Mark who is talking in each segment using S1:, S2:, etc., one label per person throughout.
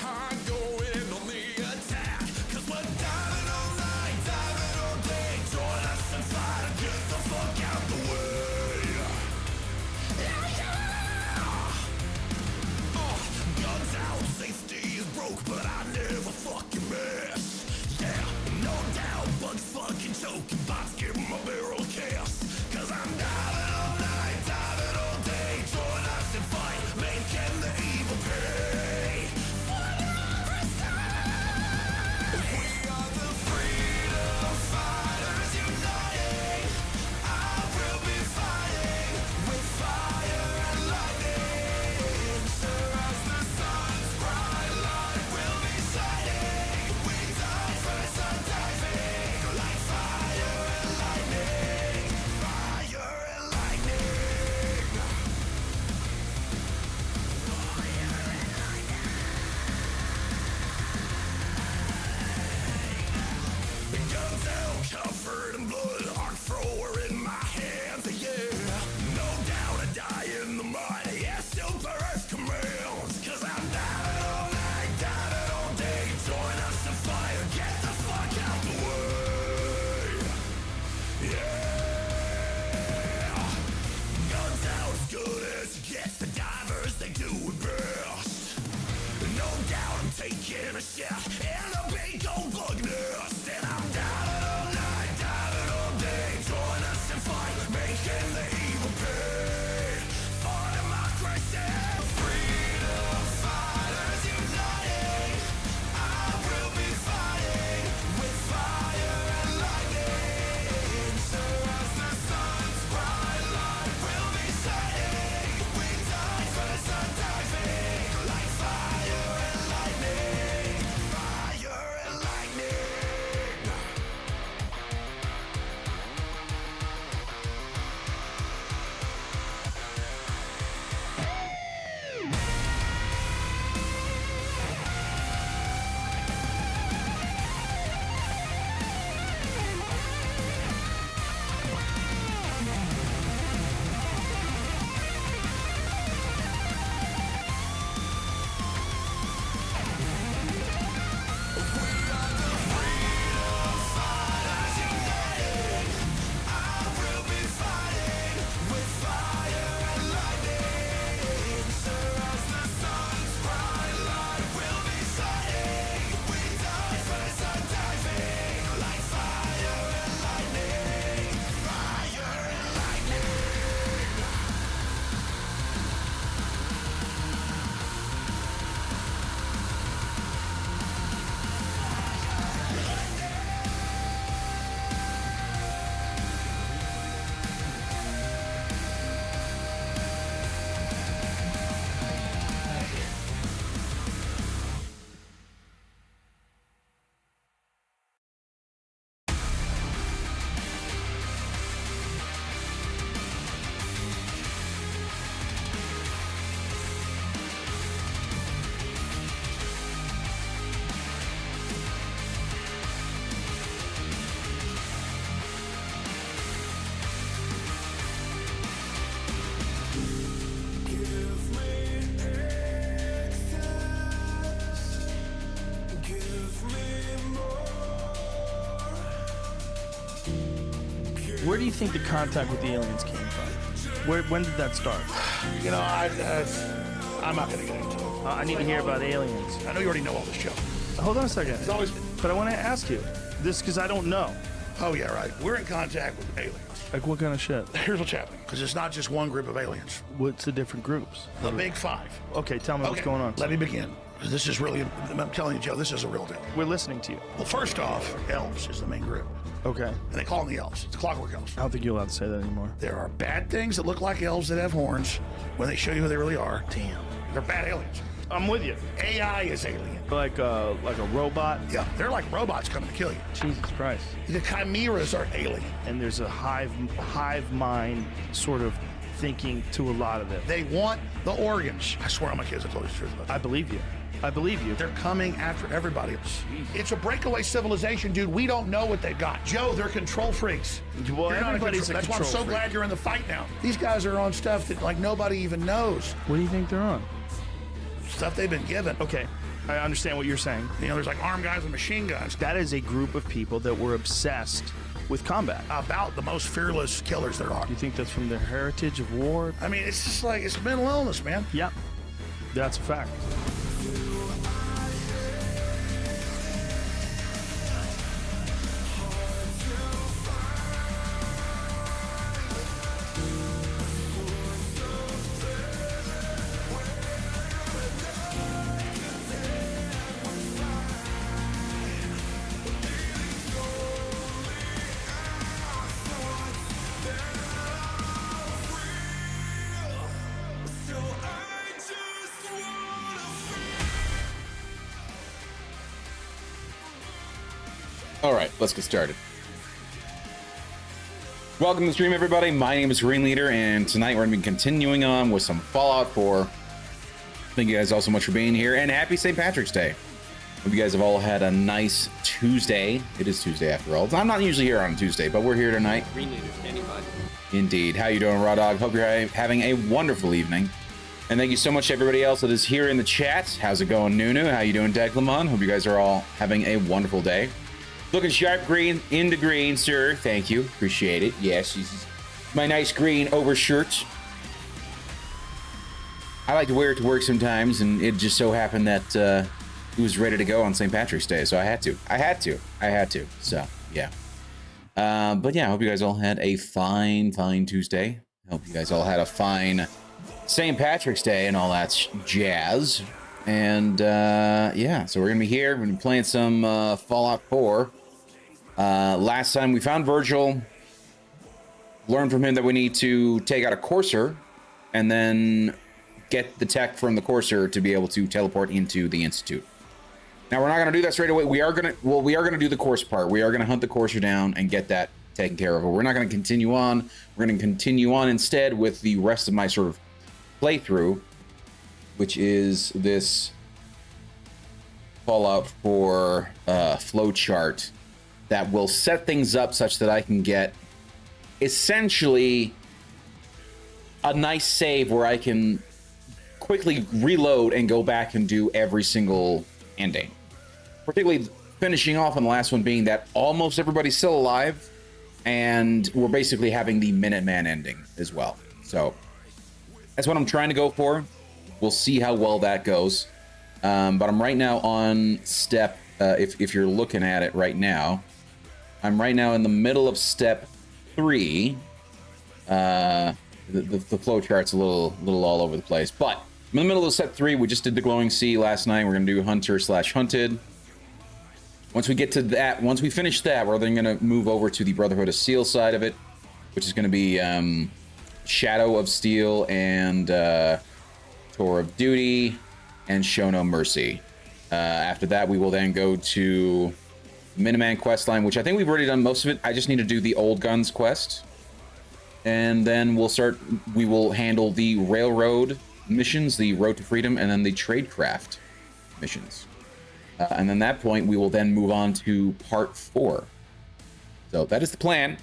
S1: behind, going on the attack. 'Cause we're diving all night, diving all day. Join us and fight and get the fuck out the way. Yeah, yeah. Guns out, safety is broke, but I never fucking miss. Yeah, no doubt, bugs fucking choking, bots give my barrel a kiss. 'Cause I'm diving all night, diving all day. Join us and fight, making the evil pay. For every side. We are the freedom fighters uniting. I will be fighting with fire and lightning. Sure as the sun's bright light will be shining. We die first and diving like fire and lightning. Fire and lightning. Guns out, covered in blood, arc thrower in my hands, yeah. No doubt I die in the mud, yeah, super earth commands. 'Cause I'm diving all night, diving all day. Join us and fight, get the fuck out the way. Yeah. Guns out as good as it gets, the divers, they do it best. No doubt I'm taking a shit in a big old bug nest. And I'm diving all night, diving all day. Join us and fight, making the evil pay. For democracy, freedom fighters uniting. I will be fighting with fire and lightning. Sure as the sun's bright light will be shining. We die first and diving like fire and lightning. Fire and lightning.
S2: Where do you think the contact with the aliens came from? When did that start?
S3: You know, I'm not going to get into it.
S2: I need to hear about aliens.
S3: I know you already know all this, Joe.
S2: Hold on a second.
S3: It's always...
S2: But I want to ask you this because I don't know.
S3: Oh, yeah, right. We're in contact with aliens.
S2: Like what kind of shit?
S3: Here's what's happening, because it's not just one group of aliens.
S2: What's the different groups?
S3: The big five.
S2: Okay, tell me what's going on.
S3: Let me begin. This is really, I'm telling you, Joe, this is a real deal.
S2: We're listening to you.
S3: Well, first off, elves is the main group.
S2: Okay.
S3: And they call them the elves. It's clockwork elves.
S2: I don't think you're allowed to say that anymore.
S3: There are bad things that look like elves that have horns when they show you who they really are.
S2: Damn.
S3: They're bad aliens.
S2: I'm with you.
S3: AI is alien.
S2: Like a robot?
S3: Yeah, they're like robots coming to kill you.
S2: Jesus Christ.
S3: The chimeras are alien.
S2: And there's a hive mind sort of thinking to a lot of it.
S3: They want the organs. I swear on my kids I told you the truth about that.
S2: I believe you. I believe you.
S3: They're coming after everybody. It's a breakaway civilization, dude. We don't know what they've got. Joe, they're control freaks.
S2: Well, everybody's
S3: That's why I'm so glad you're in the fight now. These guys are on stuff that like nobody even knows.
S2: What do you think they're on?
S3: Stuff they've been given.
S2: Okay, I understand what you're saying.
S3: You know, there's like armed guys with machine guns.
S2: That is a group of people that were obsessed with combat.
S3: About the most fearless killers there are.
S2: Do you think that's from their heritage of war?
S3: I mean, it's just like, it's mental illness, man.
S2: Yeah, that's a fact.
S4: All right, let's get started. Welcome to the stream, everybody. My name is Ringleader, and tonight we're going to be continuing on with some Fallout 4. Thank you guys all so much for being here, and happy St. Patrick's Day. Hope you guys have all had a nice Tuesday. It is Tuesday after all. I'm not usually here on Tuesday, but we're here tonight.
S5: Ringleader standing by.
S4: Indeed. How you doing, Raw Dog? Hope you're having a wonderful evening. And thank you so much to everybody else that is here in the chat. How's it going, Nunu? How you doing, Declamon? Hope you guys are all having a wonderful day. Looking sharp green into green, sir. Thank you. Appreciate it. Yes, this is my nice green overshirt. I like to wear it to work sometimes, and it just so happened that it was ready to go on St. Patrick's Day, so I had to. So, yeah. But yeah, I hope you guys all had a fine Tuesday. Hope you guys all had a fine St. Patrick's Day and all that jazz. And yeah, so we're gonna be here. We're gonna be playing some Fallout 4. Last time we found Virgil, learned from him that we need to take out a courser, and then get the tech from the courser to be able to teleport into the Institute. Now we're not gonna do that straight away. We are gonna do the course part. We are gonna hunt the courser down and get that taken care of. But we're not gonna continue on. We're gonna continue on instead with the rest of my sort of playthrough, which is this Fallout 4 flowchart that will set things up such that I can get essentially a nice save where I can quickly reload and go back and do every single ending. Particularly finishing off on the last one being that almost everybody's still alive, and we're basically having the Minuteman ending as well. So that's what I'm trying to go for. We'll see how well that goes. But I'm right now on step, if you're looking at it right now, I'm right now in the middle of step 3. The flow chart's a little all over the place, but I'm in the middle of step 3. We just did the glowing sea last night. We're gonna do hunter/hunted. Once we get to that, once we finish that, we're then gonna move over to the Brotherhood of Steel side of it, which is gonna be Shadow of Steel and Tour of Duty and Show No Mercy. After that, we will then go to Minuteman questline, which I think we've already done most of it. I just need to do the Old Guns quest. And then we will handle the railroad missions, the Road to Freedom, and then the Tradecraft missions. And then at that point, we will then move on to part 4. So that is the plan.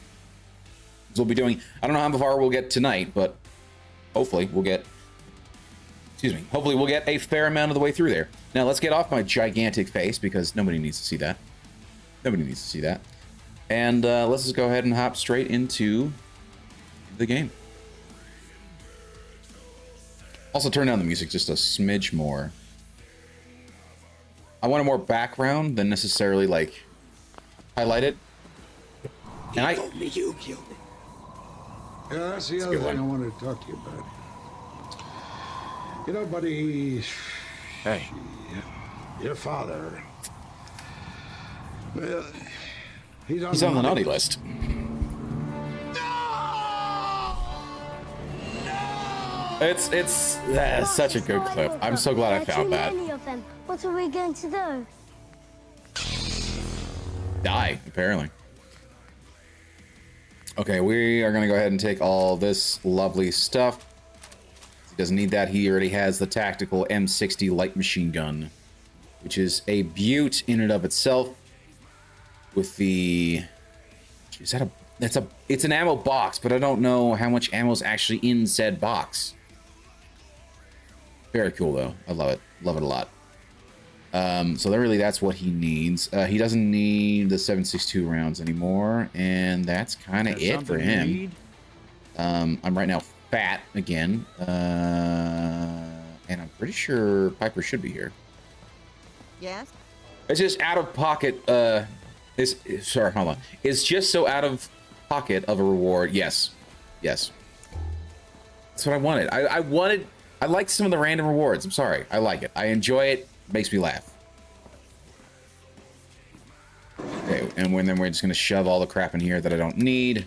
S4: So we'll be doing, I don't know how far we'll get tonight, but hopefully we'll get a fair amount of the way through there. Now let's get off my gigantic face because nobody needs to see that. And let's just go ahead and hop straight into the game. Also turn down the music just a smidge more. I want a more background than necessarily like highlight it. And I
S6: told me you killed him. Yeah, that's the other thing I wanted to talk to you about. You know, buddy.
S4: Hey.
S6: Your father. Well, he's
S4: on the naughty list. It's such a good clip. I'm so glad I found that.
S7: What are we going to do?
S4: Die, apparently. Okay, we are going to go ahead and take all this lovely stuff. He doesn't need that. He already has the tactical M60 light machine gun, which is a beaut in and of itself. With the... Is that a... It's an ammo box, but I don't know how much ammo is actually in said box. Very cool, though. I love it. Love it a lot. So really, that's what he needs. He doesn't need the 7.62 rounds anymore, and that's kind of it for him. I'm right now fat again, and I'm pretty sure Piper should be here.
S5: Yes.
S4: It's just out of pocket. Sorry, hold on. It's just so out of pocket of a reward. Yes, yes. That's what I wanted. I like some of the random rewards. I'm sorry. I like it. I enjoy it. Makes me laugh. Okay, and then we're just gonna shove all the crap in here that I don't need.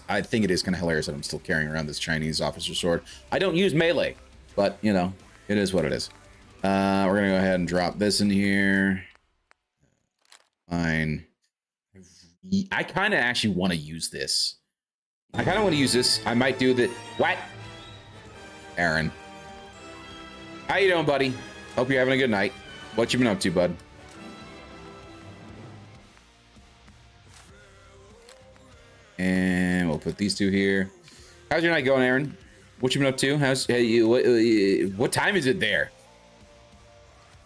S4: I think it is kind of hilarious that I'm still carrying around this Chinese officer sword. I don't use melee, but you know, it is what it is. We're gonna go ahead and drop this in here. Fine. I kind of actually want to use this. I kind of want to use this. I might do the what? Aaron, how you doing, buddy? Hope you're having a good night. What you been up to, bud? And we'll put these two here. How's your night going, Aaron? What you been up to? What time is it there?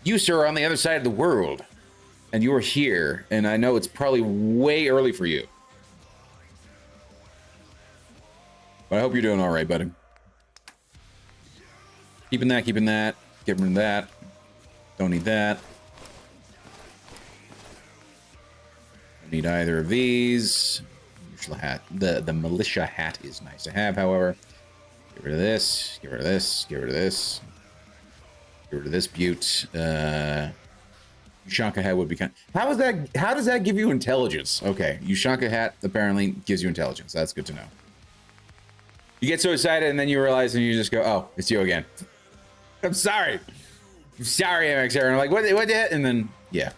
S4: You, sir, are on the other side of the world, and you're here, and I know it's probably way early for you. But I hope you're doing all right, buddy. Keeping that. Get rid of that. Don't need that. Don't need either of these. Hat. The militia hat is nice to have, however. Get rid of this. Get rid of this. Get rid of this. Get rid of this butte. Ushanka hat would be kind. How does that give you intelligence? Okay, Ushanka hat apparently gives you intelligence. That's good to know. You get so excited and then you realize and you just go, "Oh, it's you again." I'm sorry. I'm sorry, MX Aaron. I'm like, what? And then yeah.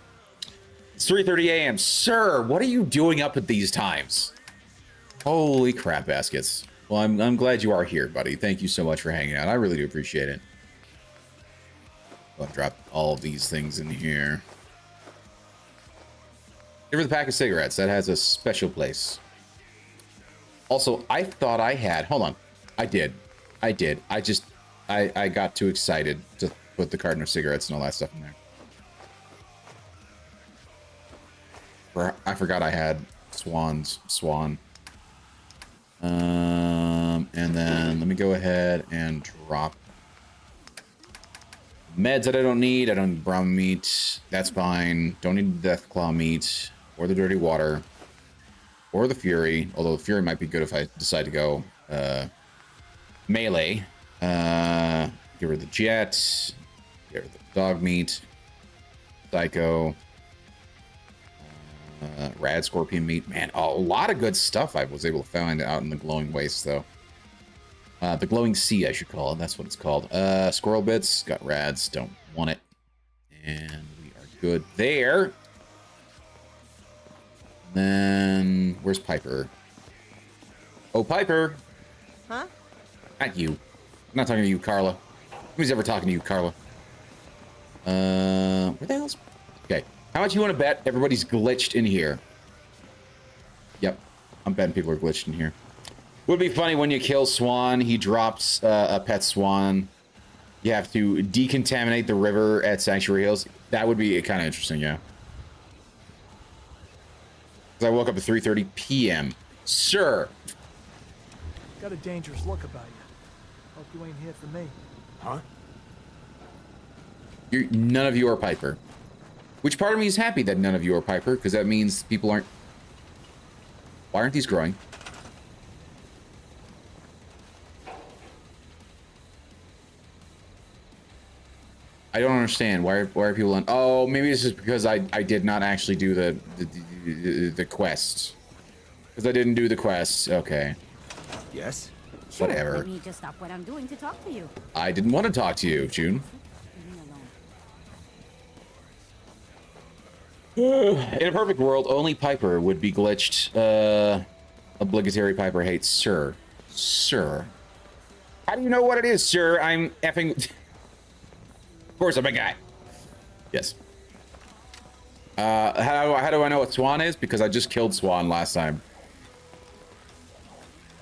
S4: It's 3:30 a.m. Sir, what are you doing up at these times? Holy crap baskets. Well, I'm glad you are here, buddy. Thank you so much for hanging out. I really do appreciate it. I'll drop all of these things in here. Give her the pack of cigarettes. That has a special place. Also, I thought I had... Hold on. I did. I got too excited to put the carton of cigarettes and all that stuff in there. I forgot I had Swan. And then let me go ahead and drop meds that I don't need. I don't need brown meat. That's fine. Don't need the Deathclaw meat or the dirty water or the Fury. Although the Fury might be good if I decide to go melee. Get rid of the Jet. Get rid of the dog meat. Psycho. Rad Scorpion meat. Man, a lot of good stuff I was able to find out in the Glowing Waste, though. The Glowing Sea, I should call it. That's what it's called. Squirrel bits. Got rads. Don't want it. And we are good there. Then, where's Piper? Oh, Piper!
S5: Huh?
S4: Not you. I'm not talking to you, Carla. Who's ever talking to you, Carla? Where the hell's... Okay. How much you want to bet everybody's glitched in here? Yep. I'm betting people are glitched in here. Would be funny when you kill Swan, he drops a pet swan. You have to decontaminate the river at Sanctuary Hills. That would be kind of interesting, yeah. Because I woke up at 3:30 p.m. Sir!
S8: Got a dangerous look about you. Hope you ain't here for me.
S6: Huh?
S4: None of you are Piper. Which part of me is happy that none of you are Piper, because that means people aren't... Why aren't these growing? I don't understand. Why are people on... Oh, maybe this is because I did not actually do the quests. Because I didn't do the quests. Okay.
S6: Yes?
S9: Sure,
S4: Whatever.
S9: I need to stop what I'm doing to talk to you.
S4: I didn't want to talk to you, June. In a perfect world, only Piper would be glitched. Obligatory Piper hates Sir. Sir. How do you know what it is, sir? I'm effing... Of course, I'm a guy. Yes. How do I know what Swan is? Because I just killed Swan last time.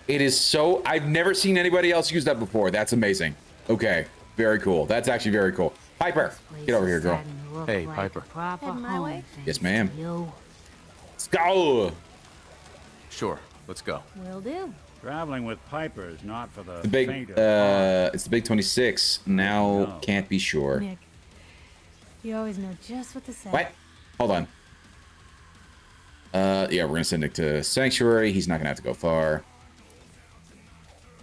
S4: It is so... I've never seen anybody else use that before. That's amazing. Okay. Very cool. That's actually very cool. Piper, get over here, girl.
S10: Hey, Piper.
S5: Head my way?
S4: Yes, ma'am. Let's go.
S10: Sure, let's go.
S9: Will do.
S11: Traveling with Piper is not for the
S4: The big,
S11: faint of heart.
S4: it's the big 26. Now
S11: No.
S4: can't be sure.
S9: Nick, you always know just what to say.
S4: What? Hold on. Yeah, we're gonna send Nick to Sanctuary. He's not gonna have to go far.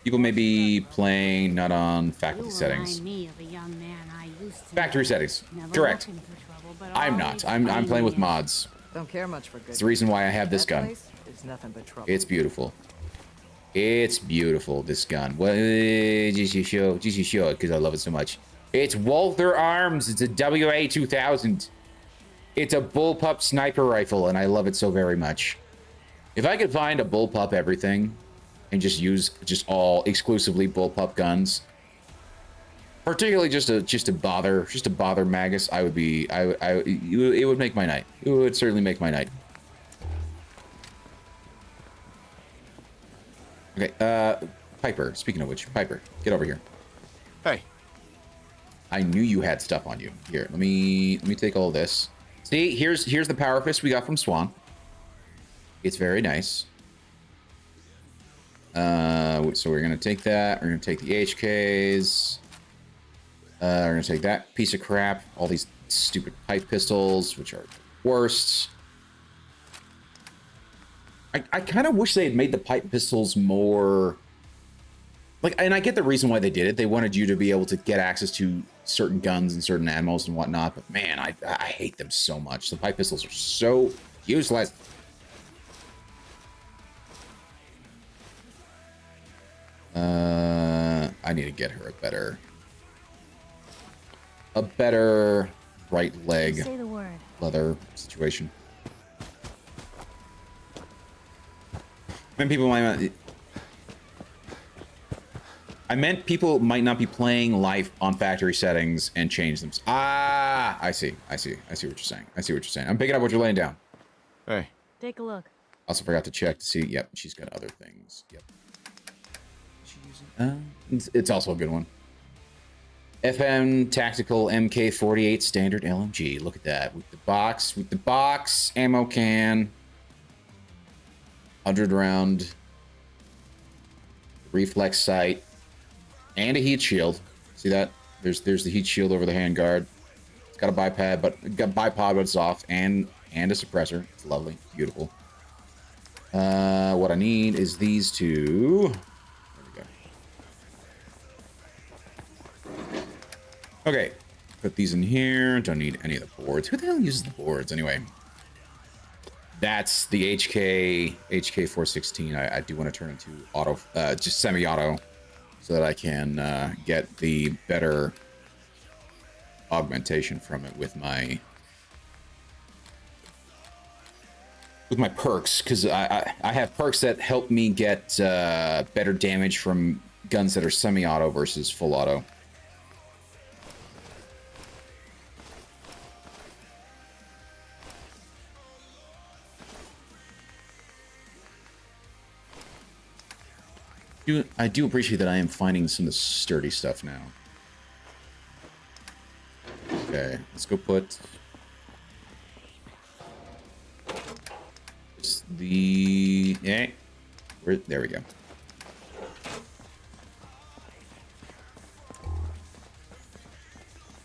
S4: People may be playing not on faculty settings.
S9: Me of a young man I used to
S4: Factory
S9: know.
S4: settings.
S9: Never
S4: Correct.
S9: looking for trouble, but
S4: I'm
S9: always
S4: not. I'm playing with
S9: finding it.
S4: mods.
S5: Don't care much for good.
S4: It's the reason why I have this gun.
S5: It's nothing but trouble.
S4: It's beautiful. It's beautiful, this gun. Well, just you show it because I love it so much. It's Walther Arms. It's a WA-2000. It's a bullpup sniper rifle, and I love it so very much. If I could find a bullpup everything and just use all exclusively bullpup guns, particularly just to bother Magus, I would be it would make my night. It would certainly make my night. Okay, Piper, speaking of which, Piper, get over here.
S10: Hey.
S4: I knew you had stuff on you. Here, let me take all this. See, here's the power fist we got from Swan. It's very nice. So we're gonna take that. We're gonna take the HKs. We're gonna take that piece of crap. All these stupid pipe pistols, which are the worst. I kind of wish they had made the pipe pistols more like, and I get the reason why they did it. They wanted you to be able to get access to certain guns and certain ammos and whatnot. But man, I hate them so much. The pipe pistols are so useless. I need to get her a better right leg
S9: Say the word.
S4: leather situation. People might not, I meant people might not be playing live on factory settings and change them. Ah, I see what you're saying. I'm picking up what you're laying down.
S10: Hey.
S9: Take a look.
S4: Also forgot to check to see. Yep, she's got other things. Yep. It's also a good one. FM Tactical MK48 Standard LMG. Look at that with the box ammo can. 100 round reflex sight and a heat shield. See that? There's the heat shield over the handguard. It's got a bipod, but it's off, and a suppressor. It's lovely, beautiful. What I need is these two. There we go. Okay, put these in here. Don't need any of the boards. Who the hell uses the boards anyway? That's the HK416. I do want to turn into auto, just semi-auto, so that I can get the better augmentation from it with my perks, because I have perks that help me get better damage from guns that are semi-auto versus full auto. I do appreciate that I am finding some of the sturdy stuff now. Okay, let's go put there we go.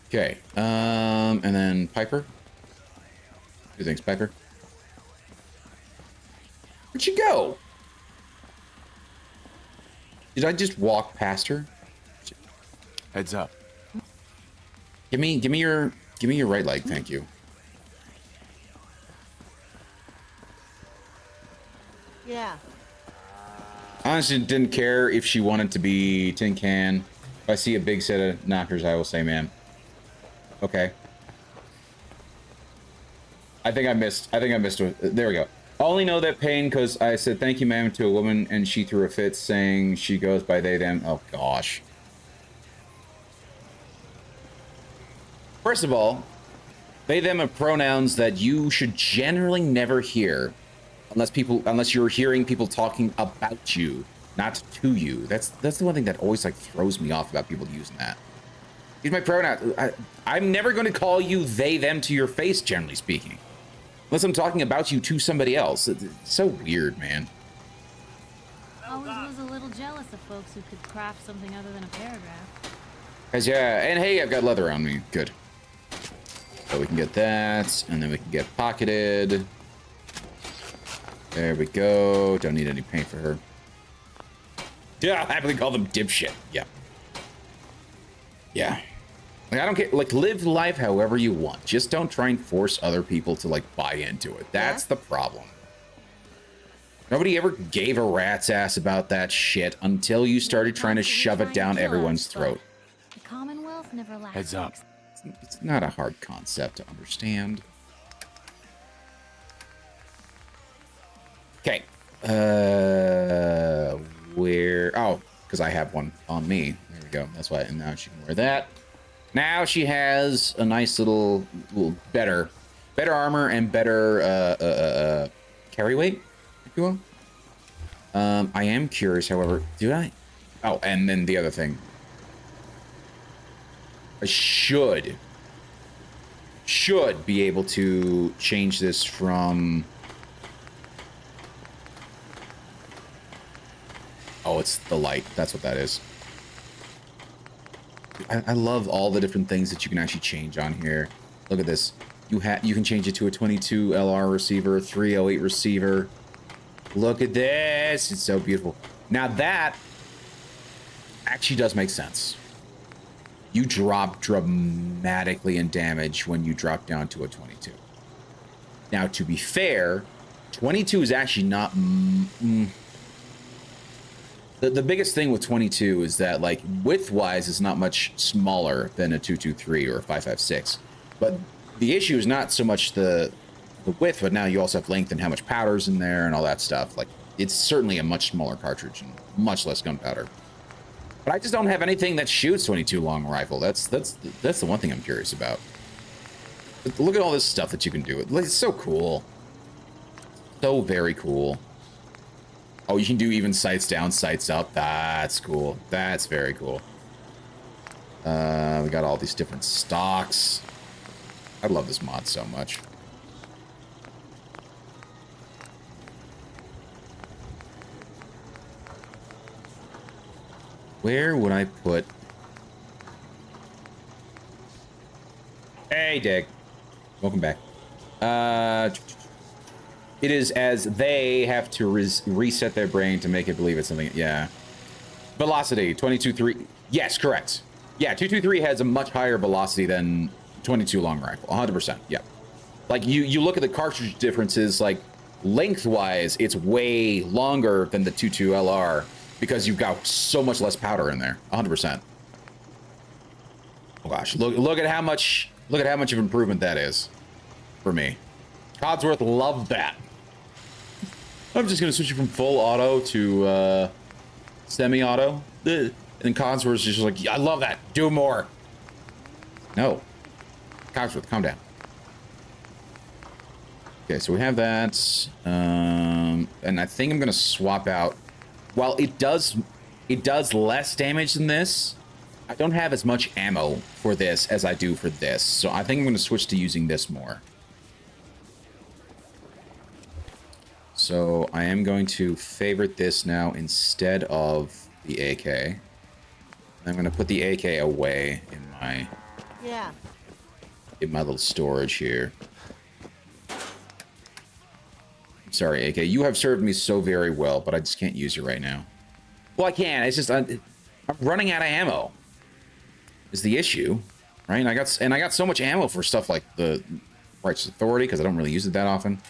S4: Okay, and then Piper. Two things, Piper. Where'd you go? Did I just walk past her?
S10: Heads up.
S4: Give me your right leg, thank you.
S5: Yeah.
S4: Honestly, didn't care if she wanted to be tin can. If I see a big set of knockers, I will say, ma'am. Okay. I think I missed. There we go. I only know that pain because I said thank you, ma'am, to a woman, and she threw a fit saying she goes by they, them. Oh, gosh. First of all, they, them are pronouns that you should generally never hear unless you're hearing people talking about you, not to you. That's the one thing that always, like, throws me off about people using that. Use my pronoun. I'm never going to call you they, them to your face, generally speaking. Unless I'm talking about you to somebody else. It's so weird, man.
S9: Always was a little jealous of folks who could craft something other than a paragraph.
S4: Cause yeah, and hey, I've got leather on me. Good. So we can get that, and then we can get pocketed. There we go. Don't need any paint for her. Yeah, I'll happily call them dipshit. Yeah. Yeah. Like, I don't care. Like, live life however you want. Just don't try and force other people to, like, buy into it. That's the problem. Nobody ever gave a rat's ass about that shit until you started trying to shove it down everyone's throat.
S9: The Commonwealth never lasts.
S10: Heads up.
S4: It's not a hard concept to understand. Okay. Where? Oh, because I have one on me. There we go. That's why. And now she can wear that. Now she has a nice little better armor and better carry weight, if you will. I am curious, however, do I? Oh, and then the other thing. I should be able to change this from... Oh, it's the light. That's what that is. I love all the different things that you can actually change on here. Look at this. You can change it to a 22 LR receiver, 308 receiver. Look at this. It's so beautiful. Now that actually does make sense. You drop dramatically in damage when you drop down to a 22. Now, to be fair, 22 is actually not... The biggest thing with 22 is that, like, width-wise, it's not much smaller than a 223 or a 556. But the issue is not so much the width, but now you also have length and how much powder's in there and all that stuff. Like, it's certainly a much smaller cartridge and much less gunpowder. But I just don't have anything that shoots 22 long rifle. That's the one thing I'm curious about. But look at all this stuff that you can do. It's so cool. So very cool. Oh, you can do even sights down, sights up. That's cool. That's very cool. We got all these different stocks. I love this mod so much. Where would I put... Hey, Dig. Welcome back. It is as they have to reset their brain to make it believe it's something. Yeah. Velocity, 22.3. Yes, correct. Yeah, 223 has a much higher velocity than 22 long rifle. 100%. Yeah. Like, you look at the cartridge differences, like, lengthwise, it's way longer than the 22 LR because you've got so much less powder in there. 100%. Oh gosh, look at how much of improvement that is for me. Codsworth loved that. I'm just gonna switch it from full auto to semi-auto. And Codsworth's just like, I love that. Do more. No. Codsworth, calm down. Okay, so we have that. And I think I'm gonna swap out. While it does less damage than this, I don't have as much ammo for this as I do for this. So I think I'm gonna switch to using this more. So I am going to favorite this now instead of the AK. I'm going to put the AK away in my little storage here. I'm sorry, AK. You have served me so very well, but I just can't use it right now. Well, I can. It's just I'm running out of ammo. Is the issue, right? And I got so much ammo for stuff like the Righteous Authority because I don't really use it that often.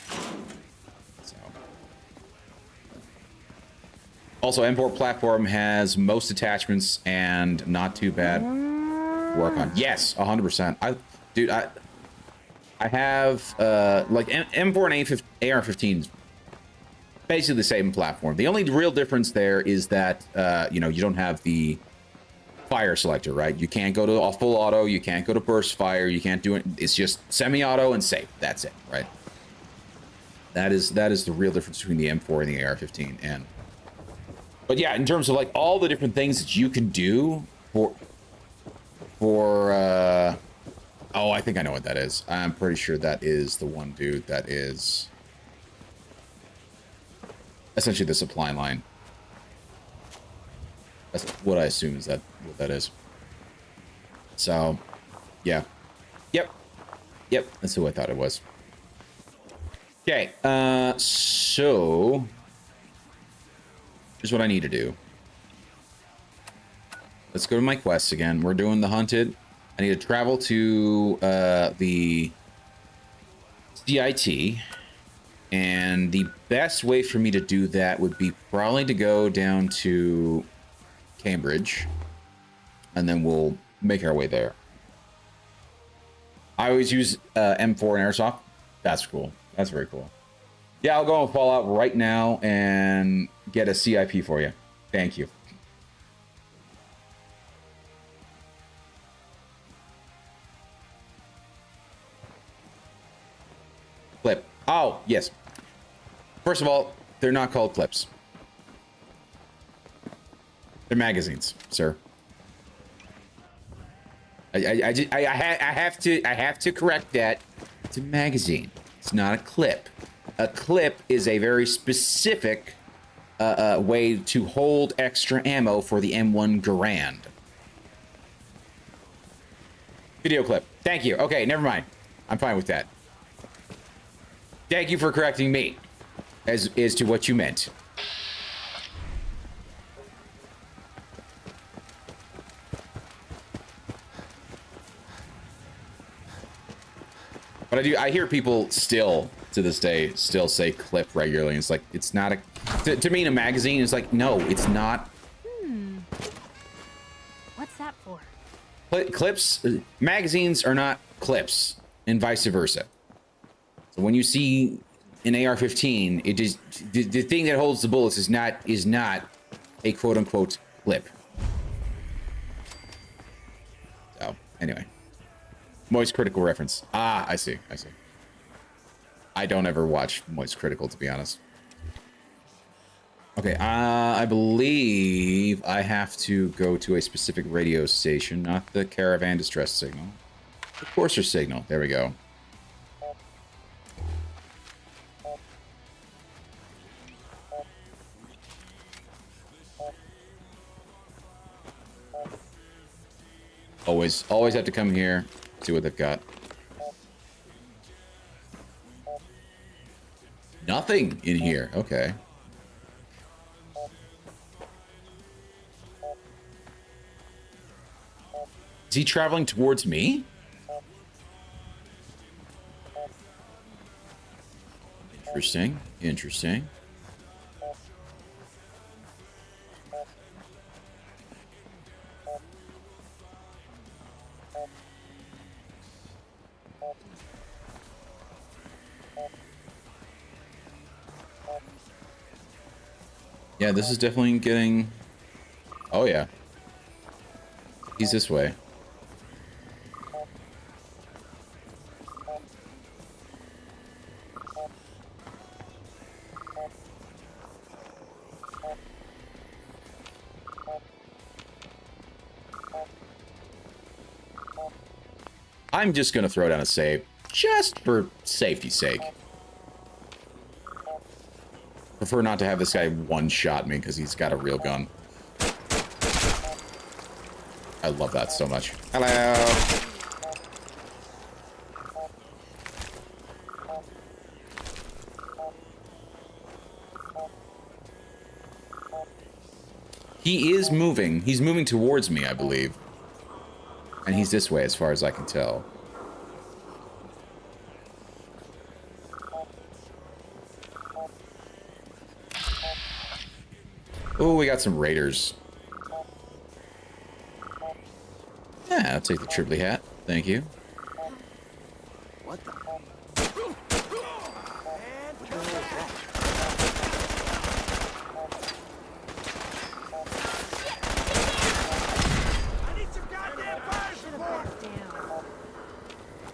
S4: Also, M4 platform has most attachments and not too bad to work on. Yes, 100%. I have like M4 and AR-15 basically the same platform. The only real difference there is that you know, you don't have the fire selector, right? You can't go to a full auto, you can't go to burst fire, you can't do it. It's just semi-auto and safe. That's it, right? That is the real difference between the M4 and the AR-15. But yeah, in terms of like all the different things that you can do for for, oh, I think I know what that is. I'm pretty sure that is the one dude that is essentially the supply line. That's what I assume is what that is. So, yeah. Yep, that's who I thought it was. Okay, so here's what I need to do. Let's go to my quests again. We're doing the hunted. I need to travel to the CIT, and the best way for me to do that would be probably to go down to Cambridge, and then we'll make our way there. I always use M4 and Airsoft. That's cool. That's very cool. Yeah, I'll go on Fallout right now and get a CIP for you. Thank you. Clip. Oh, yes. First of all, they're not called clips. They're magazines, sir. I have to correct that. It's a magazine. It's not a clip. A clip is a very specific way to hold extra ammo for the M1 Garand. Video clip. Thank you. Okay, never mind. I'm fine with that. Thank you for correcting me as to what you meant. But I hear people still, to this day, still say clip regularly. It's like, it's not a... To me, in a magazine, it's like, no, it's not.
S9: What's that for?
S4: Clips... magazines are not clips, and vice versa. So when you see an AR-15, it is... The thing that holds the bullets is not a quote-unquote clip. So, anyway. Moist Critical reference. Ah, I see. I don't ever watch Moist Critical, to be honest. Okay, I believe I have to go to a specific radio station, not the caravan distress signal. The courser signal. There we go. Always have to come here. See what they've got. Nothing in here. Okay. Is he traveling towards me? Interesting. Yeah, this is definitely getting... Oh, yeah. He's this way. I'm just gonna throw down a save, just for safety's sake. Prefer not to have this guy one-shot me because he's got a real gun. I love that so much. Hello. He is moving. He's moving towards me, I believe. And he's this way as far as I can tell. Oh, we got some raiders. Yeah, I'll take the Triply hat. Thank you.
S8: What the?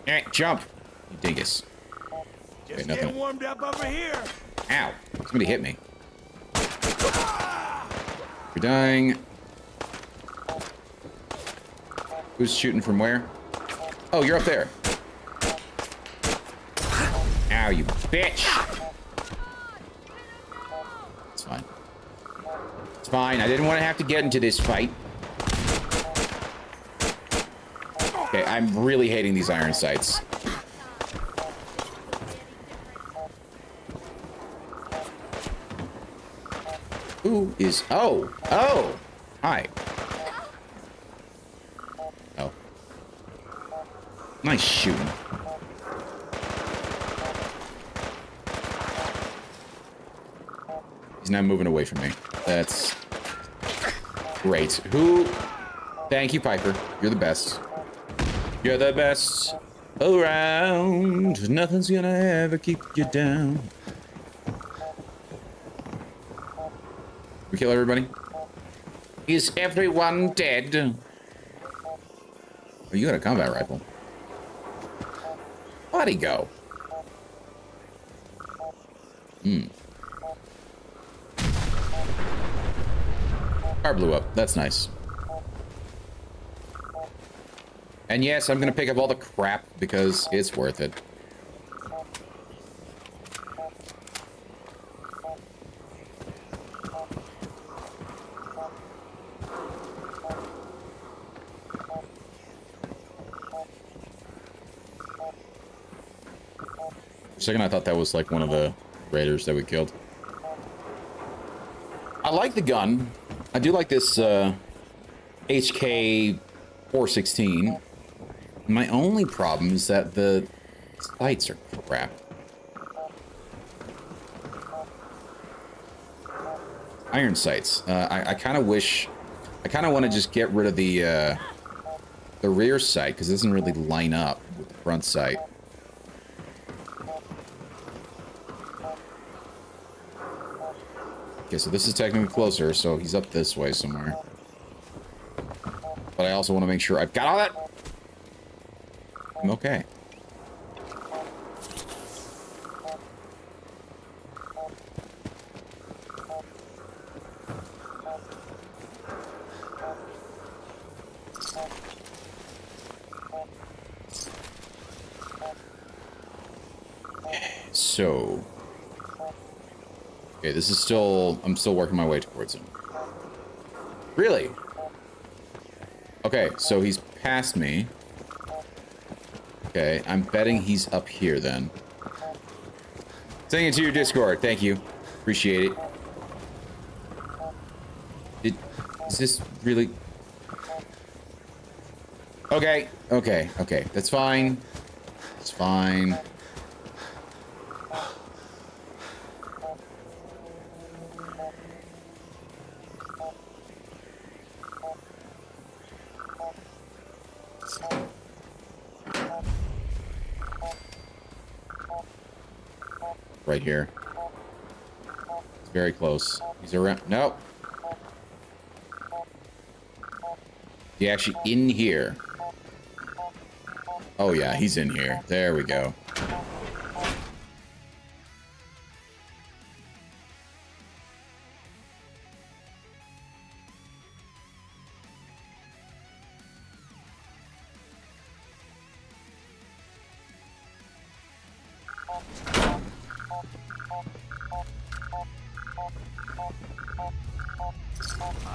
S4: Alright, jump. You dingus.
S1: Just getting warmed up over here.
S4: Ow. Somebody hit me. You're dying. Who's shooting from where? Oh, you're up there. Ow, you bitch. It's fine. It's fine. I didn't want to have to get into this fight. Okay, I'm really hating these iron sights. Who is... Oh! Oh! Hi. Oh. Nice shooting. He's now moving away from me. That's... great. Who... Thank you, Piper. You're the best. You're the best around. Nothing's gonna ever keep you down. We kill everybody? Is everyone dead? Oh, you got a combat rifle. Where'd he go? Car blew up. That's nice. And yes, I'm gonna pick up all the crap because it's worth it. For a second, I thought that was like one of the raiders that we killed. I like the gun. I do like this HK 416. My only problem is that the sights are crap. Iron sights. I kind of wish... I kind of want to just get rid of the rear sight, because it doesn't really line up with the front sight. Okay, so this is technically closer, so he's up this way somewhere. But I also want to make sure I've got all that... I'm okay. So... Okay, this is still... I'm still working my way towards him. Really? Okay, so he's past me. Okay, I'm betting he's up here then. Sending it to your Discord. Thank you. Appreciate it. Is this really... Okay, okay, okay. That's fine. It's fine. Right here. It's very close. He's around. Nope. He actually in here. Oh yeah, he's in here. There we go.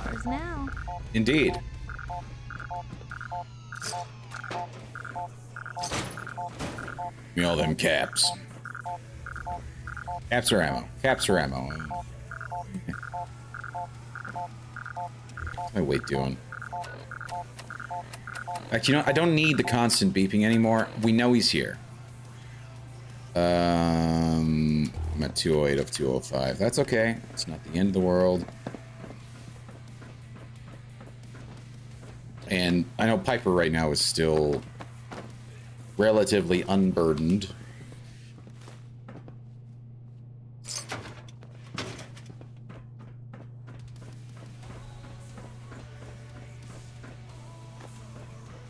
S9: Ours now.
S4: Indeed. Give me all them caps. Caps or ammo. Caps or ammo. What's my weight doing? Actually, you know, I don't need the constant beeping anymore. We know he's here. I'm at 208 of 205. That's okay. It's not the end of the world. And I know Piper right now is still relatively unburdened.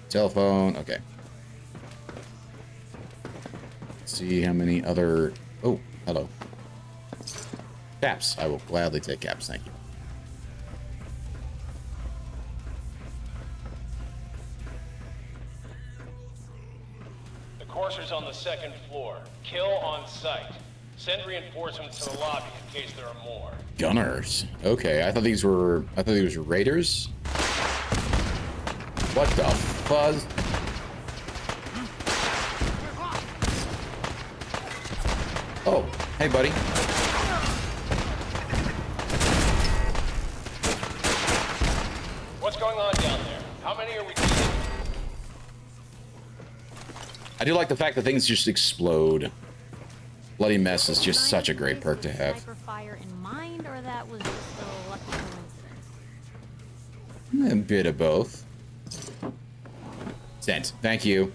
S4: Telephone, okay. Let's see how many other... Oh, hello. Caps. I will gladly take caps, thank you.
S12: second floor. Kill on sight. Send reinforcements to the lobby in case there are more.
S4: Gunners. Okay, I thought these were raiders. What the fuzz? Oh, hey buddy.
S12: What's going on down there? How many are we dealing with?
S4: I do like the fact that things just explode. Bloody mess is just such a great perk to have.
S9: Sniper fire in mind, or that was just a lucky coincidence?
S4: A bit of both. Sent. Thank you.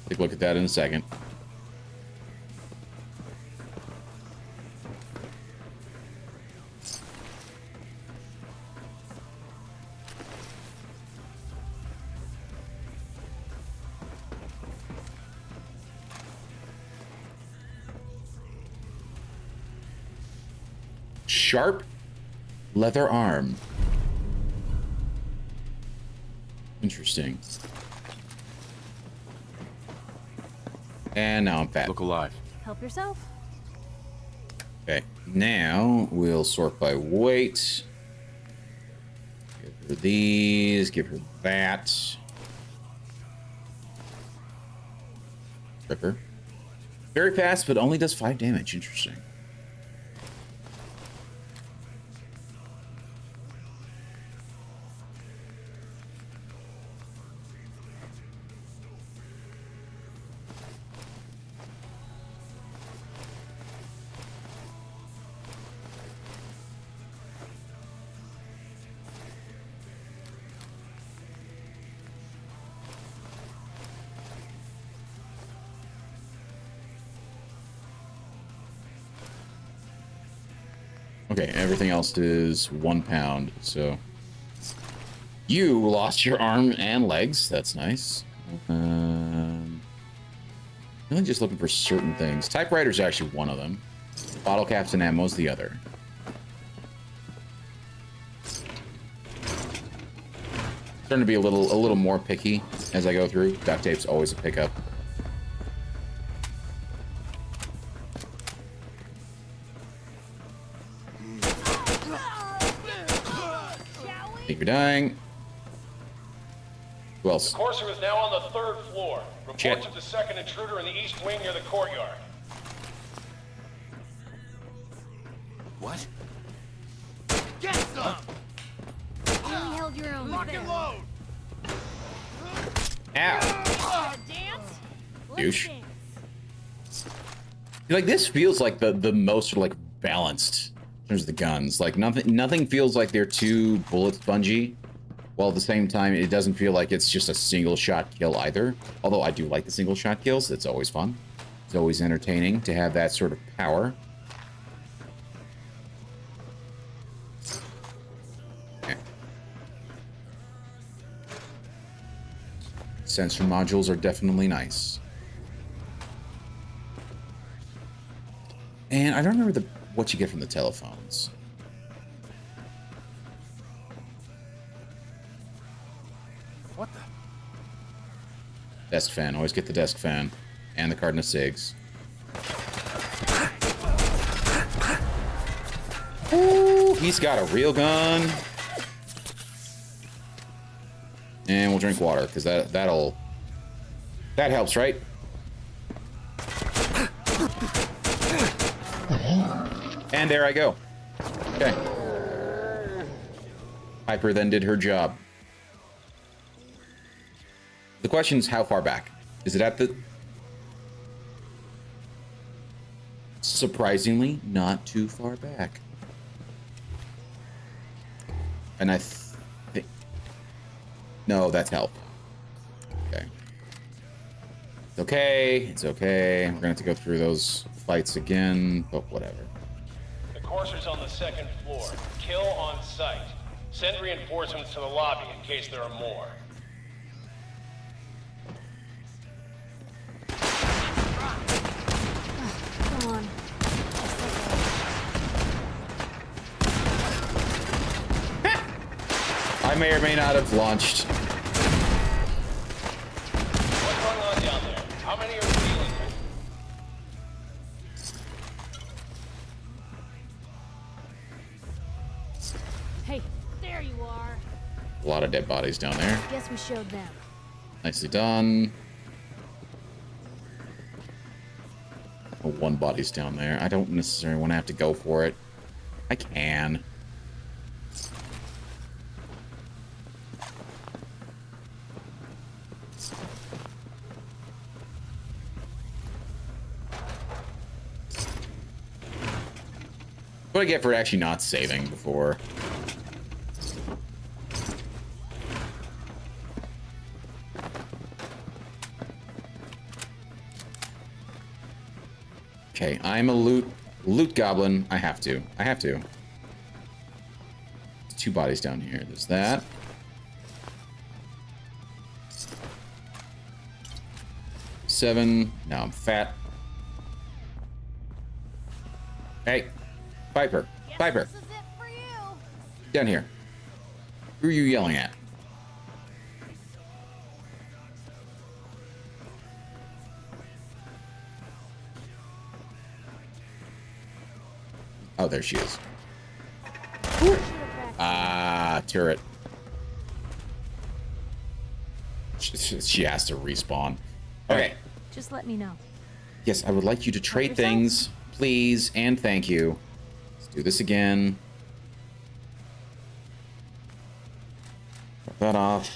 S4: Take a look at that in a second. Sharp leather arm. Interesting. And now I'm fat.
S10: Look alive.
S9: Help yourself.
S4: Okay, now we'll sort by weight. Give her these, give her that. Ripper. Very fast, but only does 5 damage. Interesting. Okay, everything else is 1 pound, so... You lost your arm and legs, that's nice. Really just looking for certain things. Typewriter's actually one of them. Bottle caps and ammo's the other. Starting to be a little more picky as I go through. Duct tape's always a pickup. I think you're dying. Who else?
S12: The Courser is now on the 3rd floor. Report
S4: Shit.
S12: to the second intruder in the east wing near the courtyard.
S10: What?
S8: Get some!
S9: You only held your own.
S8: Lock and load!
S4: Ow!
S9: Dance?
S4: Douche.
S9: Dance.
S4: Like, this feels like the most like balanced in terms of the guns. Like nothing feels like they're too bullet spongy, while at the same time it doesn't feel like it's just a single shot kill either. Although I do like the single shot kills. It's always fun. It's always entertaining to have that sort of power. Okay. Sensor modules are definitely nice. And I don't remember what you get from the telephones.
S10: What the?
S4: Desk fan. Always get the desk fan. And the carton of cigs. Ooh, he's got a real gun. And we'll drink water, because that helps, right? And there I go. Okay. Piper then did her job. The question is, how far back? Is it at the... Surprisingly, not too far back. And I think... No, that's help. Okay. It's okay. It's okay. We're going to have to go through those fights again, but whatever.
S12: The Courser's on the 2nd floor. Kill on sight. Send reinforcements to the lobby in case there are more.
S9: Come on.
S4: I may or may not have launched.
S12: What's going on down there? How many are we dealing with?
S9: Hey, there you are.
S4: A lot of dead bodies down there.
S9: Guess we showed them.
S4: Nicely done. Oh, one body's down there. I don't necessarily want to have to go for it. I can. What do I get for actually not saving before? Okay, I'm a loot goblin. I have to. There's 2 bodies down here. There's that. Seven. Now I'm fat. Hey, Piper. Piper.
S9: This is it for you.
S4: Down here. Who are you yelling at? Oh, there she is. Ah, turret. She has to respawn. Okay.
S9: Just let me know.
S4: Yes, I would like you to trade things, please, and thank you. Let's do this again. Drop that off.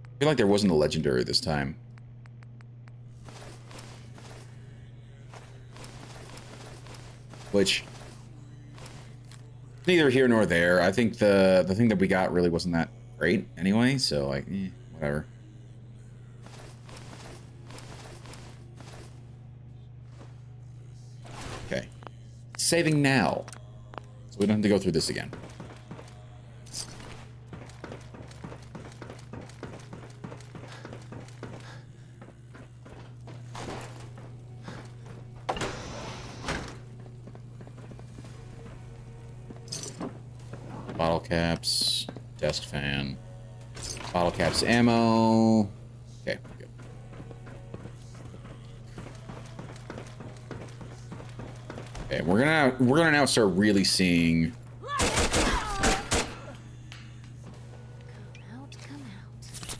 S4: I feel like there wasn't a legendary this time. Which, neither here nor there. I think the thing that we got really wasn't that great anyway, so like, whatever. Okay. Saving now. So we don't have to go through this again. Bottle caps, desk fan, bottle caps, ammo. Okay, good. Okay, we're gonna now start really seeing.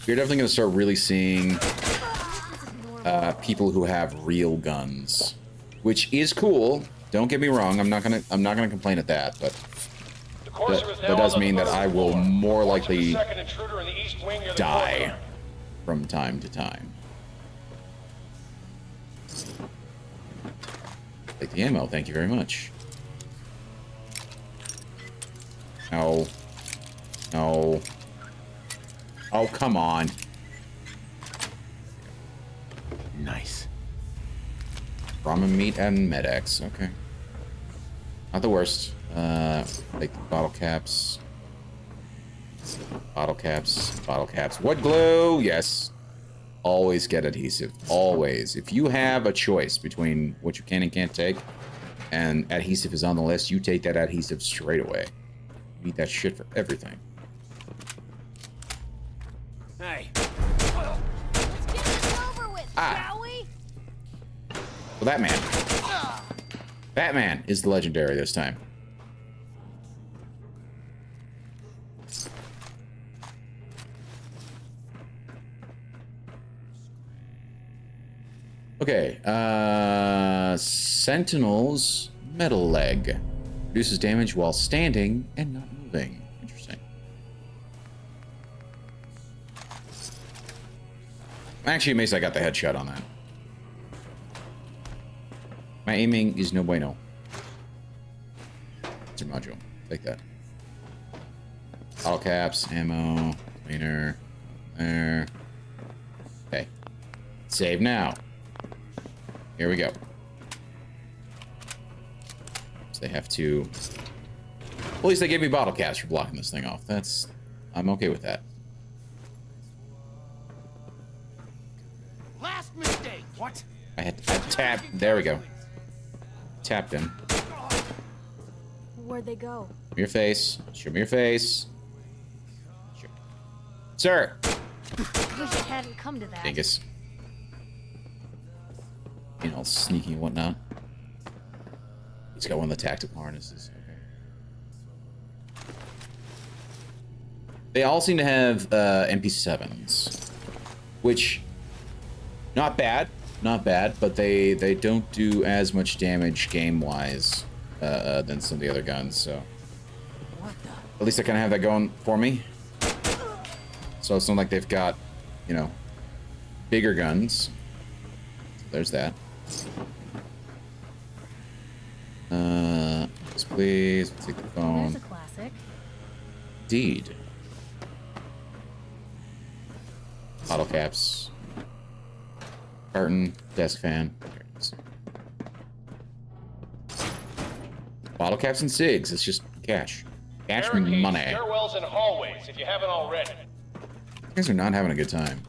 S4: You're definitely gonna start really seeing people who have real guns, which is cool. Don't get me wrong. I'm not gonna complain at that, but. That does mean that I will more likely die from time to time. Take the ammo, thank you very much. No. No. Oh, come on. Nice. Ramen meat and Med-X, okay. Not the worst. Like bottle caps. Bottle caps. Bottle caps. Wood glue! Yes. Always get adhesive. Always. If you have a choice between what you can and can't take, and adhesive is on the list, you take that adhesive straight away. You need that shit for everything.
S10: Hey.
S9: Let's get this over with, shall we?
S4: Well, that man. Batman is the legendary this time. Okay, Sentinel's metal leg. Reduces damage while standing and not moving. Interesting. I'm actually amazed I got the headshot on that. My aiming is no bueno. It's a module. Take that. All caps, ammo, cleaner, there. Okay. Save now. Here we go. So they have to... Well, at least they gave me bottle caps for blocking this thing off. I'm okay with that.
S10: Last mistake. What?
S4: I tapped. There we go. Tapped him.
S9: Where'd they go?
S4: Show me your face. Show me your face. Sure. Sir!
S9: Wish it hadn't come to that.
S4: Dingus. you know, sneaky and whatnot. He's got one of the tactical harnesses. Okay. They all seem to have MP7s, which not bad, but they don't do as much damage game-wise than some of the other guns. So at least I kind of have that going for me. So it's not like they've got, you know, bigger guns. There's that. Please, let's take the phone.
S9: There's a classic.
S4: Indeed. Bottle caps. Carton. Desk fan. There it is. Bottle caps and cigs. It's just cash. Cash me money.
S12: Stairwells and hallways if you haven't already.
S4: You guys are not having a good time.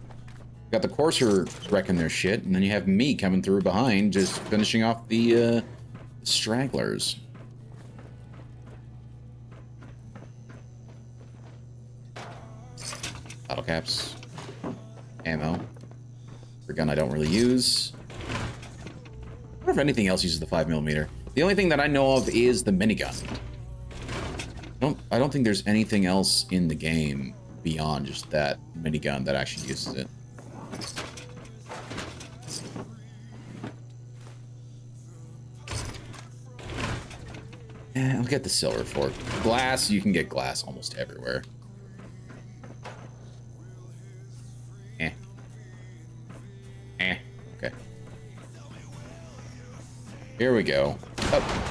S4: Got the courser wrecking their shit, and then you have me coming through behind, just finishing off the stragglers. Bottle caps. Ammo. For a gun I don't really use. I wonder if anything else uses the 5mm. The only thing that I know of is the minigun. I don't think there's anything else in the game beyond just that minigun that actually uses it. I'll get the silver for it. Glass, you can get glass almost everywhere. Okay. Here we go. Oh.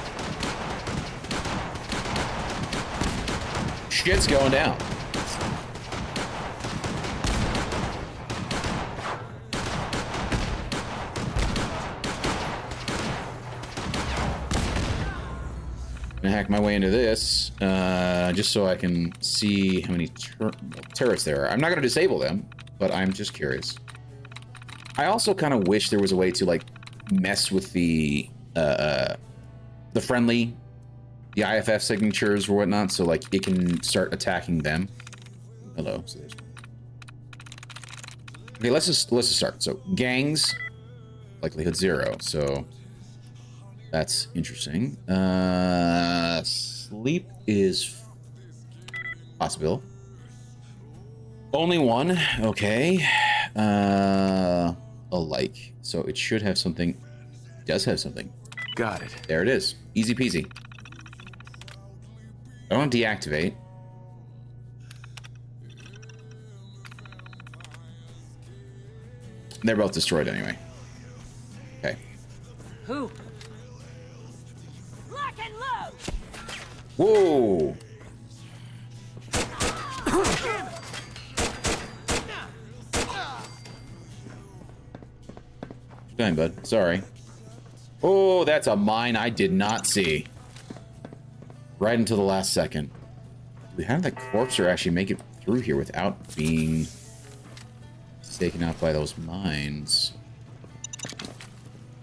S4: Shit's going down. I'm gonna hack my way into this, just so I can see how many turrets there are. I'm not gonna disable them, but I'm just curious. I also kind of wish there was a way to like mess with the friendly, the IFF signatures or whatnot, so like it can start attacking them. Hello. So there's... Okay, let's just start. So gangs, likelihood 0. So that's interesting. Sleep is possible. Only one. Okay. Alike. So it should have something. It does have something.
S10: Got it.
S4: There it is. Easy peasy. I don't deactivate. They're both destroyed anyway. Okay.
S5: Who?
S9: Lock and load.
S4: Whoa. Fine, bud. Sorry. Oh, that's a mine I did not see. Right until the last second. How did that corpser actually make it through here without being taken out by those mines?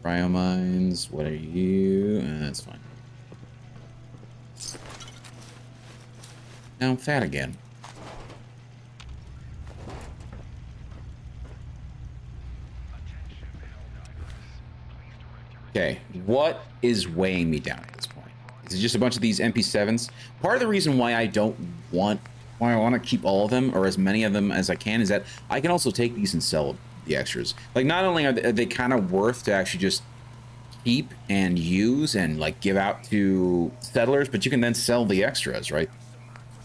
S4: Cryo mines. What are you? That's fine. Now I'm fat again. Okay, what is weighing me down at this point? Is it just a bunch of these MP7s? Part of the reason why I want to keep all of them, or as many of them as I can, is that I can also take these and sell the extras. Like, not only are they kind of worth to actually just keep and use and, like, give out to settlers, but you can then sell the extras, right?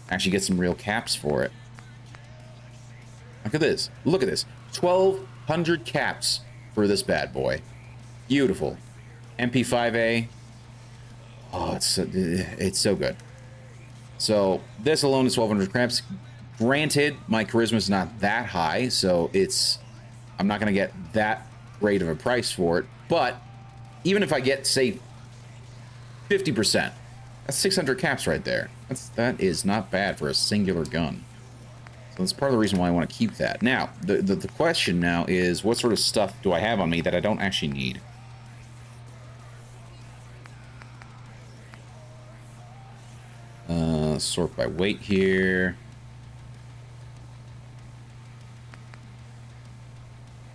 S4: Actually get some real caps for it. Look at this. Look at this. 1,200 caps for this bad boy. Beautiful. MP5A. Oh, it's so good. So this alone is 1,200 caps. Granted, my charisma is not that high, so I'm not going to get that great of a price for it. But even if I get, say, 50%, that's 600 caps right there. That is not bad for a singular gun. So that's part of the reason why I want to keep that. Now, the question now is, what sort of stuff do I have on me that I don't actually need? Sort by weight here.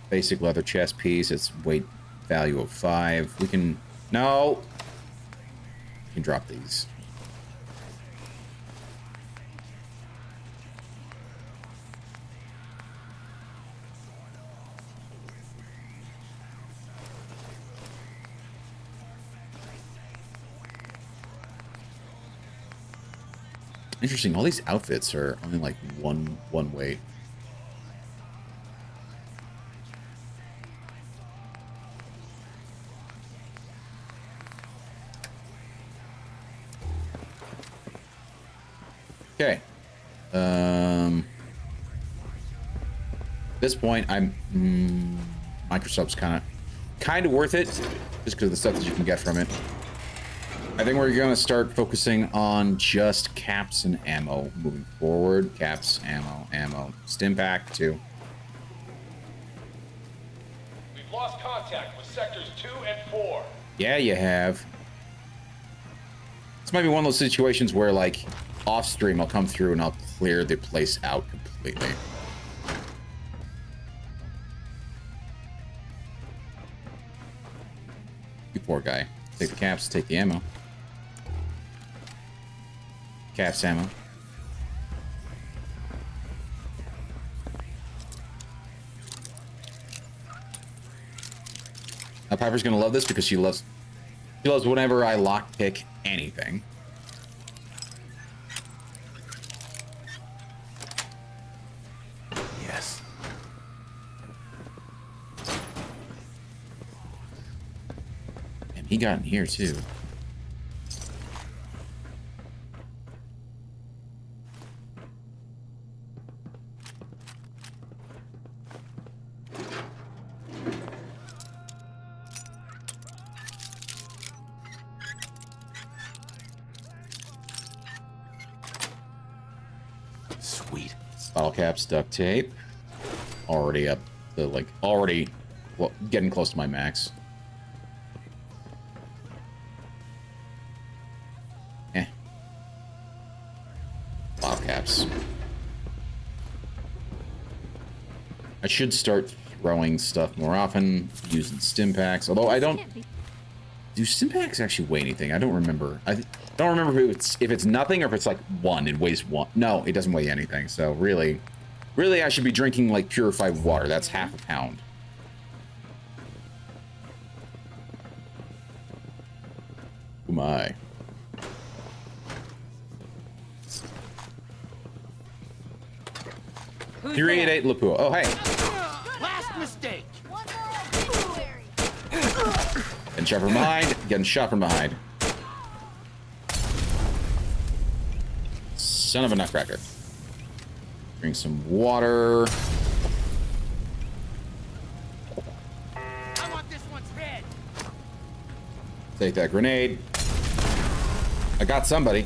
S4: Basic leather chest piece. It's weight value of 5. We can... No! We can drop these. Interesting. All these outfits are only like one weight. Okay. At this point, I'm Microsoft's kind of worth it, just because of the stuff that you can get from it. I think we're gonna start focusing on just caps and ammo moving forward. Caps, ammo, stim pack too.
S12: We've lost contact with sectors 2 and 4.
S4: Yeah, you have. This might be one of those situations where, like, off stream, I'll come through and I'll clear the place out completely. You poor guy. Take the caps, take the ammo. Caps, ammo. Now Piper's gonna love this because she loves whenever I lockpick anything.
S10: Yes.
S4: And he got in here too.
S10: Sweet.
S4: Bottle caps, duct tape. Already up the, like, already well, getting close to my max. Bottle caps. I should start throwing stuff more often, using stim packs, although I don't... Do stim packs actually weigh anything? I don't remember. I don't remember if it's nothing or if it's like 1. It weighs 1. No, it doesn't weigh anything. So really I should be drinking like purified water. That's half a pound. Oh my.
S10: Who's
S4: 388 Lapua. Oh hey.
S10: Last mistake.
S4: Getting shot from behind. Getting shot from behind. Son of a nutcracker. Drink some water.
S10: I want this one's head.
S4: Take that grenade. I got somebody.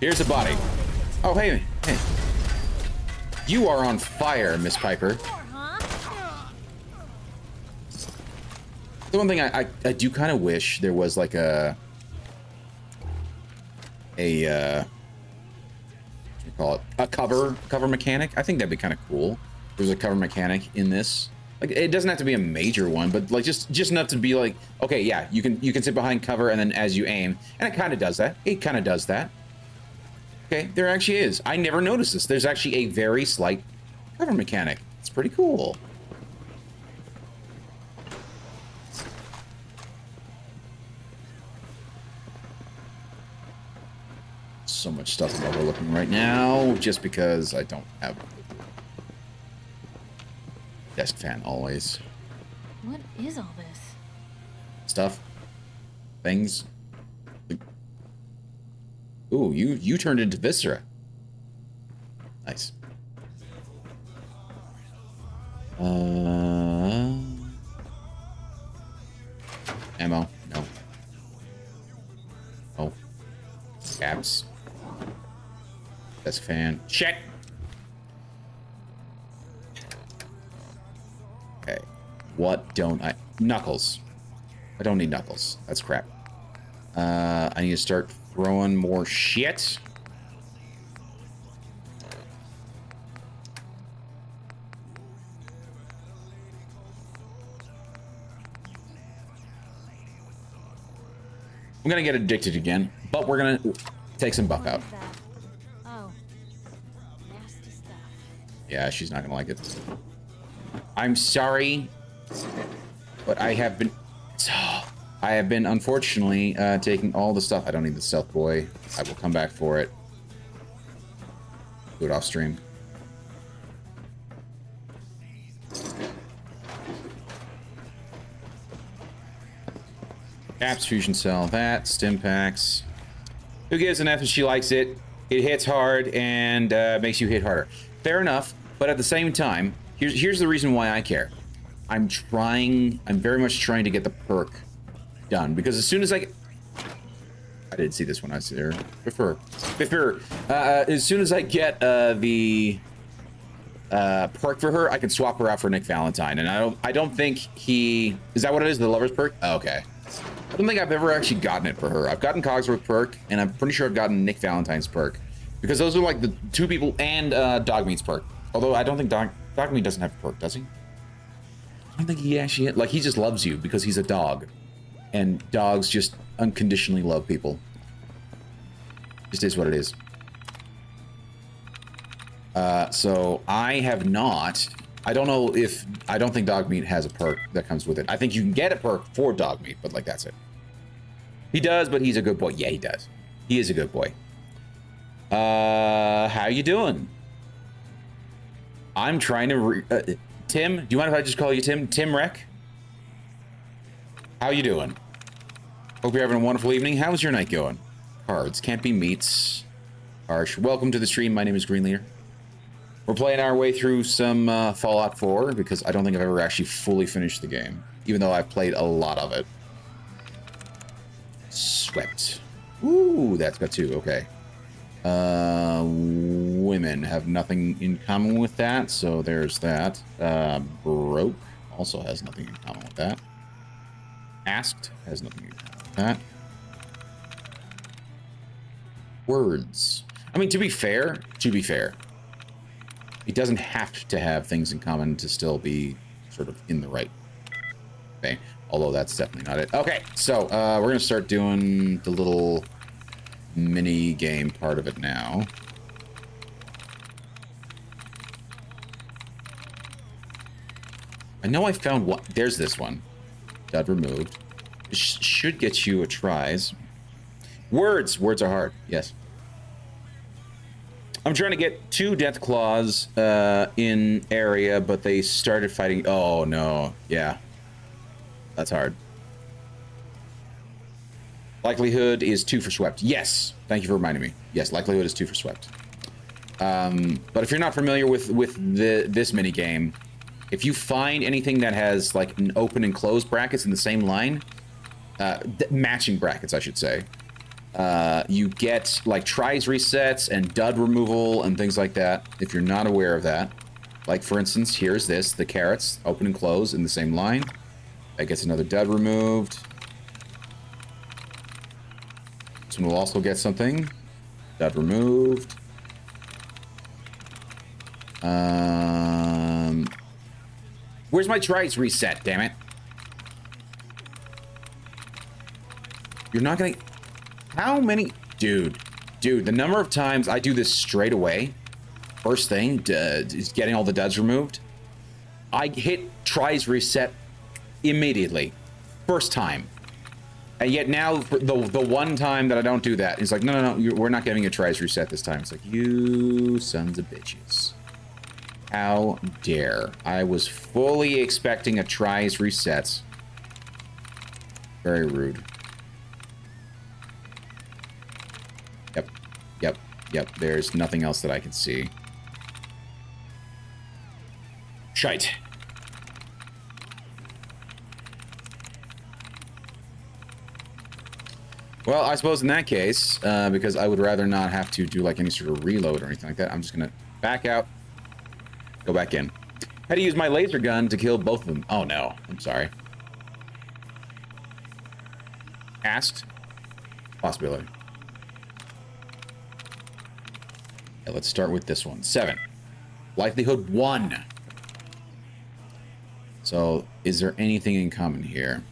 S4: Here's a body. Oh, hey. You are on fire, Miss Piper. The one thing I do kind of wish there was like what do you call it? A cover mechanic. I think that'd be kind of cool. There's a cover mechanic in this. Like, it doesn't have to be a major one, but like just enough to be like, okay, yeah, you can sit behind cover and then as you aim, and it kind of does that. It kind of does that. Okay, there actually is. I never noticed this. There's actually a very slight cover mechanic. It's pretty cool. So much stuff I'm overlooking right now, just because I don't have desk fan always.
S9: What is all this?
S4: Stuff. Things. Ooh, you turned into Viscera. Nice. Ammo. No. Oh. Caps. Desk fan. Shit! Okay. What don't I... Knuckles. I don't need knuckles. That's crap. I need to start throwing more shit. I'm gonna get addicted again, but we're gonna take some buff out.
S9: Oh, nasty stuff.
S4: Yeah, she's not gonna like it. I'm sorry, but I have been unfortunately taking all the stuff. I don't need the stealth boy. I will come back for it. Do it off stream. Caps, fusion cell, that, stim packs. Who gives an F if she likes it? It hits hard and makes you hit harder. Fair enough, but at the same time, here's the reason why I care. I'm very much trying to get the perk done, because as soon as I didn't see this one, I was there. As soon as I get the perk for her, I can swap her out for Nick Valentine, and I don't think is that what it is, the lover's perk? Oh, okay. I don't think I've ever actually gotten it for her. I've gotten Cogsworth perk, and I'm pretty sure I've gotten Nick Valentine's perk, because those are like the two people, and Dogmeat's perk. Although I don't think Dogmeat doesn't have a perk, does he? I don't think he actually, like, he just loves you because he's a dog, and dogs just unconditionally love people. Just is what it is. So I have not. I don't think Dogmeat has a perk that comes with it. I think you can get a perk for Dogmeat, but like that's it. He does, but he's a good boy. Yeah, he does. He is a good boy. How you doing? I'm trying to Tim, do you mind if I just call you Tim? Tim Rec? How you doing? Hope you're having a wonderful evening. How's your night going? Cards. Can't be meats. Harsh. Welcome to the stream. My name is Green Leader. We're playing our way through some Fallout 4, because I don't think I've ever actually fully finished the game, even though I've played a lot of it. Swept. Ooh, that's got 2. Okay. Women have nothing in common with that, so there's that. Broke also has nothing in common with that. Asked has nothing in common with that. Words. I mean, to be fair, it doesn't have to have things in common to still be sort of in the right vein. Although that's definitely not it. Okay, so we're going to start doing the little mini game part of it now. I know I found one. There's this one. Dud removed. This should get you a tries. Words. Words are hard. Yes. I'm trying to get 2 death claws in area, but they started fighting. Oh no. Yeah. That's hard. Likelihood is 2 for swept. Yes. Thank you for reminding me. Yes, likelihood is 2 for swept. But if you're not familiar with this mini game, if you find anything that has like an open and closed brackets in the same line, matching brackets, I should say, you get like tries resets and dud removal and things like that. If you're not aware of that, like for instance, here's this, the carrots, open and close in the same line. That gets another dud removed. This one will also get something. Dud removed. Where's my tries reset, damn it? You're not gonna... How many... Dude, the number of times I do this straight away, first thing, is getting all the duds removed. I hit tries reset immediately. First time. And yet now, the one time that I don't do that, it's like, no, we're not getting a tries reset this time. It's like, you sons of bitches. How dare. I was fully expecting a tries resets. Very rude. Yep, there's nothing else that I can see. Shite. Well, I suppose in that case, because I would rather not have to do like any sort of reload or anything like that, I'm just gonna back out, go back in. Had to use my laser gun to kill both of them. Oh no, I'm sorry. Asked. Possibility. Yeah, let's start with this one. 7. Likelihood 1. So, is there anything in common here?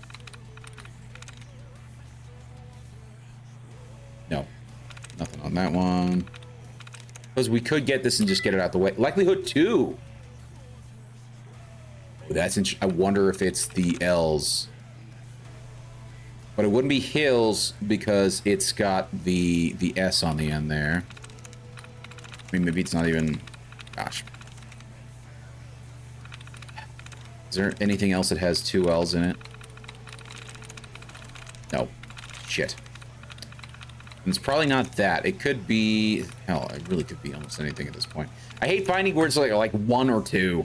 S4: No. Nothing on that one. Because we could get this and just get it out the way. Likelihood 2. Oh, that's interesting. I wonder if it's the L's. But it wouldn't be hills because it's got the S on the end there. I mean, maybe it's not even... Gosh. Is there anything else that has 2 L's in it? No. Shit. And it's probably not that. It could be... Hell, it really could be almost anything at this point. I hate finding words like 1 or 2.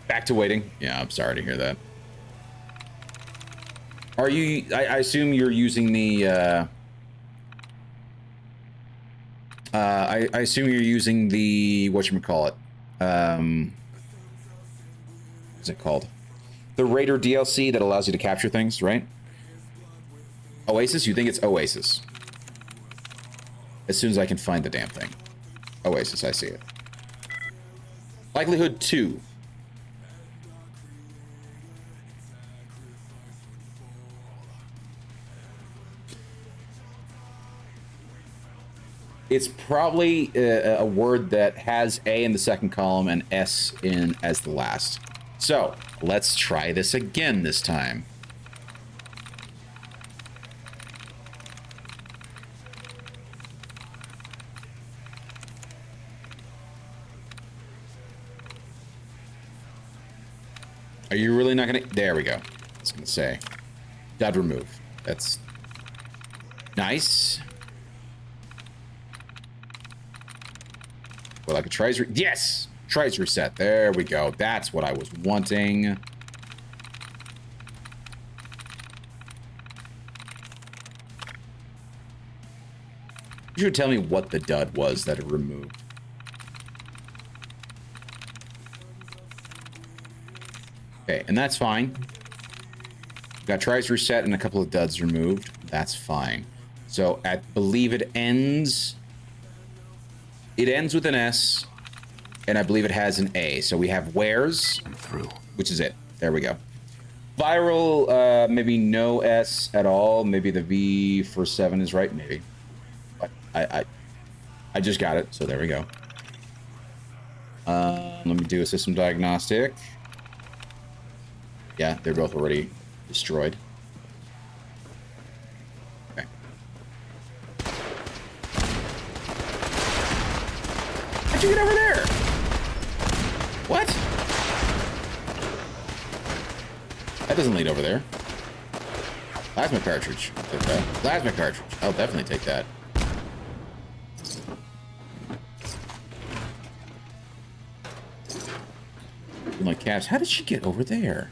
S4: Back to waiting. Yeah, I'm sorry to hear that. Are you... I assume you're using the... I assume you're using the... Whatchamacallit? What's it called? The Raider DLC that allows you to capture things, right? Oasis? You think it's Oasis? As soon as I can find the damn thing. Oasis, I see it. Likelihood 2. It's probably a word that has A in the second column and S in as the last. So, let's try this again this time. Are you really not gonna... There we go. I was gonna say. Dud remove. That's... nice. Well, I could tries... Yes! Tries reset. There we go. That's what I was wanting. You should tell me what the dud was that it removed. Okay, and that's fine. Got tries reset and a couple of duds removed. That's fine. So I believe it ends... It ends with an S, and I believe it has an A. So we have where's,
S3: I'm through.
S4: Which is it. There we go. Viral, maybe no S at all. Maybe the V for 7 is right. Maybe. But I just got it. So there we go. Let me do a system diagnostic. Yeah, they're both already destroyed. Okay. How'd you get over there? What? That doesn't lead over there. Plasma cartridge. I'll take that. Plasma cartridge. I'll definitely take that. Like Caps, how did she get over there?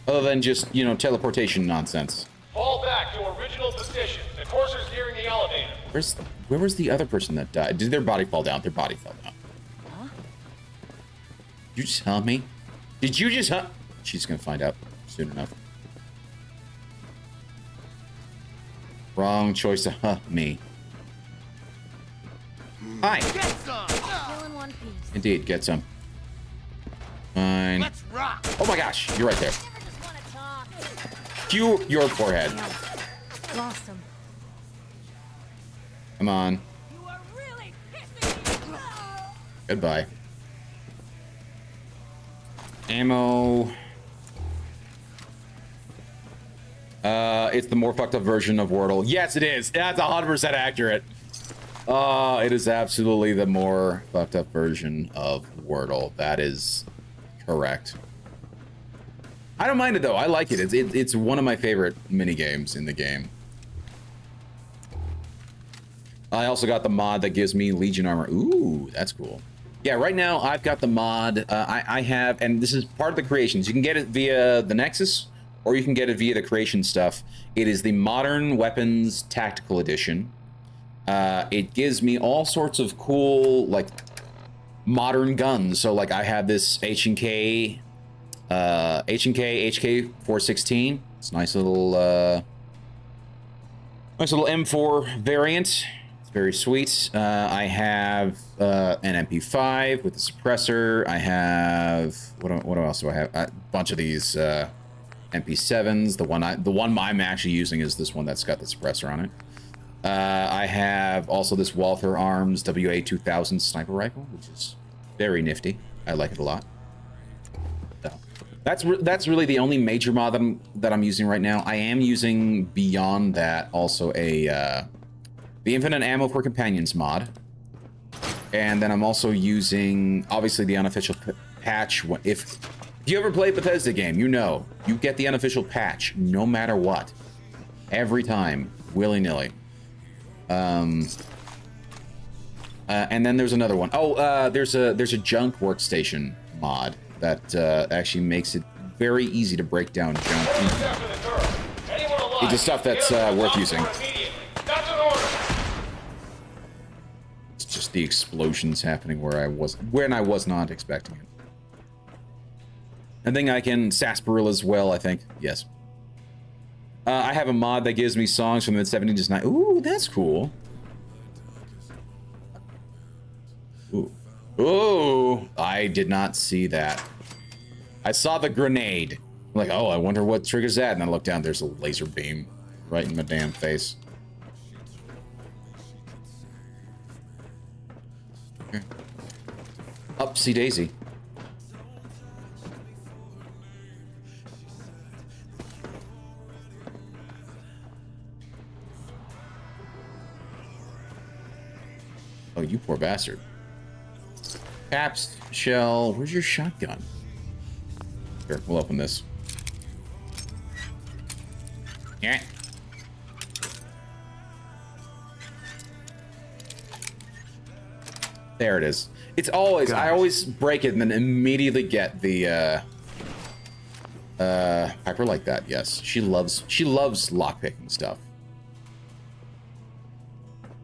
S4: Other than just, you know, teleportation nonsense.
S12: Fall back to original position. The courser's nearing the elevator.
S4: Where was the other person that died? Did their body fall down? Their body fell down.
S5: Huh?
S4: Did you just help me? Did you just help? She's gonna find out soon enough. Wrong choice to me. Hi.
S10: Get some!
S9: Kill in one piece.
S4: Indeed, get some. Fine.
S10: Let's rock!
S4: Oh my gosh, you're right there.
S9: Never just want to talk.
S4: Cue your forehead.
S9: Lost him.
S4: Come on.
S9: You are really pissing me off.
S4: Goodbye. Ammo. It's the more fucked up version of Wordle. Yes, it is. That's 100% accurate. It is absolutely the more fucked up version of Wordle. That is correct. I don't mind it though. I like it. It's one of my favorite mini games in the game. I also got the mod that gives me Legion armor. Ooh, that's cool. Yeah, right now I've got the mod. I have, and this is part of the creations. You can get it via the Nexus, or you can get it via the creation stuff. It is the Modern Weapons Tactical Edition. It gives me all sorts of cool, like, modern guns. So, like, I have this H&K H&K HK416. It's a nice little M4 variant. It's very sweet. I have an MP5 with a suppressor. I have what else do I have? A bunch of these MP7s. The one I'm actually using is this one that's got the suppressor on it. I have also this Walther Arms WA-2000 sniper rifle, which is very nifty. I like it a lot. So, that's really the only major mod that I'm using right now. I am using beyond that also the Infinite Ammo for Companions mod, and then I'm also using obviously the unofficial patch. If you ever play a Bethesda game, you know you get the unofficial patch no matter what, every time, willy-nilly. And then there's another one. Oh, there's a junk workstation mod that actually makes it very easy to break down junk into stuff that's worth using. It's just the explosions happening when I was not expecting it. I think I can sarsaparilla as well, I think. Yes. I have a mod that gives me songs from the mid-70s to 90s. Ooh, that's cool. Ooh. Ooh, I did not see that. I saw the grenade. I'm like, oh, I wonder what triggers that. And I look down, there's a laser beam right in my damn face. Okay. Upsy daisy. Oh, you poor bastard. Caps, shell, where's your shotgun? Here, we'll open this. Yeah. There it is. It's always, I always break it and then immediately get the, Piper like that, yes. She loves lockpicking stuff.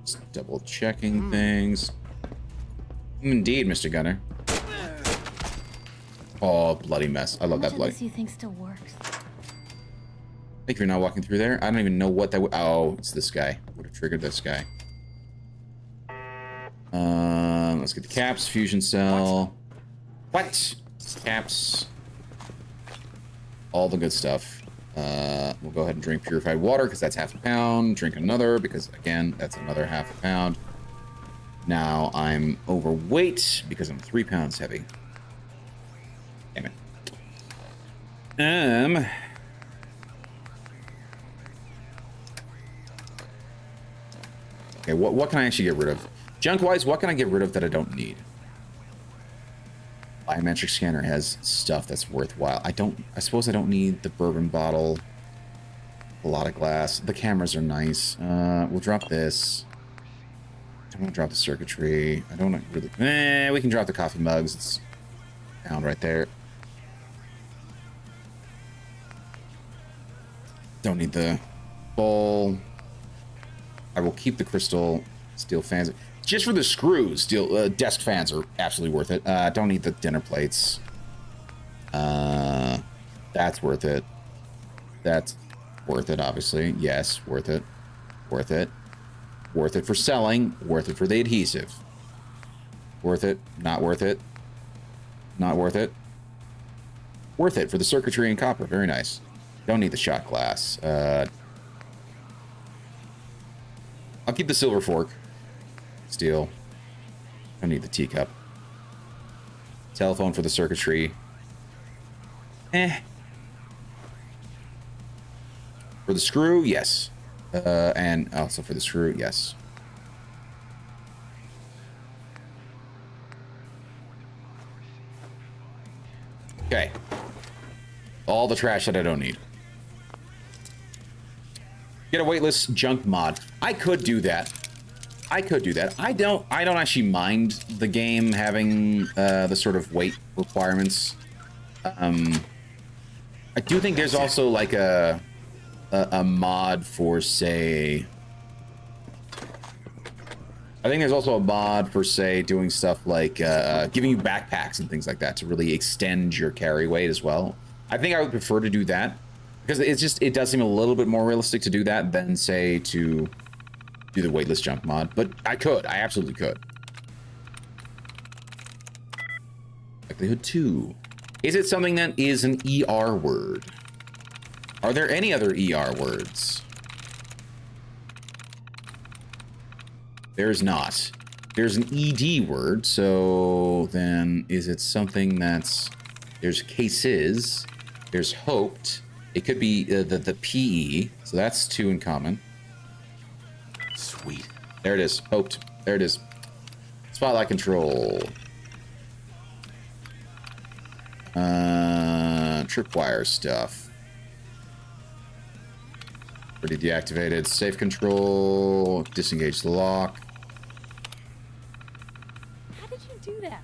S4: Just double checking things. Indeed, Mr. Gunner. Oh, bloody mess. I love that bloody.
S9: How much of this you think still works?
S4: I think you're not walking through there. I don't even know what that would. Oh, it's this guy. Would have triggered this guy. Let's get the caps, fusion cell. What? Caps. All the good stuff. We'll go ahead and drink purified water because that's half a pound. Drink another because, again, that's another half a pound. Now I'm overweight because I'm 3 pounds heavy. Damn it. Okay, what can I actually get rid of? Junk-wise, what can I get rid of that I don't need? Biometric scanner has stuff that's worthwhile. I suppose I don't need the bourbon bottle. A lot of glass. The cameras are nice. We'll drop this. I don't want to drop the circuitry. I don't really... we can drop the coffee mugs. It's found right there. Don't need the bowl. I will keep the crystal steel fans. Just for the screws, steel desk fans are absolutely worth it. Don't need the dinner plates. That's worth it. That's worth it, obviously. Yes, worth it. Worth it. Worth it for selling. Worth it for the adhesive. Worth it. Not worth it. Not worth it. Worth it for the circuitry and copper. Very nice. Don't need the shot glass. I'll keep the silver fork. Steel. I need the teacup. Telephone for the circuitry. For the screw, yes. And also for the screw, yes. Okay. All the trash that I don't need. Get a weightless junk mod. I could do that. I could do that. I don't actually mind the game having the sort of weight requirements. I do think there's also like a mod for, say, I think there's also a mod for, say, doing stuff like giving you backpacks and things like that to really extend your carry weight as well. I think I would prefer to do that because it does seem a little bit more realistic to do that than, say, to do the weightless jump mod. But I absolutely could. Likelihood 2. Is it something that is an ER word? Are there any other ER words? There's not. There's an ED word, so then is it something that's... There's cases, there's hoped, it could be the PE, so that's 2 in common. Sweet. There it is, hoped. There it is. Spotlight control. Tripwire stuff. Already deactivated. Safe control. Disengage the lock.
S9: How did you do that?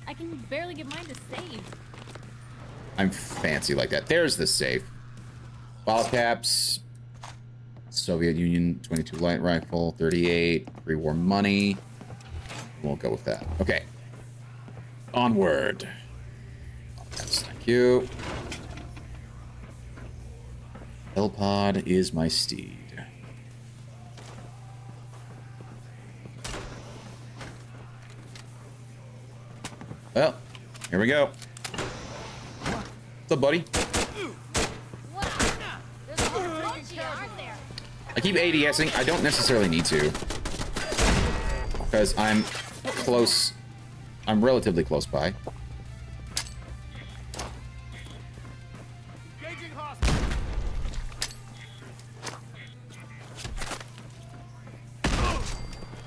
S9: I can barely get mine to save.
S4: I'm fancy like that. There's the safe. Bottle caps. Soviet Union 22 light rifle. 38. Pre-war money. We'll go with that. Okay. Onward. Thank you. L-Pod is my steed. Well, here we go. What's up, buddy? I keep ADSing. I don't necessarily need to. Because I'm close. I'm relatively close by.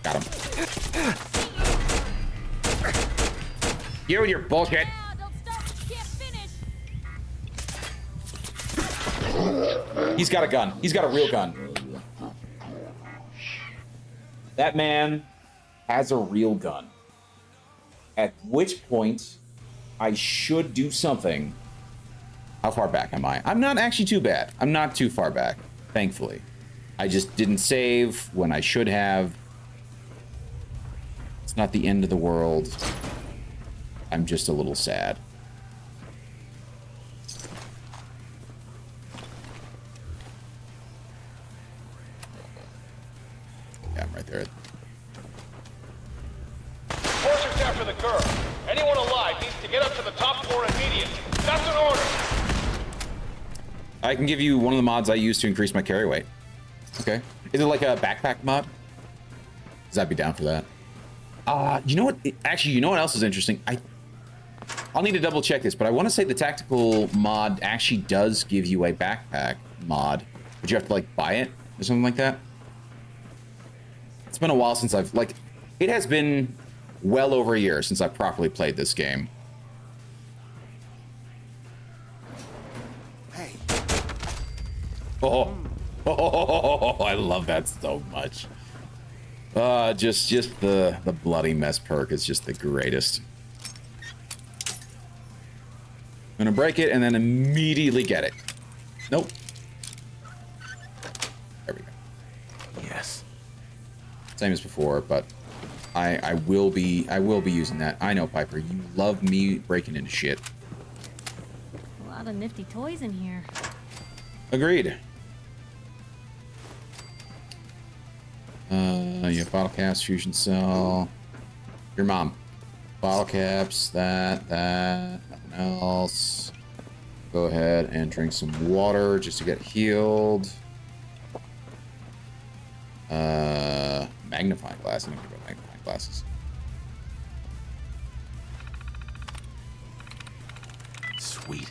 S4: Got him. You and your bullshit. He's got a gun. He's got a real gun. That man has a real gun. At which point, I should do something. How far back am I? I'm not actually too bad. I'm not too far back, thankfully. I just didn't save when I should have. It's not the end of the world. I'm just a little sad. Yeah, I'm right there.
S12: Forces after the curve. Anyone alive needs to get up to the top floor immediately. That's an order.
S4: I can give you one of the mods I use to increase my carry weight. Okay. Is it like a backpack mod? Because I'd be down for that. You know what? Actually, you know what else is interesting? I'll need to double check this, but I want to say the tactical mod actually does give you a backpack mod, but you have to like buy it or something like that. It's been a while since I've like, it has been well over a year since I've properly played this game.
S1: Hey.
S4: Oh, I love that so much. Just the bloody mess perk is just the greatest. I'm gonna break it and then immediately get it. Nope. There we go. Yes. Same as before, but I will be using that. I know, Piper, you love me breaking into shit.
S9: A lot of nifty toys in here.
S4: Agreed. You have bottle caps, fusion cell. Your mom. Bottle caps, that, nothing else. Go ahead and drink some water just to get healed. Magnifying glass. I need to go magnifying glasses. Sweet.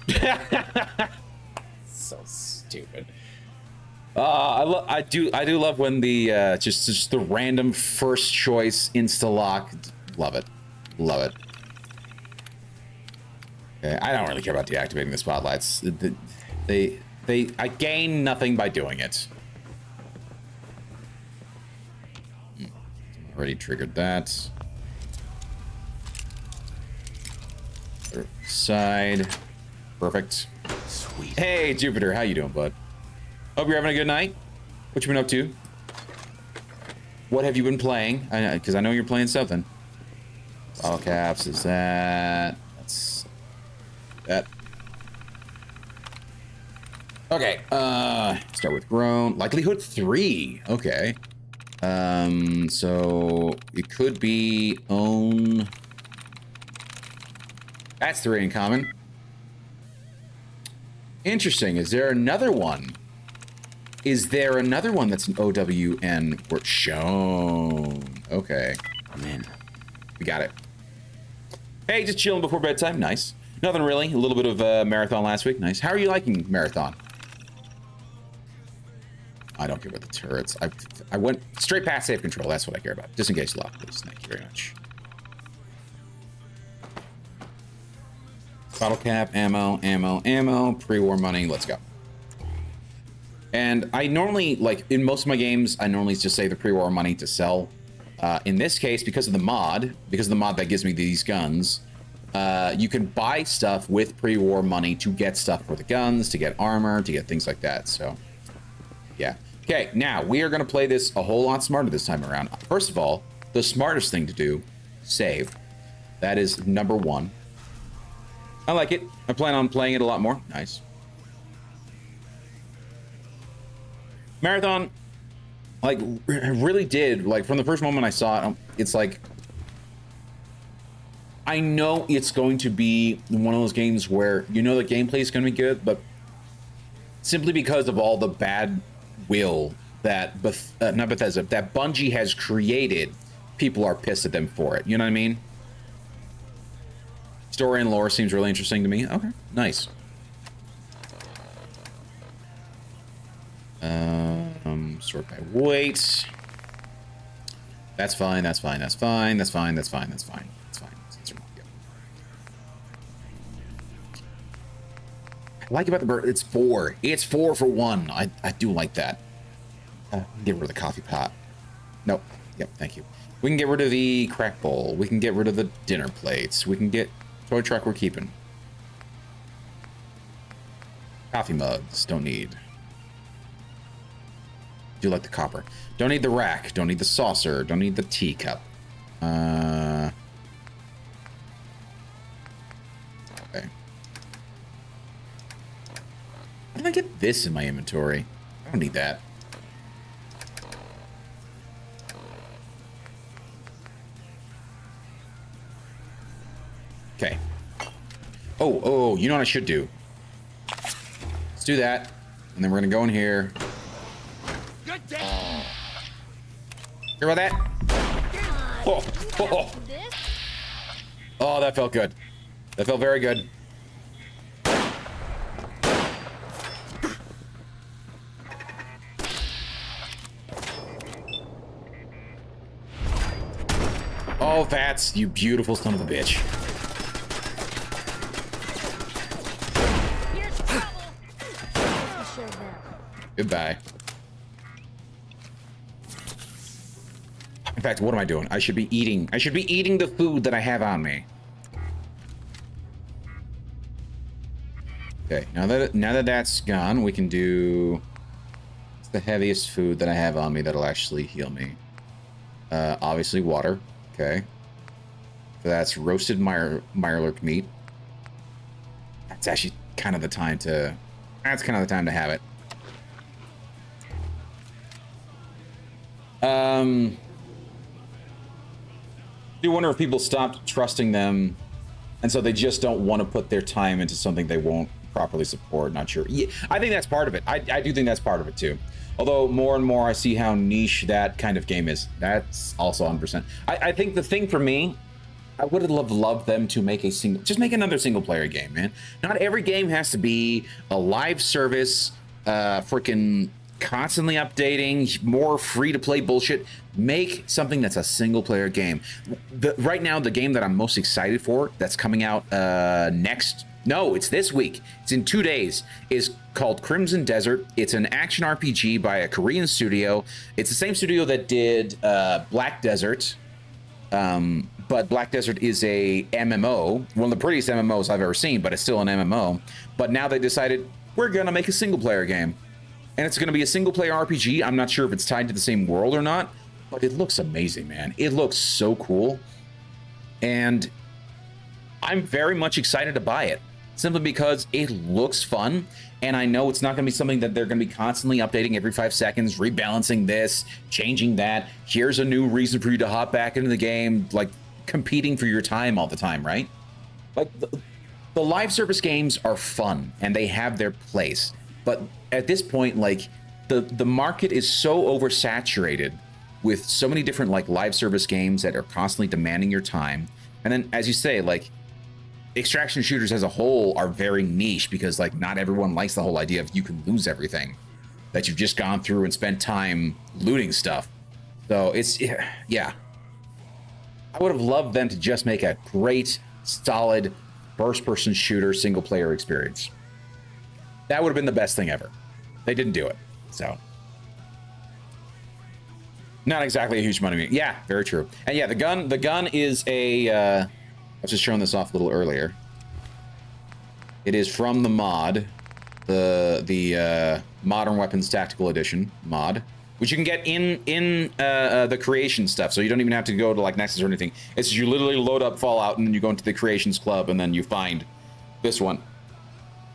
S4: So stupid. I do love when the just the random first choice insta lock. Love it. Love it. Okay, I don't really care about deactivating the spotlights. I gain nothing by doing it. Already triggered that. Other side. Perfect. Sweet. Hey, Jupiter, how you doing, bud? Hope you're having a good night. What you been up to? What have you been playing? Because I know you're playing something. All caps is that. That's that. Okay. Start with grown. Likelihood 3. Okay. So it could be own. That's 3 in common. Interesting. Is there another one? Is there another one that's an OWN or shown? Okay. I'm in. We got it. Hey, just chilling before bedtime. Nice. Nothing really. A little bit of marathon last week. Nice. How are you liking marathon? I don't care about the turrets. I went straight past safe control. That's what I care about. Disengage lock, please. Thank you very much. Bottle cap, ammo, pre-war money. Let's go. And I normally, like, in most of my games, I normally just save the pre-war money to sell. In this case, because of the mod that gives me these guns, you can buy stuff with pre-war money to get stuff for the guns, to get armor, to get things like that. So, yeah. Okay, now we are going to play this a whole lot smarter this time around. First of all, the smartest thing to do, save. That is number 1. I like it. I plan on playing it a lot more. Nice. Marathon, like, really did, like, from the first moment I saw it, it's like, I know it's going to be one of those games where, you know, the gameplay is going to be good, but simply because of all the bad will that, not Bethesda, that Bungie has created, people are pissed at them for it. You know what I mean? Story and lore seems really interesting to me. Okay, nice. Sort by weight. That's fine. That's fine. That's fine. That's fine. That's fine. That's fine. That's fine. I like about the bird. It's 4. It's 4 for 1. I do like that. Get rid of the coffee pot. Nope. Yep. Thank you. We can get rid of the crack bowl. We can get rid of the dinner plates. We can get toy truck. We're keeping. Coffee mugs. Don't need. Do like the copper. Don't need the rack. Don't need the saucer. Don't need the teacup. Okay. How did I get this in my inventory? I don't need that. Okay. Oh, you know what I should do? Let's do that. And then we're going to go in here. Hear about that? Oh, that felt good. That felt very good. Oh, Vats, you beautiful son of a bitch. Goodbye. In fact, what am I doing? I should be eating. I should be eating the food that I have on me. Okay, now that that's gone, we can do. What's the heaviest food that I have on me that'll actually heal me? Obviously water. Okay. So that's roasted Mirelurk meat. That's actually kind of the time to. That's kind of the time to have it. I do wonder if people stopped trusting them, and so they just don't want to put their time into something they won't properly support. Not sure. Yeah, I think that's part of it. I do think that's part of it too. Although more and more I see how niche that kind of game is. That's also 100%. I think the thing for me, I would have loved them to make just make another single player game, man. Not every game has to be a live service, freaking constantly updating, more free-to-play bullshit. Make something that's a single-player game. Right now, the game that I'm most excited for, that's coming out it's this week. It's in 2 days. Is called Crimson Desert. It's an action RPG by a Korean studio. It's the same studio that did Black Desert. But Black Desert is a MMO, one of the prettiest MMOs I've ever seen, but it's still an MMO. But now they decided, we're gonna make a single-player game. And it's going to be a single-player RPG. I'm not sure if it's tied to the same world or not, but it looks amazing, man. It looks so cool. And I'm very much excited to buy it, simply because it looks fun. And I know it's not going to be something that they're going to be constantly updating every 5 seconds, rebalancing this, changing that. Here's a new reason for you to hop back into the game, like competing for your time all the time, right? Like the live service games are fun and they have their place. But at this point, like the market is so oversaturated with so many different like live service games that are constantly demanding your time. And then, as you say, like extraction shooters as a whole are very niche because like not everyone likes the whole idea of you can lose everything, that you've just gone through and spent time looting stuff. So it's, yeah. I would have loved them to just make a great, solid first-person shooter single-player experience. That would have been the best thing ever. They didn't do it, so. Not exactly a huge money. Yeah, very true. And yeah, the gun is a, I was just showing this off a little earlier. It is from the mod, the Modern Weapons Tactical Edition mod, which you can get in the creation stuff. So you don't even have to go to like Nexus or anything. It's just you literally load up Fallout and then you go into the Creations Club and then you find this one,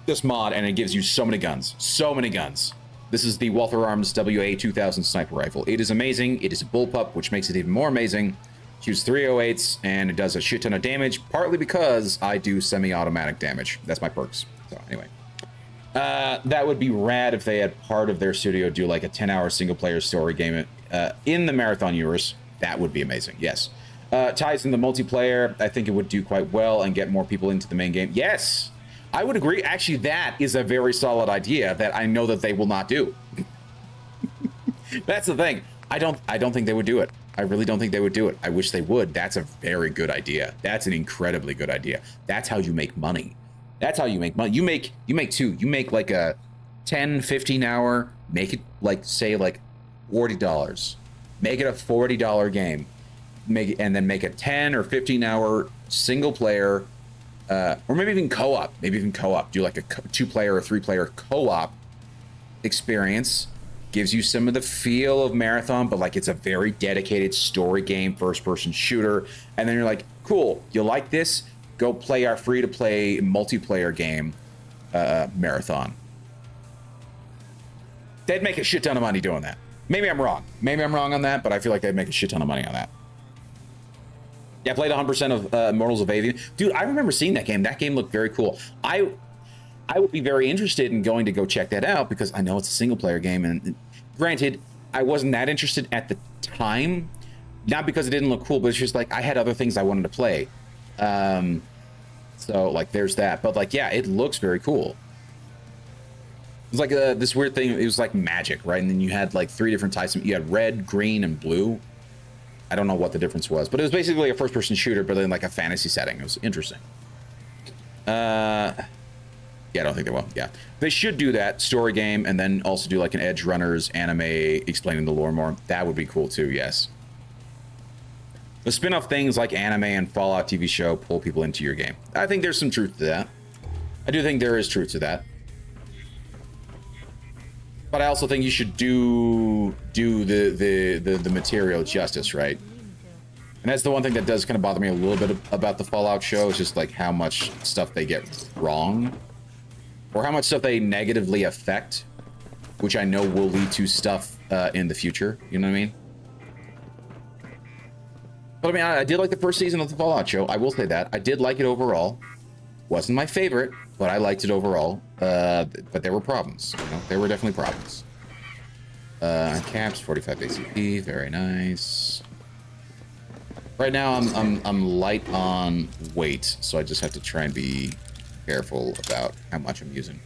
S4: this mod, and it gives you so many guns, so many guns. This is the Walther Arms WA-2000 sniper rifle. It is amazing. It is a bullpup, which makes it even more amazing. Shoots 308s, and it does a shit ton of damage, partly because I do semi-automatic damage. That's my perks. So anyway. That would be rad if they had part of their studio do like a 10-hour single-player story game in the Marathon universe. That would be amazing, yes. Ties in the multiplayer, I think it would do quite well and get more people into the main game. Yes! I would agree. Actually, that is a very solid idea that I know that they will not do. That's the thing. I don't think they would do it. I really don't think they would do it. I wish they would. That's a very good idea. That's an incredibly good idea. That's how you make money. That's how you make money. You make two. You make like a 10, 15 hour, make it like say like $40. Make it a $40 game. And then make a 10 or 15 hour single player or maybe even co-op. Do like a 2-player or 3-player co-op experience. Gives you some of the feel of Marathon, but like it's a very dedicated story game, first-person shooter. And then you're like, cool, you like this? Go play our free-to-play multiplayer game, Marathon. They'd make a shit ton of money doing that. Maybe I'm wrong. Maybe I'm wrong on that, but I feel like they'd make a shit ton of money on that. Yeah, I played 100% of Immortals of Avian. Dude, I remember seeing that game. That game looked very cool. I would be very interested in going to go check that out because I know it's a single-player game. And granted, I wasn't that interested at the time. Not because it didn't look cool, but it's just like I had other things I wanted to play. So, like, there's that. But, like, yeah, it looks very cool. It's like this weird thing. It was like magic, right? And then you had, like, 3 different types. You had red, green, and blue. I don't know what the difference was, but it was basically a first-person shooter, but in like a fantasy setting. It was interesting. Yeah, I don't think they will. Yeah, they should do that story game, and then also do like an Edge Runners anime explaining the lore more. That would be cool too. Yes. The spin-off things like anime and Fallout TV show pull people into your game. I think there's some truth to that. I do think there is truth to that. But I also think you should do the material justice, right? And that's the one thing that does kind of bother me a little bit about the Fallout show, is just like how much stuff they get wrong, or how much stuff they negatively affect, which I know will lead to stuff in the future. You know what I mean? But I mean, I did like the first season of the Fallout show. I will say that I did like it overall. Wasn't my favorite, but I liked it overall. But there were problems. You know, there were definitely problems. Caps, 45 ACP, very nice. Right now, I'm light on weight, so I just have to try and be careful about how much I'm using.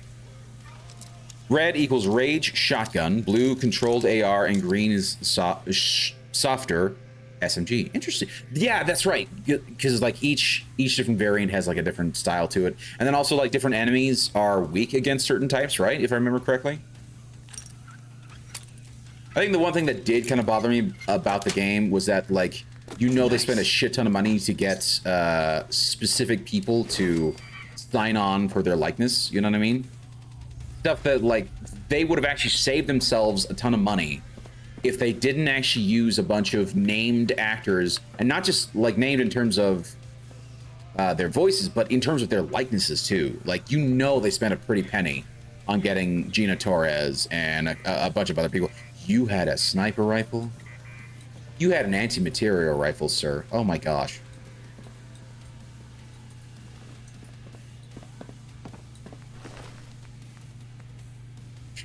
S4: Red equals rage shotgun, blue controlled AR, and green is softer SMG. Interesting. Yeah, that's right. Because like each different variant has like a different style to it, and then also like different enemies are weak against certain types, right? If I remember correctly. I think the one thing that did kind of bother me about the game was that like they spent a shit ton of money to get specific people to sign on for their likeness. You know what I mean? Stuff that like they would have actually saved themselves a ton of money if they didn't actually use a bunch of named actors, and not just like named in terms of their voices, but in terms of their likenesses too. Like, you know, they spent a pretty penny on getting Gina Torres and a bunch of other people. You had a sniper rifle? You had an anti-material rifle, sir. Oh my gosh. You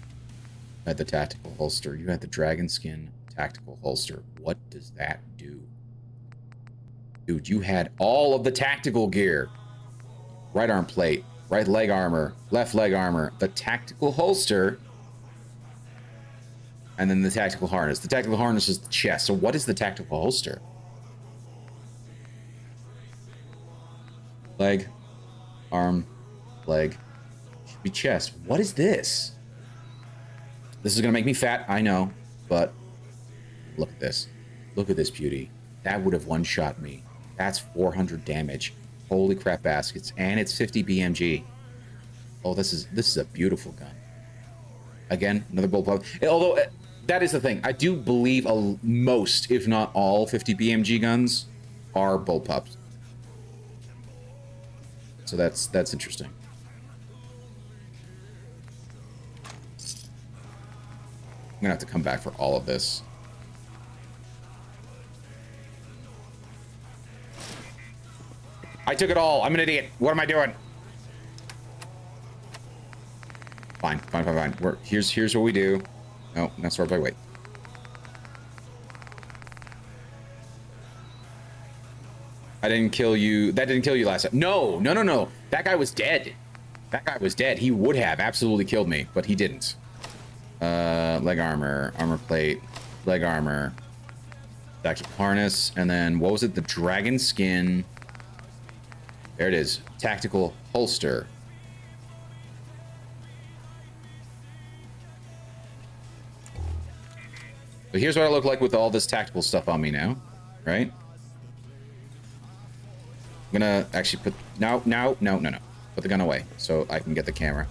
S4: had the tactical holster. You had the dragon skin tactical holster. What does that do? Dude, you had all of the tactical gear. Right arm plate, right leg armor, left leg armor, the tactical holster, and then the tactical harness. The tactical harness is the chest. So what is the tactical holster? Leg, arm, leg, should be chest. What is this? This is gonna make me fat, I know, but look at this. Look at this beauty. That would have one-shot me. That's 400 damage. Holy crap baskets. And it's 50 BMG. Oh, this is a beautiful gun. Again, another bullpup. Although, that is the thing. I do believe most, if not all, 50 BMG guns are bullpups. So that's interesting. I'm gonna have to come back for all of this. I took it all. I'm an idiot. What am I doing? Fine. Here's what we do. No, not start by wait. I didn't kill you. That didn't kill you last time. No. That guy was dead. He would have absolutely killed me, but he didn't. Leg armor, armor plate, leg armor, tactical harness, and then what was it? The dragon skin. There it is. Tactical holster. So here's what I look like with all this tactical stuff on me now, right? I'm gonna actually put no. Put the gun away so I can get the camera.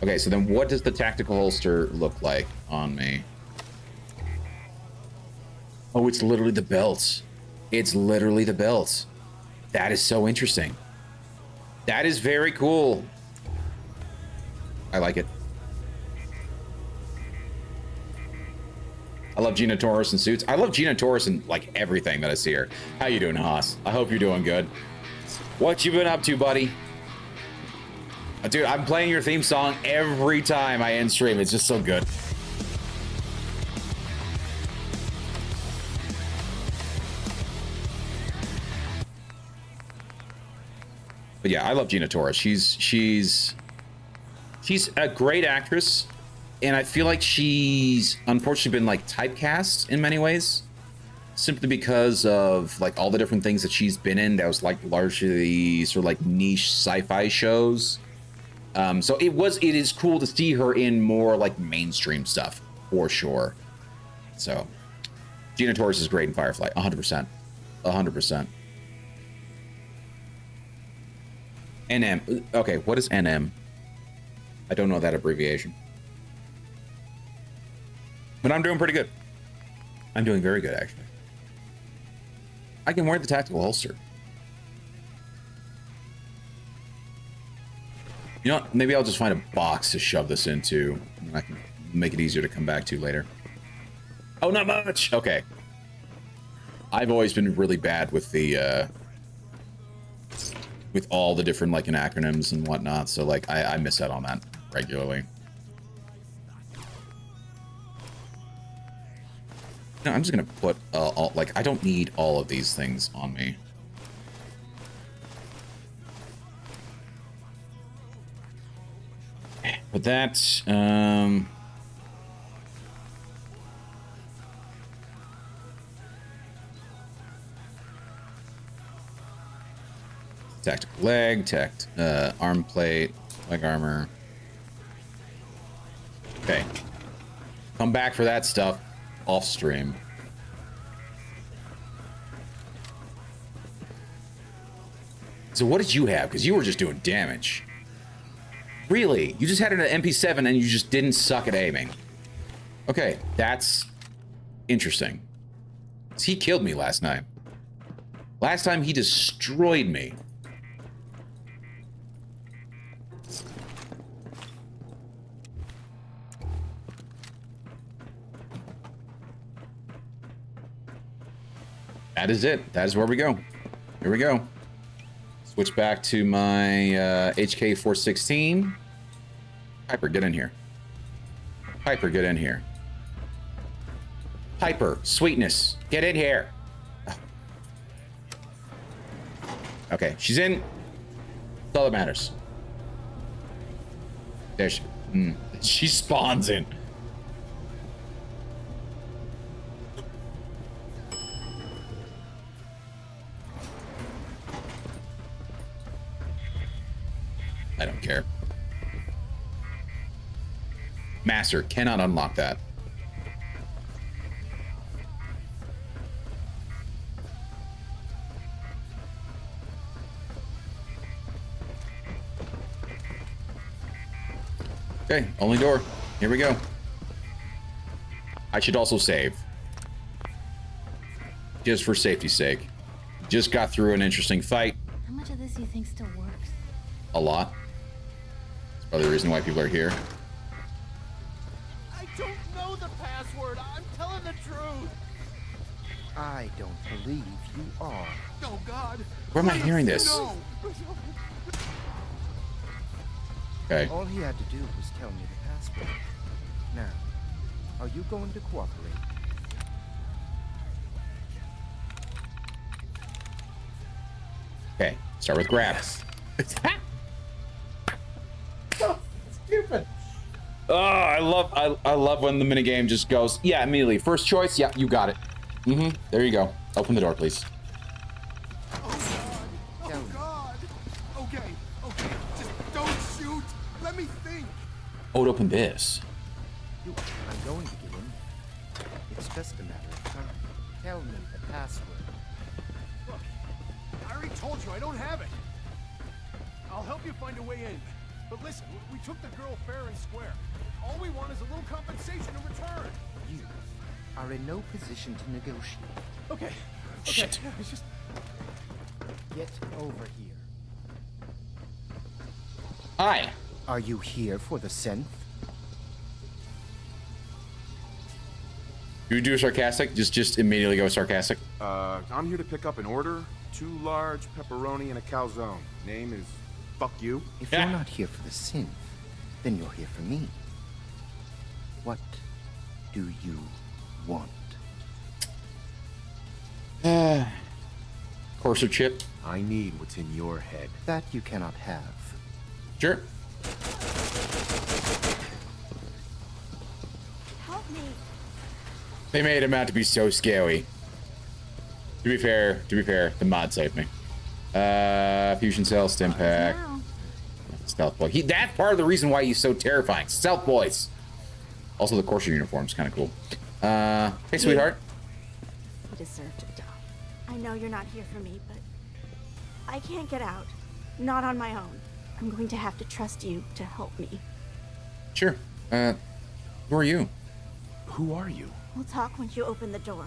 S4: Okay, so then what does the tactical holster look like on me? Oh, it's literally the belt. It's literally the belt. That is so interesting. That is very cool. I like it. I love Gina Torres in suits. I love Gina Torres in like everything that I see her. How you doing, Haas? I hope you're doing good. What you been up to, buddy? Dude, I'm playing your theme song every time I end stream. It's just so good. But yeah, I love Gina Torres. She's a great actress, and I feel like she's unfortunately been like typecast in many ways, simply because of like all the different things that she's been in. That was like largely sort of like niche sci-fi shows. So it is cool to see her in more like mainstream stuff for sure. So Gina Torres is great in Firefly, 100%, 100%. NM. Okay, what is NM? I don't know that abbreviation. But I'm doing pretty good. I'm doing very good, actually. I can wear the tactical holster. You know what? Maybe I'll just find a box to shove this into. And I can make it easier to come back to later. Oh, not much! Okay. I've always been really bad with the, with all the different, like, acronyms and whatnot, so, like, I miss out on that regularly. No, I'm just gonna put, like, I don't need all of these things on me. But that, tactical leg, arm plate, leg armor. Okay. Come back for that stuff off stream. So what did you have? Because you were just doing damage. Really? You just had an MP7 and you just didn't suck at aiming. Okay, that's Interesting. He killed me last time. Last time he destroyed me. That is it. That is where we go. Here we go. Switch back to my HK 416. Piper, get in here. Piper, get in here. Piper, sweetness, get in here. Okay, she's in. That's all that matters. There she spawns in. I don't care. Master cannot unlock that. Okay, only door. Here we go. I should also save. Just for safety's sake. Just got through an interesting fight.
S9: How much of this do you think still works?
S4: A lot. That's probably the reason why people are here.
S10: I don't know the password. I'm telling the truth.
S13: I don't believe you are.
S10: Oh, God.
S4: Where am I hearing this?
S10: No.
S4: Okay.
S13: All he had to do was tell me the password. Now, are you going to cooperate?
S4: Okay, start with grab.
S13: So stupid.
S4: Oh, I love when the minigame just goes, yeah, immediately. First choice, yeah, you got it. There you go. Open the door, please.
S10: Oh, God. Okay. Just don't shoot. Let me think.
S4: Oh, to open this.
S13: I'm going to get in. It's just a matter of time. Tell me the password.
S10: Look, I already told you I don't have it. I'll help you find a way in. But listen, we took the girl fair and square. All we want is a little compensation in return.
S13: You are in no position to negotiate.
S10: Okay.
S4: Shit.
S10: It's just...
S13: Get over here.
S4: Hi.
S13: Are you here for the synth?
S4: You do sarcastic? Just immediately go sarcastic.
S14: I'm here to pick up an order. 2 large pepperoni and a calzone. Name is Fuck You.
S13: If you're not here for the synth, then you're here for me. What do you want?
S4: Courser chip.
S14: I need what's in your head.
S13: That you cannot have.
S4: Sure.
S7: Help me.
S4: They made him out to be so scary. To be fair, the mod saved me. Fusion cell, stim pack. Stealth boy. That's part of the reason why he's so terrifying. Stealth boys. Also, the Courser uniform's kind of cool. Hey, sweetheart.
S7: You deserve to die. I know you're not here for me, but I can't get out. Not on my own. I'm going to have to trust you to help me.
S4: Sure. Who are you?
S14: Who are you?
S7: We'll talk once you open the door.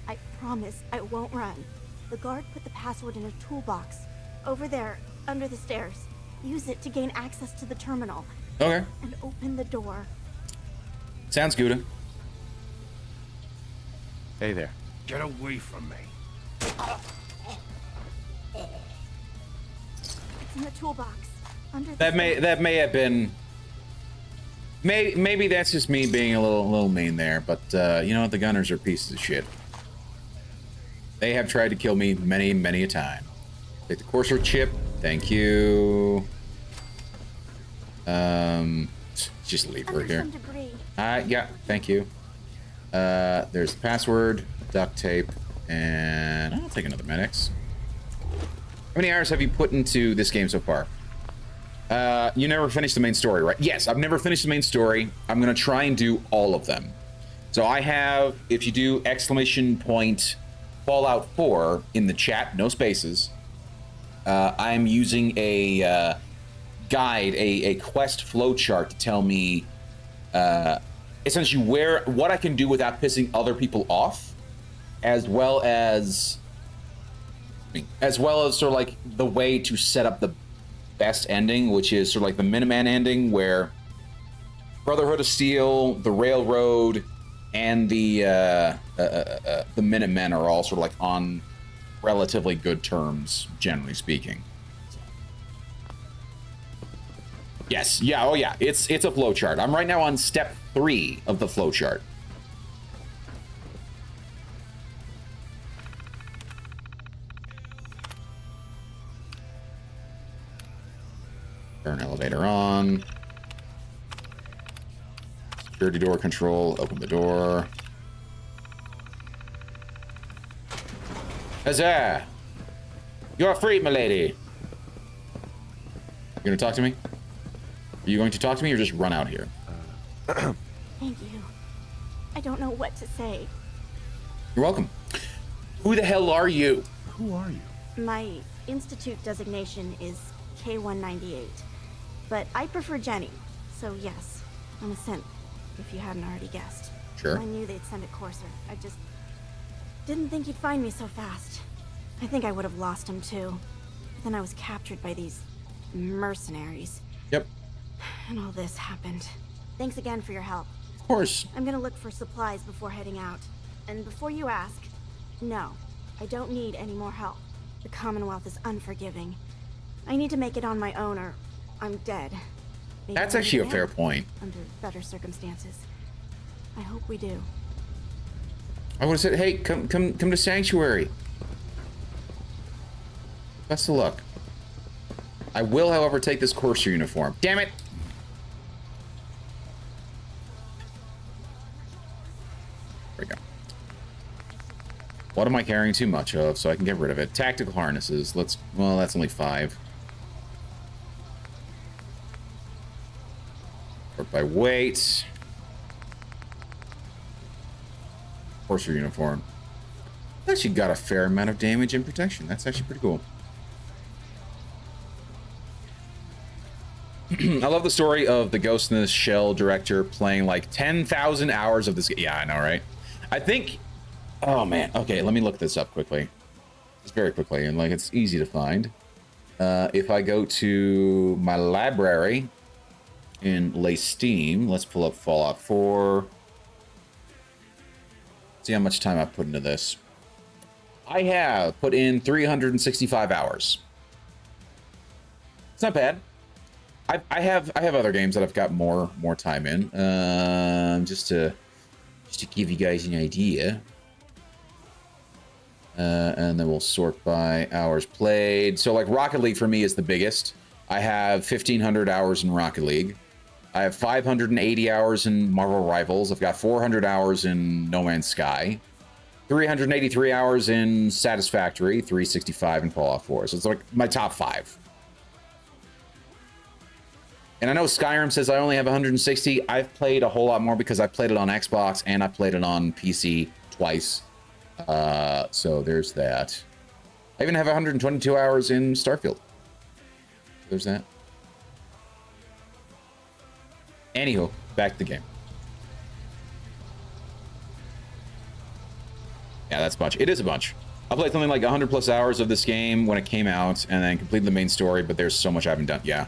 S7: I promise I won't run. The guard put the password in a toolbox. Over there, under the stairs. Use it to gain access to the terminal.
S4: Okay.
S7: And open the door.
S4: Sounds good.
S14: Hey there.
S10: Get away from me.
S7: It's in the toolbox. Under the
S4: That may have been. Maybe that's just me being a little mean there, but you know what? The Gunners are pieces of shit. They have tried to kill me many a time. Take the Courser chip. Thank you. Just leave her here. Yeah, thank you. There's the password, duct tape, and I'll take another Medix. How many hours have you put into this game so far? You never finished the main story, right? Yes, I've never finished the main story. I'm gonna try and do all of them. So I have, if you do ! Fallout 4 in the chat, no spaces. I'm using a guide, a quest flowchart to tell me essentially what I can do without pissing other people off, as well as sort of like the way to set up the best ending, which is sort of like the Minuteman ending, where Brotherhood of Steel, the Railroad, and the Minutemen are all sort of like on relatively good terms, generally speaking. Yes, yeah, oh yeah, it's a flowchart. I'm right now on step 3 of the flowchart. Turn elevator on. Security door control, open the door. Huzzah! You're free, milady. You gonna talk to me? Are you going to talk to me or just run out here?
S7: Thank you. I don't know what to say.
S4: You're welcome. Who the hell are you?
S3: Who are you?
S7: My institute designation is K-198, but I prefer Jenny, so yes, I'm a synth, if you hadn't already guessed.
S4: Sure.
S7: I knew they'd send a courser. I just didn't think he'd find me so fast. I think I would have lost him too. But then I was captured by these mercenaries.
S4: Yep.
S7: And all this happened. Thanks again for your help.
S4: Of course.
S7: I'm gonna look for supplies before heading out. And before you ask, no, I don't need any more help. The Commonwealth is unforgiving. I need to make it on my own or I'm dead. Maybe
S4: That's actually a fair point.
S7: Under better circumstances. I hope we do.
S4: I would have said, hey, come to Sanctuary. Best of luck. I will, however, take this courser uniform. Damn it! There we go. What am I carrying too much of, so I can get rid of it? Tactical harnesses. Well, that's only 5. Sort by weight. Courser uniform. Actually got a fair amount of damage and protection. That's actually pretty cool. I love the story of the Ghost in the Shell director playing like 10,000 hours of this game. Yeah, I know, right? I think... Oh, man. Okay, let me look this up quickly. Just very quickly, and like it's easy to find. If I go to my library in Lay Steam, let's pull up Fallout 4. See how much time I've put into this. I have put in 365 hours. It's not bad. I have other games that I've got more time in. Just to give you guys an idea. And then we'll sort by hours played. So like Rocket League for me is the biggest. I have 1,500 hours in Rocket League. I have 580 hours in Marvel Rivals. I've got 400 hours in No Man's Sky. 383 hours in Satisfactory. 365 in Fallout 4. So it's like my top 5. And I know Skyrim says I only have 160. I've played a whole lot more because I played it on Xbox and I played it on PC twice. So there's that. I even have 122 hours in Starfield. There's that. Anywho, back to the game. Yeah, that's a bunch. It is a bunch. I played something like 100 plus hours of this game when it came out and then completed the main story, but there's so much I haven't done. Yeah.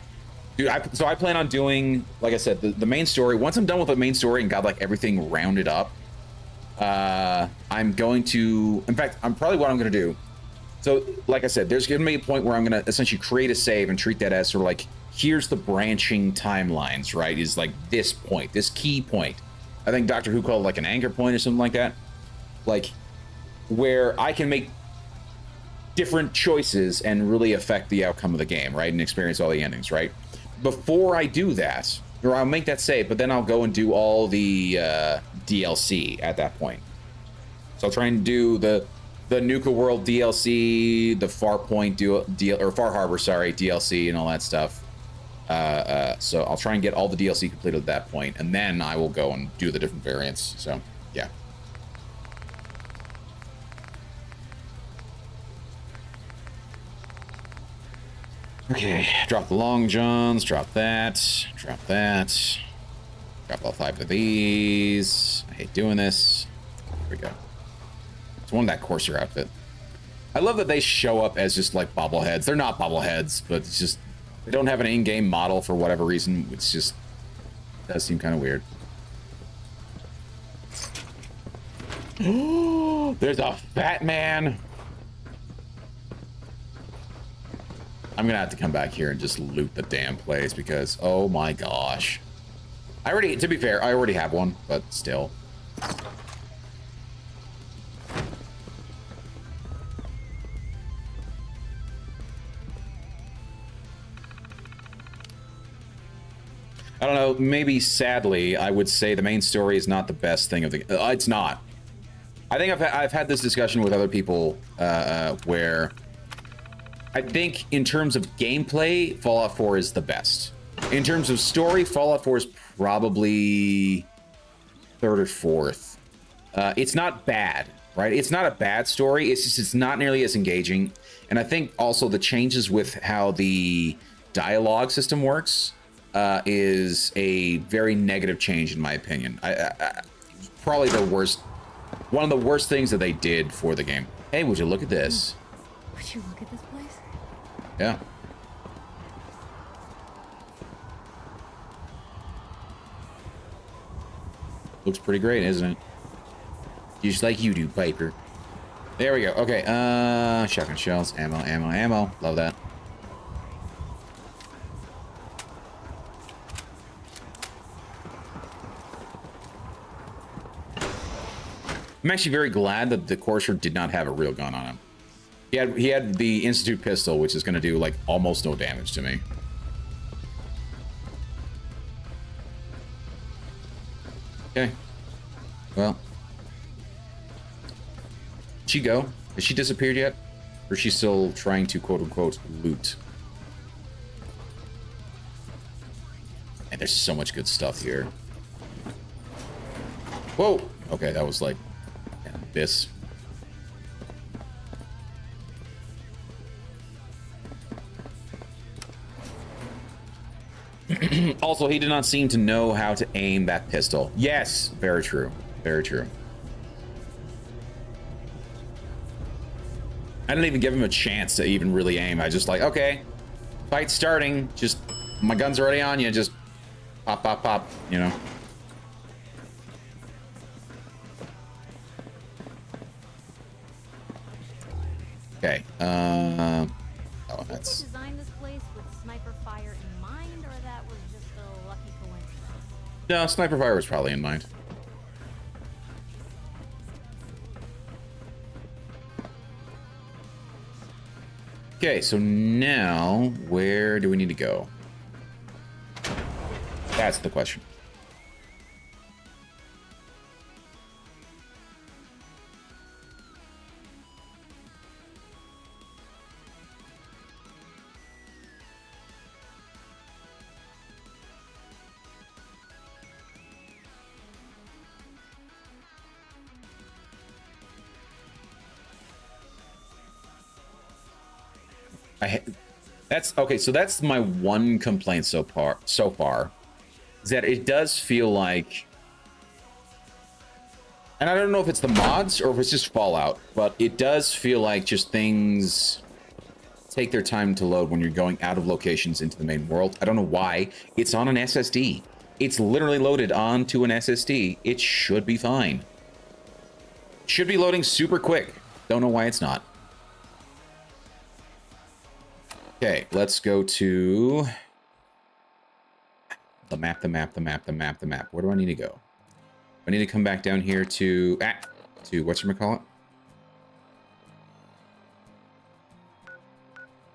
S4: Dude, so I plan on doing, like I said, the main story. Once I'm done with the main story and got like everything rounded up, I'm going to, in fact, I'm probably what I'm going to do. So, like I said, there's going to be a point where I'm going to essentially create a save and treat that as sort of like, here's the branching timelines, right? Is like this point, this key point. I think Doctor Who called it like an anchor point or something like that. Like, where I can make different choices and really affect the outcome of the game, right? And experience all the endings, right? Before I do that, or I'll make that save, but then I'll go and do all the DLC at that point. So I'll try and do the Nuka World DLC, the Farpoint or Far Harbor, sorry, DLC, and all that stuff. So I'll try and get all the DLC completed at that point, and then I will go and do the different variants. So yeah. Okay, drop the long johns, drop that, Drop all 5 of these. I hate doing this. Here we go. It's one of that Corsair outfit. I love that they show up as just like bobbleheads. They're not bobbleheads, but it's just they don't have an in-game model for whatever reason. It's just does seem kind of weird. There's a fat man. I'm gonna have to come back here and just loot the damn place because oh my gosh. To be fair, I already have one, but still. I don't know, maybe sadly, I would say the main story is not the best thing of the... it's not. I think I've had this discussion with other people where I think in terms of gameplay, Fallout 4 is the best. In terms of story, Fallout 4 is probably third or fourth. It's not bad, right? It's not a bad story. It's just it's not nearly as engaging. And I think also the changes with how the dialogue system works is a very negative change in my opinion. Probably the worst, one of the worst things that they did for the game. Hey, would you look at this?
S9: Would you look at this place?
S4: Yeah. Looks pretty great, isn't it? Just like you do, Piper. There we go. Okay, shotgun shells, ammo. Love that. I'm actually very glad that the Corsair did not have a real gun on him. He had the Institute pistol, which is going to do like almost no damage to me. Okay. Well. Did she go? Has she disappeared yet? Or is she still trying to quote-unquote loot? And there's so much good stuff here. Whoa! Okay, that was like... this. Also, he did not seem to know how to aim that pistol. Yes, very true. Very true. I didn't even give him a chance to even really aim. I just like, okay, fight's starting. Just, my gun's already on you. Just pop, pop, pop, you know. Okay, oh, that's...
S9: Did they design this place with sniper fire in mind, or that was just a lucky coincidence?
S4: No, sniper fire was probably in mind. Okay, so now, where do we need to go? That's the question. That's okay. So that's my one complaint so far. Is that it does feel like, and I don't know if it's the mods or if it's just Fallout, but it does feel like just things take their time to load when you're going out of locations into the main world. I don't know why. It's on an SSD. It's literally loaded onto an SSD. It should be fine. Should be loading super quick. Don't know why it's not. Okay, let's go to the map. Where do I need to go? I need to come back down here to whatchamacallit?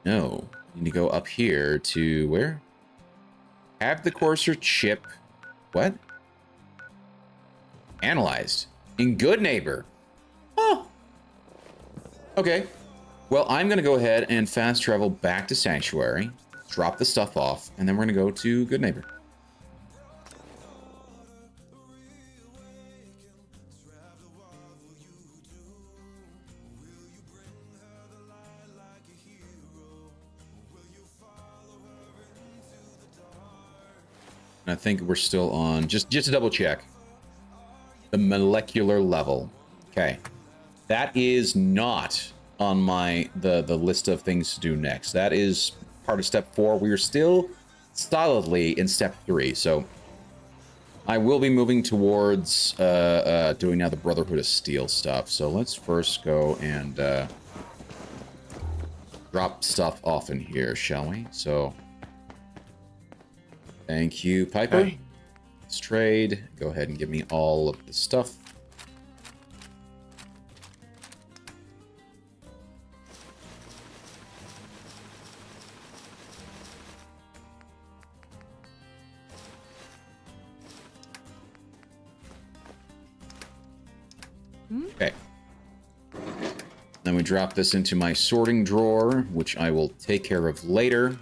S4: No, I need to go up here to where? Have the Corsair chip. What? Analyzed. In Good Neighbor. Oh. Okay. Well, I'm going to go ahead and fast travel back to Sanctuary, drop the stuff off, and then we're going to go to Good Neighbor. I think we're still on, just to double check, the molecular level. Okay. That is not on the list of things to do next. That is part of step 4. We are still solidly in step 3. So I will be moving towards doing now the Brotherhood of Steel stuff. So let's first go and drop stuff off in here, shall we? So thank you, Piper.
S3: Hey.
S4: Let's trade. Go ahead and give me all of the stuff. Okay. Then we drop this into my sorting drawer, which I will take care of later.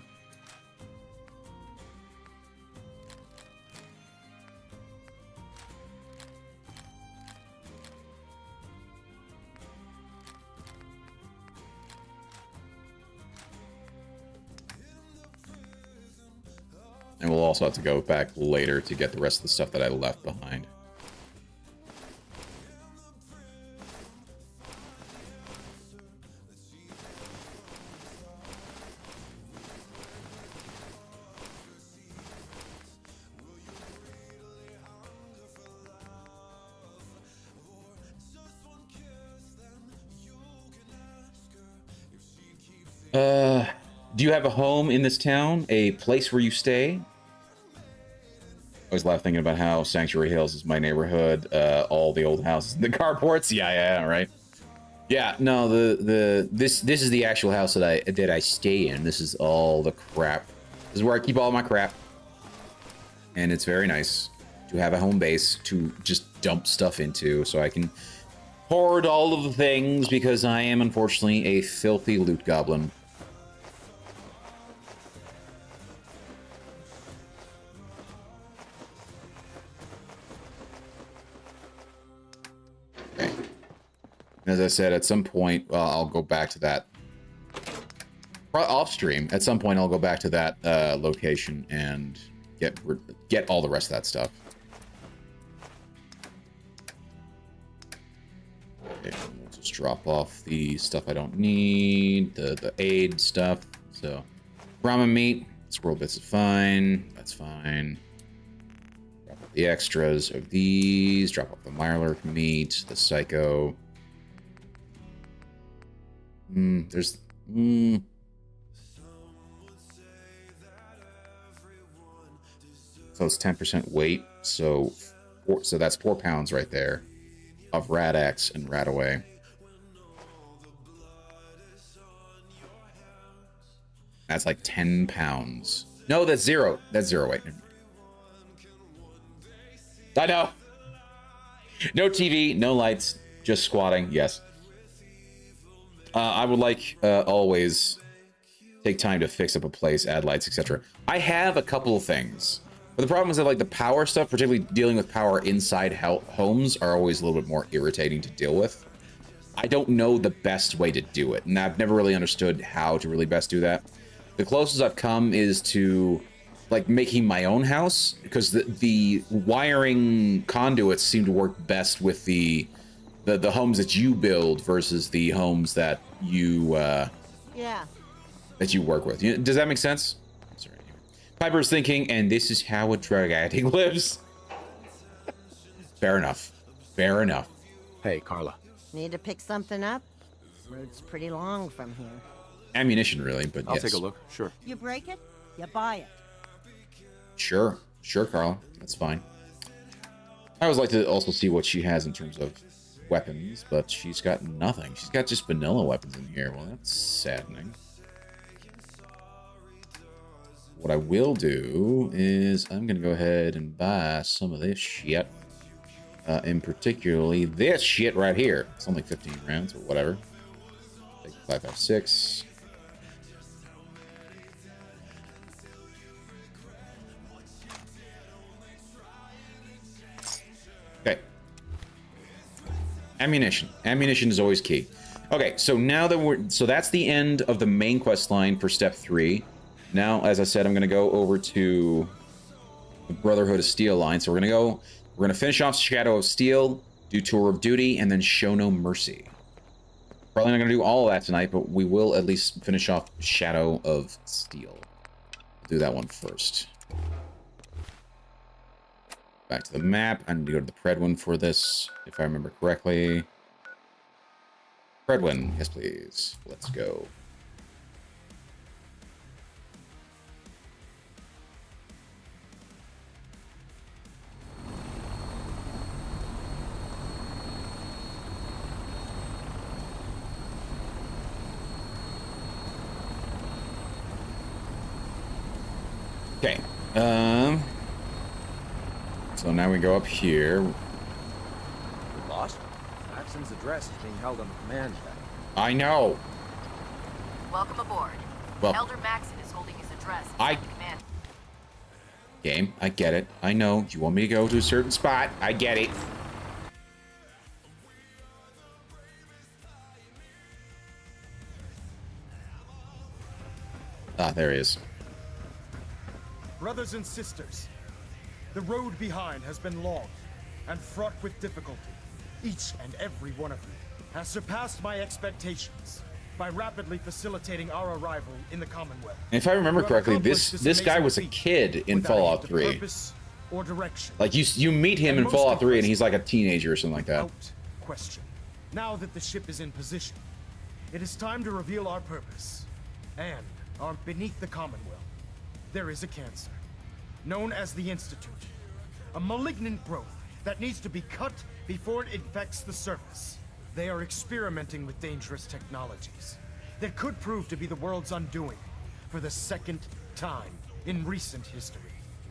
S4: And we'll also have to go back later to get the rest of the stuff that I left behind. Do you have a home in this town? A place where you stay? I always laugh thinking about how Sanctuary Hills is my neighborhood. All the old houses, the carports. Yeah, right. Yeah, no, this is the actual house that I stay in. This is all the crap. This is where I keep all my crap. And it's very nice to have a home base to just dump stuff into, so I can hoard all of the things, because I am unfortunately a filthy loot goblin. As I said, at some point, I'll go back to that. Off stream, at some point, I'll go back to that location and get all the rest of that stuff. Okay, we'll just drop off the stuff I don't need, the aid stuff. So, ramen meat, squirrel bits is fine. That's fine. Drop off the extras of these. Drop off the Mirelurk meat, the Psycho. So it's 10% weight, so that's 4 pounds right there of Rad-X and Radaway. That's like 10 pounds. No, that's 0. That's 0 weight. I know. No TV, no lights, just squatting. Yes. I would like always take time to fix up a place, add lights, etc. I have a couple of things, but the problem is that like the power stuff, particularly dealing with power inside homes, are always a little bit more irritating to deal with. I don't know the best way to do it, and I've never really understood how to really best do that. The closest I've come is to like making my own house, because the wiring conduits seem to work best with the homes that you build versus the homes that you that you work with. Does that make sense? Sorry. Piper's thinking, and this is how a drug addict lives. Fair enough. Fair enough.
S15: Hey, Carla.
S5: Need to pick something up? Road's pretty long from here.
S4: Ammunition, really, but
S14: I'll
S4: yes.
S14: take a look. Sure.
S5: You break it, you buy it.
S4: Sure, Carla. That's fine. I always like to also see what she has in terms of weapons, but she's got nothing. She's got just vanilla weapons in here. Well, that's saddening. What I will do is I'm going to go ahead and buy some of this shit. In particularly this shit right here. It's only 15 rounds or whatever. Take 556. Okay. Ammunition. Ammunition is always key. Okay, so now that so that's the end of the main quest line for step 3. Now, as I said, I'm going to go over to the Brotherhood of Steel line. So we're gonna finish off Shadow of Steel, do Tour of Duty, and then Show No Mercy. Probably not gonna do all of that tonight, but we will at least finish off Shadow of Steel. Do that one first. Back to the map. I need to go to the Predwin for this, if I remember correctly. Predwin, yes please. Let's go. Okay. So now we go up here.
S15: We're lost? Maxon's address is being held on the command deck.
S4: I know.
S16: Welcome aboard.
S4: Well,
S16: Elder Maxon is holding his address
S4: I-
S16: inside the command.
S4: Game, I get it. I know. You want me to go to a certain spot. I get it. Ah, there he is.
S10: Brothers and sisters, the road behind has been long and fraught with difficulty. Each and every one of you has surpassed my expectations by rapidly facilitating our arrival in the Commonwealth.
S4: And if I remember
S10: You have
S4: correctly,
S10: accomplished
S4: this guy
S10: amazing
S4: was a
S10: feat
S4: kid in
S10: without
S4: Fallout
S10: either
S4: 3.
S10: purpose or direction.
S4: Like you meet him
S10: And
S4: in
S10: most
S4: Fallout 3 and
S10: impressive,
S4: he's like a teenager or something like that.
S10: Without question. Now that the ship is in position, it is time to reveal our purpose. And beneath the Commonwealth, there is a cancer, known as the Institute. A malignant growth that needs to be cut before it infects the surface. They are experimenting with dangerous technologies that could prove to be the world's undoing for the second time in recent history.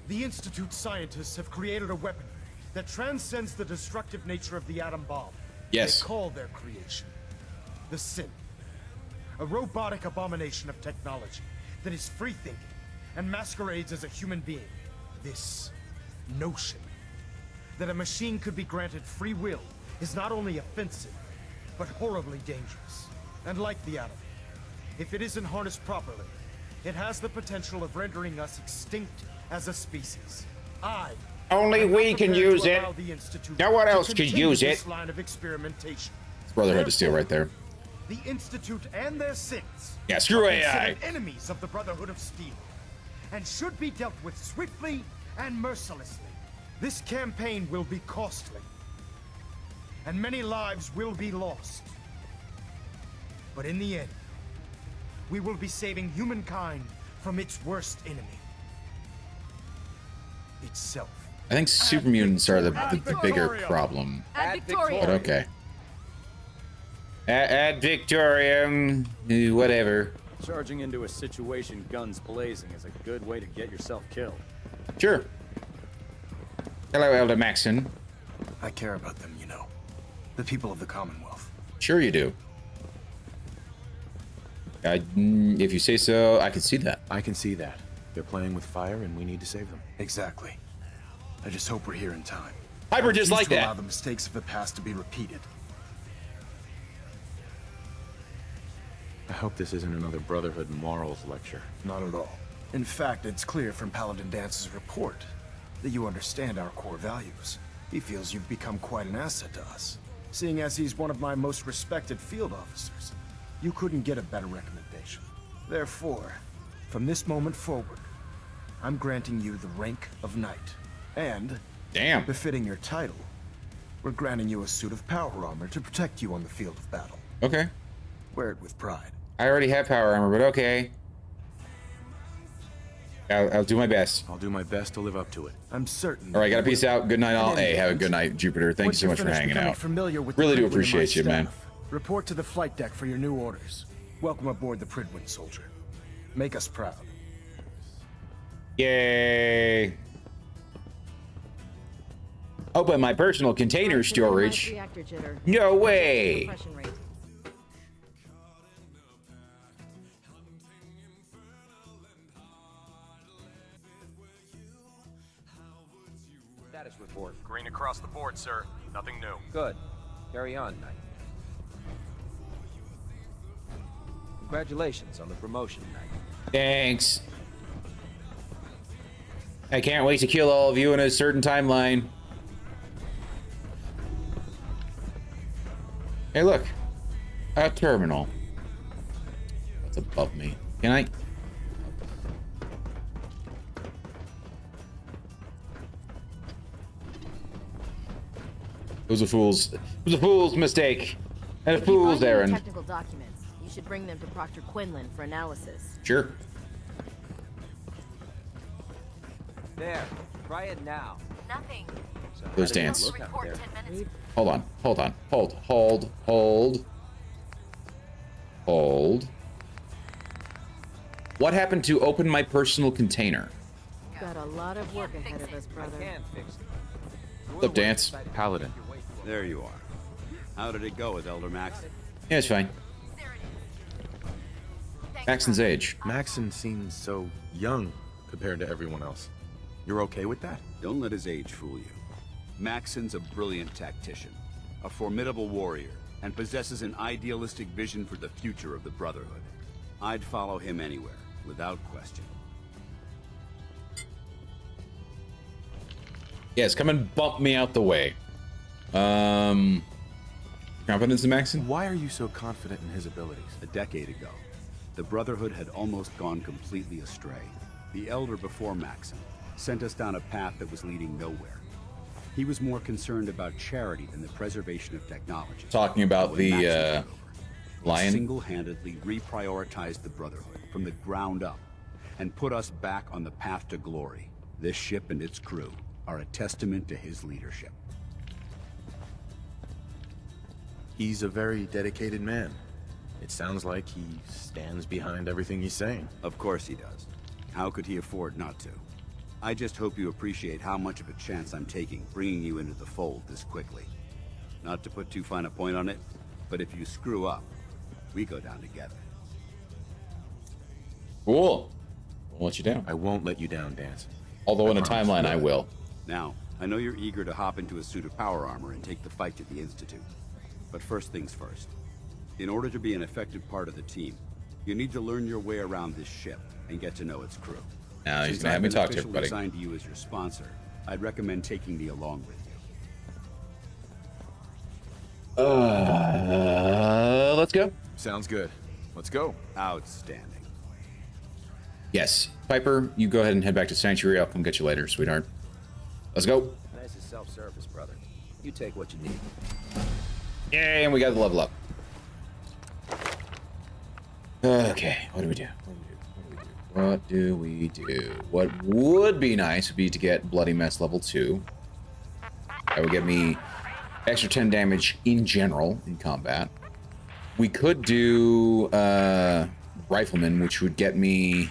S10: The Institute scientists have created a weapon that transcends the destructive nature of the atom bomb.
S4: Yes.
S10: They call their creation the Synth. A robotic abomination of technology that is free-thinking and masquerades as a human being. This notion that a machine could be granted free will is not only offensive, but horribly dangerous. And like the atom, if it isn't harnessed properly, it has the potential of rendering us extinct as a species.
S4: Only we can use it. No one else can use it.
S10: This line of experimentation.
S4: It's Brotherhood of Steel right there.
S10: The Institute and their synths
S4: Yeah, screw
S10: are
S4: AI.
S10: considered enemies of the Brotherhood of Steel, and should be dealt with swiftly and mercilessly. This campaign will be costly, and many lives will be lost. But in the end, we will be saving humankind from its worst enemy. Itself.
S4: I think super mutants are the bigger problem.
S16: Ad Victoriam.
S4: But okay. Ad Victoriam, whatever.
S15: Charging into a situation guns blazing is a good way to get yourself killed.
S4: Sure. Hello, Elder Maxon.
S17: I care about them, you know. The people of the Commonwealth.
S4: Sure you do. If you say so, I can see that.
S17: I can see that. They're playing with fire and we need to save them. Exactly. I just hope we're here in time.
S4: Hyper just like
S17: Allow
S4: that.
S17: the mistakes of the past to be repeated. I hope this isn't another Brotherhood morals lecture. Not at all. In fact, it's clear from Paladin Dance's report that you understand our core values. He feels you've become quite an asset to us. Seeing as he's one of my most respected field officers, you couldn't get a better recommendation. Therefore, from this moment forward, I'm granting you the rank of Knight. And,
S4: damn,
S17: befitting your title, we're granting you a suit of power armor to protect you on the field of battle.
S4: Okay.
S17: Wear it with pride.
S4: I already have power armor, but okay. I'll do my best.
S17: I'll do my best to live up to it. I'm certain.
S4: All right, gotta peace out. Good night, all. Hey, have a good night, Jupiter. Thank you so much for hanging out. Really do appreciate you, man.
S17: Report to the flight deck for your new orders. Welcome aboard the Pridwin, soldier. Make us proud.
S4: Yay! Open my personal container storage.
S5: Reactor jitter.
S4: No way!
S5: Compression rate.
S15: Status report.
S18: Green across the board, sir. Nothing new.
S15: Good. Carry on, Knight. Congratulations on the promotion, Knight.
S4: Thanks. I can't wait to kill all of you in a certain timeline. Hey, look. A terminal. That's above me. Can I? It was a fool's mistake. And a fool's errand.
S16: Technical documents. You should bring them to Proctor Quinlan for analysis.
S4: Sure.
S15: There. Try it now.
S16: Nothing.
S4: Those dance.
S16: Report 10 minutes.
S4: Hold on. Hold. What happened to open my personal container?
S16: Got a lot of work ahead of us, brother.
S4: What's up, Dance?
S19: Paladin. There you are. How did it go with Elder Max?
S4: Yeah, it's fine. Maxon's age.
S17: Maxon seems so young compared to everyone else. You're okay with that?
S19: Don't let his age fool you. Maxon's a brilliant tactician, a formidable warrior, and possesses an idealistic vision for the future of the Brotherhood. I'd follow him anywhere, without question.
S4: Yes, come and bump me out the way. Confidence in Maxon?
S17: Why are you so confident in his abilities?
S19: A decade ago, the Brotherhood had almost gone completely astray. The Elder before Maxon sent us down a path that was leading nowhere. He was more concerned about charity than the preservation of technology.
S4: Talking about the lion?
S19: Single-handedly reprioritized the Brotherhood from the ground up and put us back on the path to glory. This ship and its crew are a testament to his leadership.
S17: He's a very dedicated man. It sounds like he stands behind everything he's saying.
S19: Of course he does. How could he afford not to? I just hope you appreciate how much of a chance I'm taking bringing you into the fold this quickly. Not to put too fine a point on it, but if you screw up, we go down together.
S4: Cool. Won't let you down.
S17: I won't let you down, Dance.
S4: Although in a timeline, I will.
S19: Now, I know you're eager to hop into a suit of power armor and take the fight to the Institute. But first things first. In order to be an effective part of the team, you need to learn your way around this ship and get to know its crew.
S4: Now he's gonna have me talk to everybody.
S19: Assigned to you as your sponsor, I'd recommend taking me along with you.
S4: Let's go.
S17: Sounds good. Let's go.
S19: Outstanding.
S4: Yes. Piper, you go ahead and head back to Sanctuary. I'll come get you later, sweetheart. Let's go.
S15: Nice and self-service, brother. You take what you need.
S4: Yay, and we got the level up. Okay, what do we do? What do we do? What would be nice would be to get Bloody Mess level 2. That would get me extra 10 damage in general in combat. We could do Rifleman, which would get me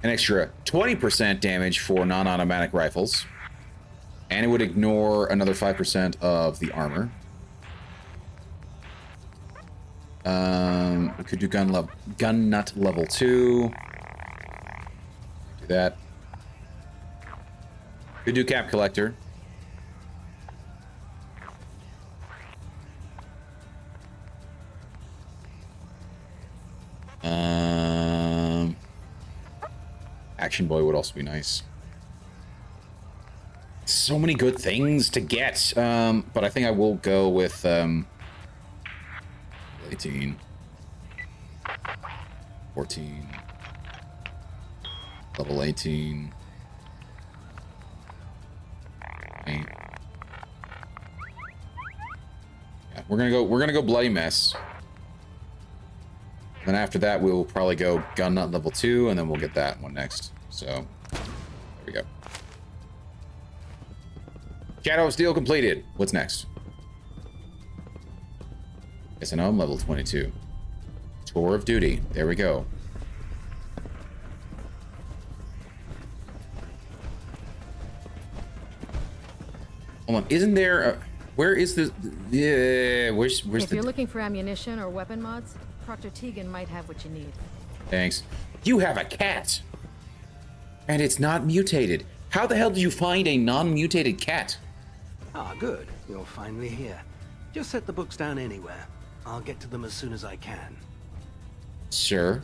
S4: an extra 20% damage for non-automatic rifles. And it would ignore another 5% of the armor. We could do gun nut level 2. Do that. Could do cap collector. Action boy would also be nice. So many good things to get, but I think I will go with 18, 14, level 18. 8. Yeah, we're gonna go Bloody Mess. Then after that, we'll probably go Gun Nut level 2, and then we'll get that one next. So, there we go. Shadow of Steel completed. What's next? Yes, I know I'm level 22. Tour of Duty. There we go. Hold on. Isn't there a... Where is the... Yeah, where's
S16: If
S4: the...
S16: you're looking for ammunition or weapon mods, Proctor Tegan might have what you need.
S4: Thanks. You have a cat! And it's not mutated. How the hell did you find a non-mutated cat?
S20: Ah, good. You're finally here. Just set the books down anywhere. I'll get to them as soon as I can.
S4: Sir?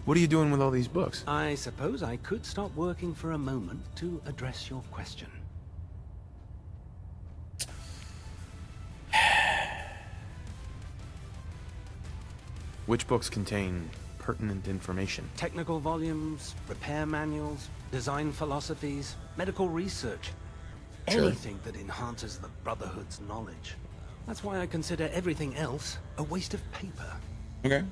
S17: What are you doing with all these books?
S20: I suppose I could stop working for a moment to address your question.
S17: Which books contain pertinent information?
S20: Technical volumes, repair manuals, design philosophies, medical research.
S4: Sure.
S20: Anything that enhances the Brotherhood's knowledge. That's why I consider everything else a waste of paper.
S4: Okay.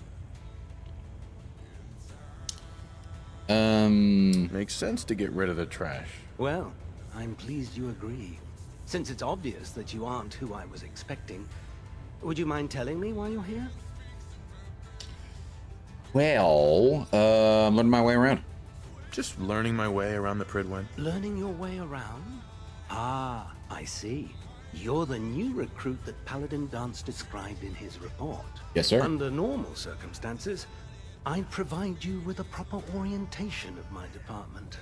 S17: Makes sense to get rid of the trash.
S20: Well, I'm pleased you agree. Since it's obvious that you aren't who I was expecting, would you mind telling me why you're here?
S4: Well, learning my way around.
S17: Just learning my way around the Pridwen.
S20: Learning your way around? Ah, I see. You're the new recruit that Paladin Dance described in his report.
S4: Yes, sir.
S20: Under normal circumstances, I'd provide you with a proper orientation of my department.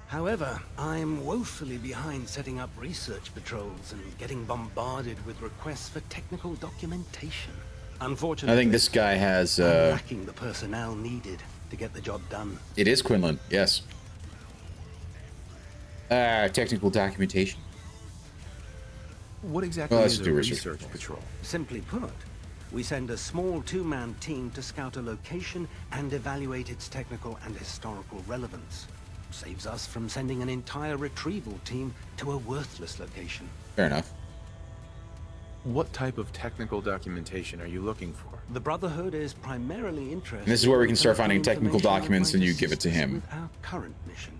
S20: However, I'm woefully behind setting up research patrols and getting bombarded with requests for technical documentation. Unfortunately,
S4: I think this guy has.
S20: I'm lacking the personnel needed to get the job done.
S4: It is Quinlan, yes. Technical documentation.
S17: What exactly
S4: let's
S17: is
S4: do
S17: a
S4: research
S17: research patrol?
S20: Simply put, we send a small two-man team to scout a location and evaluate its technical and historical relevance. Saves us from sending an entire retrieval team to a worthless location.
S4: Fair enough.
S17: What type of technical documentation are you looking for?
S20: The Brotherhood is primarily interested.
S4: And this is where we can start finding
S20: collecting
S4: technical
S20: information
S4: documents
S20: that
S4: and
S20: might
S4: you give it to
S20: assist us
S4: him.
S20: with our current mission.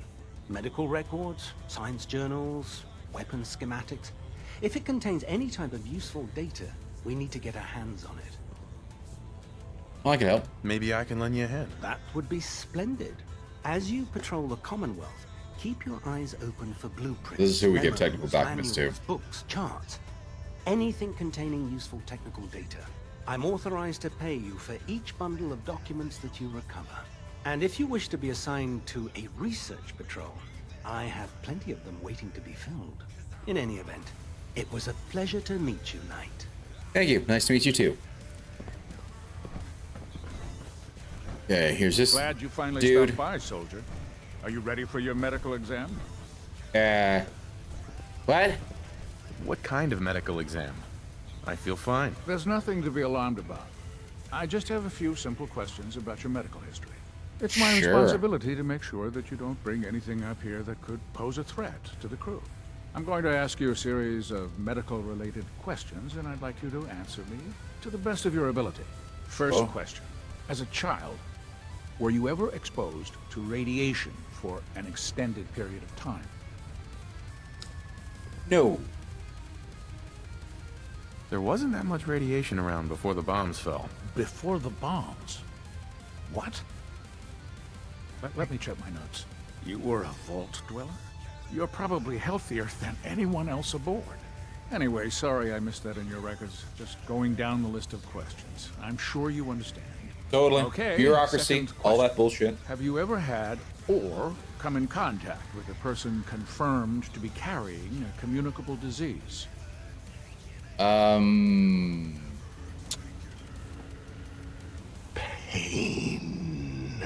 S20: Medical records, science journals, weapon schematics. If it contains any type of useful data, we need to get our hands on it.
S4: I can help.
S17: Maybe I can lend you a hand.
S20: That would be splendid. As you patrol the Commonwealth, keep your eyes open for blueprints.
S4: This is who we give
S20: memos,
S4: technical documents to.
S20: manuals, books, charts. Anything containing useful technical data. I'm authorized to pay you for each bundle of documents that you recover. And if you wish to be assigned to a research patrol, I have plenty of them waiting to be filled. In any event, it was a pleasure to meet you, Knight.
S4: Thank you. Nice to meet you too. Okay, here's this
S11: Glad you finally
S4: dude.
S11: stopped by, soldier. Are you ready for your medical exam?
S4: What?
S17: What kind of medical exam? I feel fine.
S11: There's nothing to be alarmed about. I just have a few simple questions about your medical history. It's my
S4: Sure.
S11: responsibility to make sure that you don't bring anything up here that could pose a threat to the crew. I'm going to ask you a series of medical-related questions, and I'd like you to answer me to the best of your ability. First question. As a child, were you ever exposed to radiation for an extended period of time?
S4: No.
S17: There wasn't that much radiation around before the bombs fell.
S11: Before the bombs? What? Let me check my notes. You were a vault dweller? You're probably healthier than anyone else aboard. Anyway, sorry I missed that in your records. Just going down the list of questions. I'm sure you understand.
S4: Totally.
S11: Okay.
S4: Bureaucracy,
S11: second
S4: all
S11: question.
S4: that bullshit.
S11: Have you ever had or come in contact with a person confirmed to be carrying a communicable disease?
S4: Pain.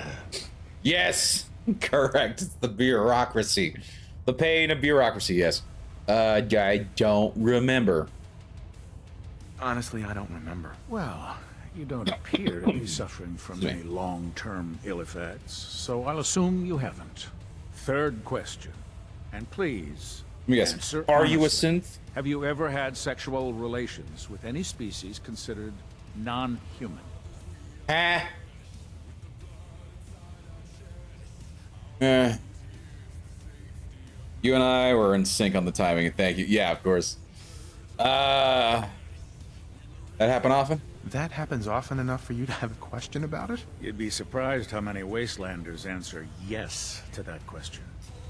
S4: Yes, correct. It's the bureaucracy. The pain of bureaucracy, yes. I don't remember.
S17: Honestly, I don't remember.
S11: Well, you don't appear to be suffering from any long-term ill effects, so I'll assume you haven't. Third question, and please,
S4: Let me guess.
S11: answer
S4: Are you a
S11: honestly.
S4: synth?
S11: Have you ever had sexual relations with any species considered non-human?
S4: You and I were in sync on the timing, and thank you. Yeah, of course. That happen often?
S17: That happens often enough for you to have a question about it?
S11: You'd be surprised how many Wastelanders answer yes to that question.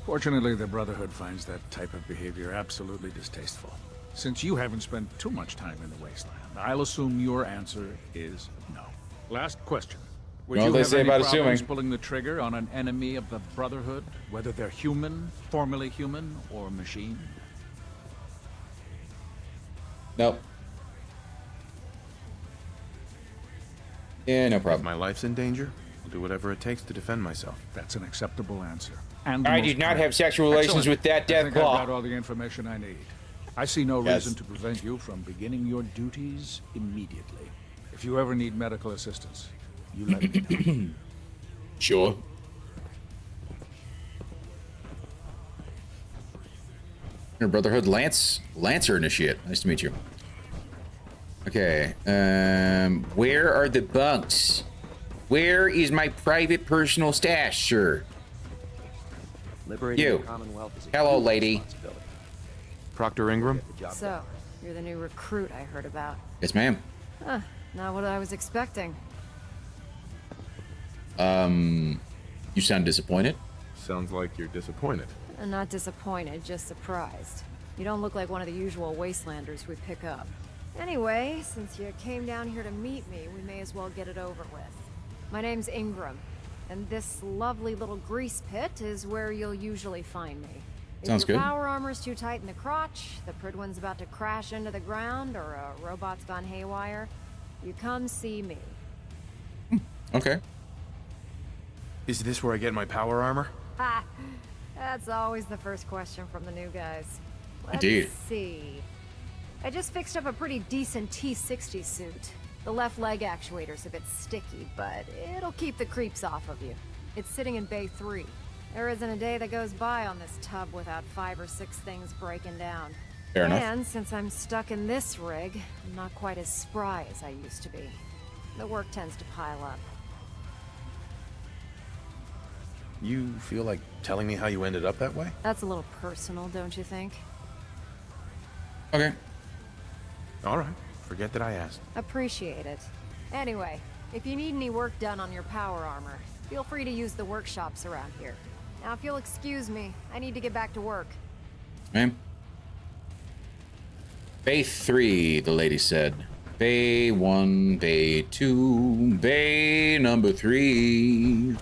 S11: Fortunately, the Brotherhood finds that type of behavior absolutely distasteful. Since you haven't spent too much time in the Wasteland, I'll assume your answer is no. Last question. Would
S4: You know
S11: you
S4: what they
S11: have
S4: say
S11: any
S4: about
S11: problems
S4: assuming.
S11: pulling the trigger on an enemy of the Brotherhood, whether they're human, formerly human, or machine?
S4: Nope. Yeah, no
S17: If
S4: problem.
S17: my life's in danger,
S14: I'll do whatever it takes to defend myself.
S11: That's an acceptable answer. And
S4: I did not have sexual relations with that
S11: I
S4: death
S11: think I've
S4: claw.
S11: got all the information I need. I see no
S4: Yes.
S11: reason to prevent you from beginning your duties immediately. If you ever need medical assistance, you let me know.
S4: Sure. Your Brotherhood Lancer Initiate. Nice to meet you. Okay. Where are the bunks? Where is my private personal stash, sir?
S15: Liberating
S4: You.
S15: the Commonwealth is a
S4: Hello,
S15: huge
S4: lady.
S15: responsibility.
S14: Proctor Ingram?
S16: So, you're the new recruit I heard about.
S4: Yes, ma'am.
S16: Huh, not what I was expecting.
S4: You sound disappointed.
S14: Sounds like you're disappointed.
S16: I'm not disappointed, just surprised. You don't look like one of the usual wastelanders we pick up. Anyway, since you came down here to meet me, we may as well get it over with. My name's Ingram, and this lovely little grease pit is where you'll usually find me. If
S4: Sounds
S16: your
S4: good.
S16: power armor's too tight in the crotch, the Pridwin's about to crash into the ground, or a robot's gone haywire, you come see me.
S4: Okay.
S14: Is this where I get my power armor?
S16: Ha! That's always the first question from the new guys. Let's
S4: Indeed.
S16: see. I just fixed up a pretty decent T-60 suit. The left leg actuator's a bit sticky, but it'll keep the creeps off of you. It's sitting in Bay 3. There isn't a day that goes by on this tub without 5 or 6 things breaking down.
S4: Fair enough.
S16: And since I'm stuck in this rig, I'm not quite as spry as I used to be. The work tends to pile up.
S14: You feel like telling me how you ended up that way?
S16: That's a little personal, don't you think?
S4: Okay.
S14: All right. Forget that I asked.
S16: Appreciate it. Anyway, if you need any work done on your power armor, feel free to use the workshops around here. Now, if you'll excuse me, I need to get back to work.
S4: Ma'am. Bay 3, the lady said. Bay 1, Bay 2, Bay number 3.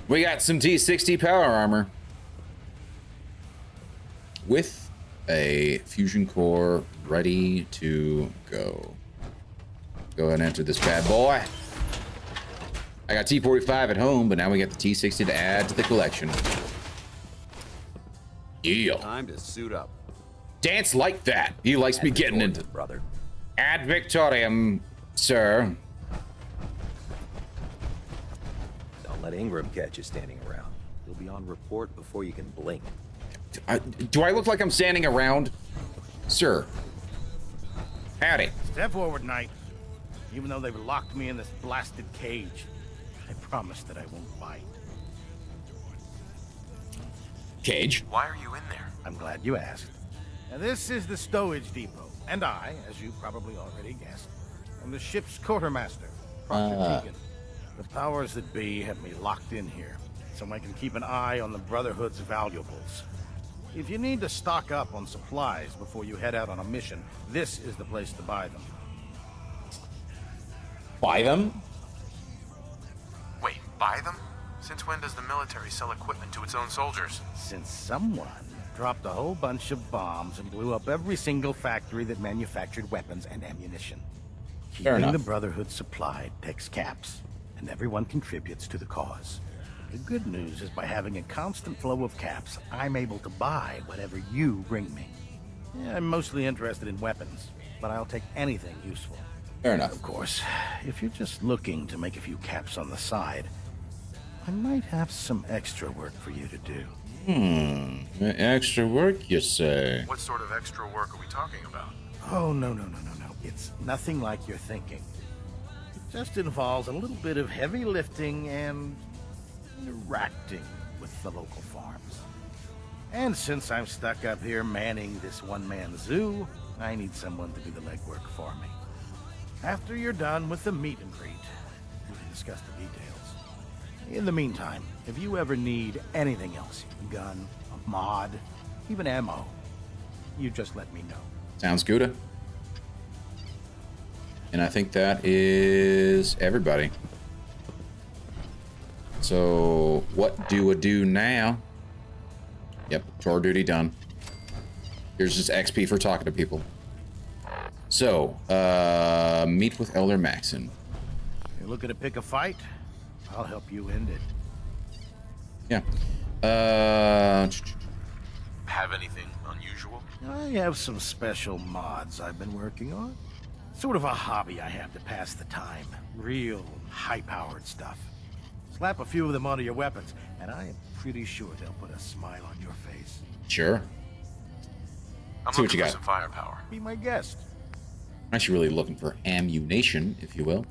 S4: We got some T-60 power armor. With a fusion core ready to go. Go ahead and enter this bad boy. I got T-45 at home, but now we got the T-60 to add to the collection. Yeah.
S19: Time to suit up.
S4: Dance like that. He likes me getting into
S15: brother.
S4: Ad Victoriam, sir.
S15: Don't let Ingram catch you standing around. He'll be on report before you can blink.
S4: Do I look like I'm standing around? Sir. Howdy.
S21: Step forward, Knight. Even though they've locked me in this blasted cage, I promise that I won't bite.
S4: Cage?
S14: Why are you in there?
S21: I'm glad you asked. Now, this is the stowage depot, and I, as you probably already guessed, am the ship's quartermaster, Proctor Tegan. The powers that be have me locked in here, so I can keep an eye on the Brotherhood's valuables. If you need to stock up on supplies before you head out on a mission, this is the place to buy them.
S4: Buy them?
S14: Wait, buy them? Since when does the military sell equipment to its own soldiers?
S21: Since someone dropped a whole bunch of bombs and blew up every single factory that manufactured weapons and ammunition.
S4: Fair
S21: Keeping
S4: enough.
S21: the Brotherhood supplied takes caps, and everyone contributes to the cause. The good news is by having a constant flow of caps, I'm able to buy whatever you bring me. Yeah, I'm mostly interested in weapons, but I'll take anything useful.
S4: Fair enough.
S21: Of course, if you're just looking to make a few caps on the side, I might have some extra work for you to do.
S4: Extra work, you say?
S14: What sort of extra work are we talking about?
S21: Oh, no. It's nothing like you're thinking. It just involves a little bit of heavy lifting and interacting with the local farms. And since I'm stuck up here manning this one-man zoo, I need someone to do the legwork for me. After you're done with the meet and greet, we can discuss the details. In the meantime, if you ever need anything else, a gun, a mod, even ammo, you just let me know.
S4: Sounds good. And I think that is everybody. So, what do I do now? Yep, tour duty done. Here's just XP for talking to people. So, meet with Elder Maxon.
S21: You're looking to pick a fight? I'll help you end it.
S4: Yeah.
S18: Have anything unusual?
S21: I have some special mods I've been working on. Sort of a hobby I have to pass the time. Real high-powered stuff. Slap a few of them onto your weapons, and I am pretty sure they'll put a smile on your face.
S4: Sure.
S18: I'm
S4: See what
S18: looking
S4: you
S18: for
S4: got.
S18: some firepower.
S21: Be my guest.
S4: I'm actually really looking for ammunition, if you will.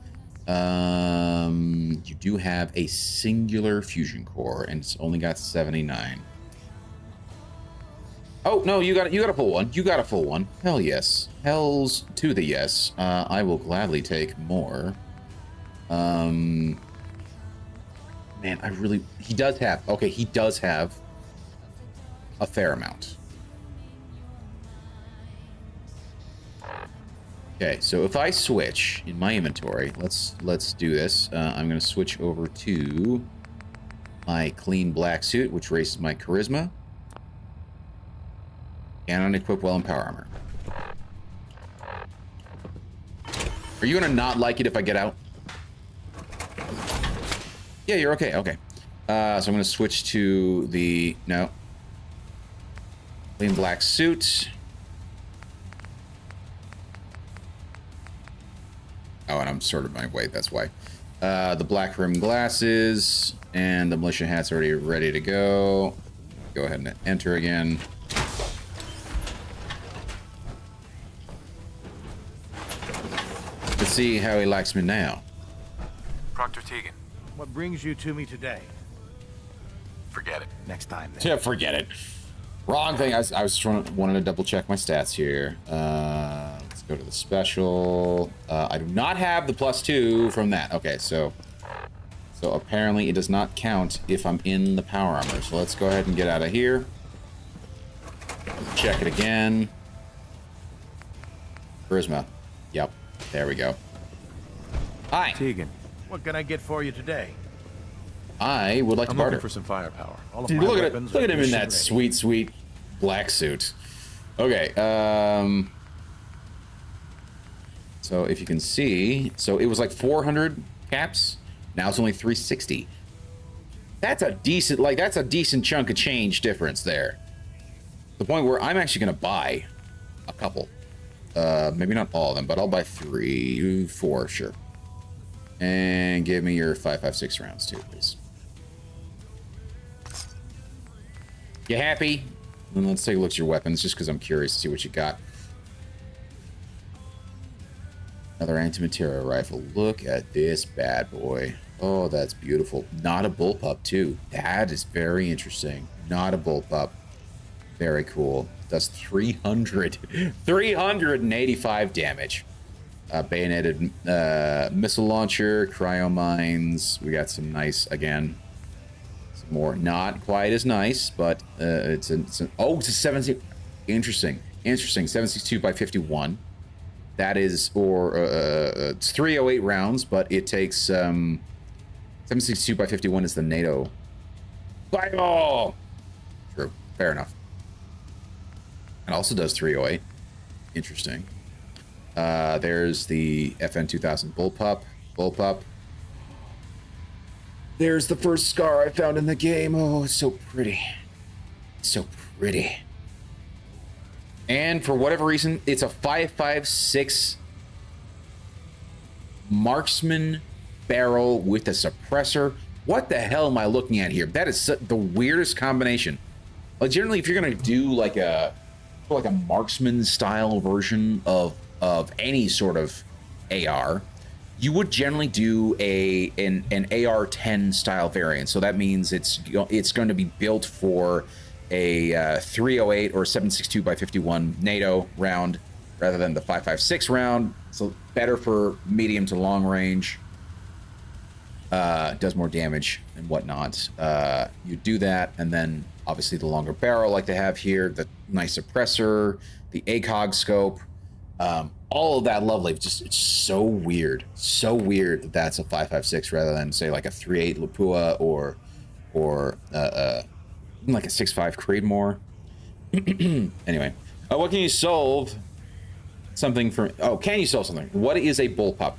S4: You do have a singular fusion core, and it's only got 79. Oh no, you got a full one. You got a full one. Hell yes. Hells to the yes. I will gladly take more. Man, he does have a fair amount. Okay, so if I switch in my inventory, let's do this. I'm gonna switch over to my clean black suit, which raises my charisma. And unequip well and power armor. Are you gonna not like it if I get out? Yeah, you're okay. Okay. So I'm gonna switch to the clean black suit. Oh, and I'm sort of my way, that's why. The black rim glasses and the militia hat's already ready to go. Go ahead and enter again. Let's see how he likes me now.
S18: Proctor Tegan.
S21: What brings you to me today?
S18: Forget it.
S21: Next time, then.
S4: Yeah, forget it. Wrong thing. I was wanted to double check my stats here. Let's go to the special. I do not have the +2 from that. Okay, so apparently it does not count if I'm in the power armor. So let's go ahead and get out of here. Check it again. Charisma. Yep. There we go. Hi.
S17: Tegan.
S21: What can I get for you today?
S4: I would like to barter.
S17: Looking for some firepower.
S21: All of my
S4: Look
S21: weapons
S4: at him in
S21: mission
S4: that
S21: ready.
S4: sweet black suit. Okay, so if you can see, so it was like 400 caps. Now it's only 360. That's a decent chunk of change difference there. The point where I'm actually gonna buy a couple. Maybe not all of them, but I'll buy 4, sure. And give me your 5.56 rounds too, please. You happy? And let's take a look at your weapons, just because I'm curious to see what you got. Another anti-material rifle. Look at this bad boy. Oh, that's beautiful. Not a bullpup, too. That is very interesting. Not a bullpup. Very cool. Does 385 damage. Bayoneted missile launcher, cryo mines. We got some nice, again, some more. Not quite as nice, but it's a 70. Interesting. 762 by 51. That is, it's 308 rounds, but it takes 762 by 51 is the NATO. Bible! True. Fair enough. It also does 308. Interesting. There's the FN 2000 bullpup. There's the first scar I found in the game. Oh, it's so pretty. So pretty. And for whatever reason, it's a 5.56 marksman barrel with a suppressor. What the hell am I looking at here? That is the weirdest combination. Like, generally, if you're gonna do like a marksman style version of any sort of AR, you would generally do an AR-10 style variant. So that means it's going to be built for a 308 or 762 by 51 NATO round rather than the 5.56 round. So better for medium to long range. Does more damage and whatnot. You do that, and then obviously the longer barrel like they have here, the nice suppressor, the ACOG scope, all of that lovely. Just, it's so weird that that's a 5.56 rather than say like a 3.8 Lapua or like a 6.5 Creedmoor. Anyway, what can you solve something for? Oh, can you solve something? What is a bullpup?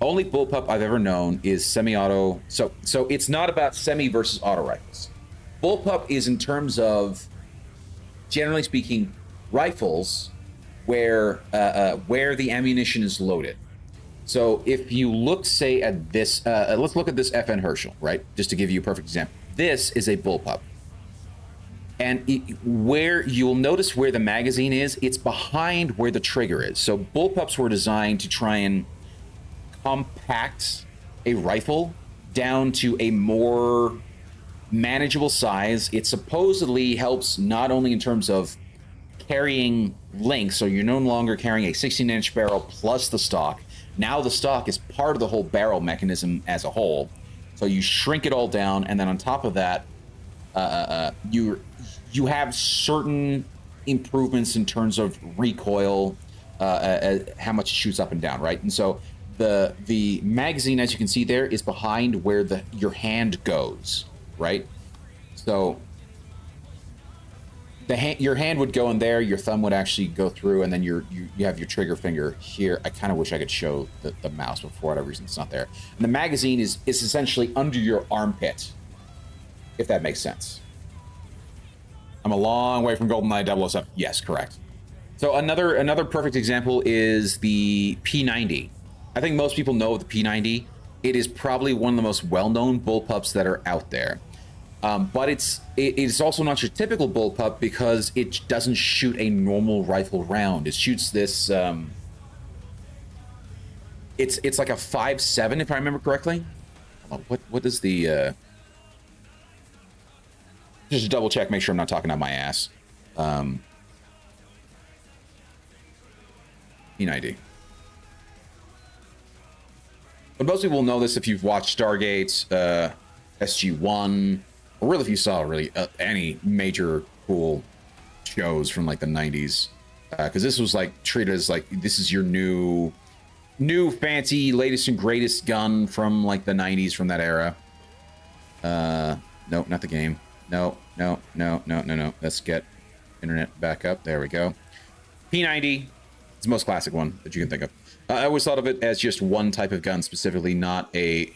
S4: Only bullpup I've ever known is semi-auto. So it's not about semi versus auto rifles. Bullpup is in terms of, generally speaking, rifles where the ammunition is loaded. So if you look, say, at this, let's look at this FN Herschel, right? Just to give you a perfect example. This is a bullpup. And where you'll notice where the magazine is, it's behind where the trigger is. So bullpups were designed to try and compact a rifle down to a more manageable size. It supposedly helps not only in terms of carrying length, so you're no longer carrying a 16-inch barrel plus the stock. Now the stock is part of the whole barrel mechanism as a whole. So you shrink it all down, and then on top of that, you have certain improvements in terms of recoil, how much it shoots up and down, right? And so the magazine, as you can see there, is behind where your hand goes, right? So your hand would go in there, your thumb would actually go through, and then you have your trigger finger here. I kind of wish I could show the mouse, but for whatever reason, it's not there. And the magazine is essentially under your armpit, if that makes sense. I'm a long way from GoldenEye 007. Yes, correct. So another perfect example is the P90. I think most people know the P90. It is probably one of the most well-known bullpups that are out there. But it's also not your typical bullpup because it doesn't shoot a normal rifle round. It shoots this. It's like a 5.7 if I remember correctly. What is the? Just to double check, make sure I'm not talking out my ass. P90. But most people know this if you've watched Stargate, SG-1, or really if you saw any major cool shows from like the 90s. Because this was like treated as like, this is your new fancy, latest and greatest gun from like the 90s, from that era. Nope, not the game. No. Let's get internet back up. There we go. P90. It's the most classic one that you can think of. I always thought of it as just one type of gun specifically, not a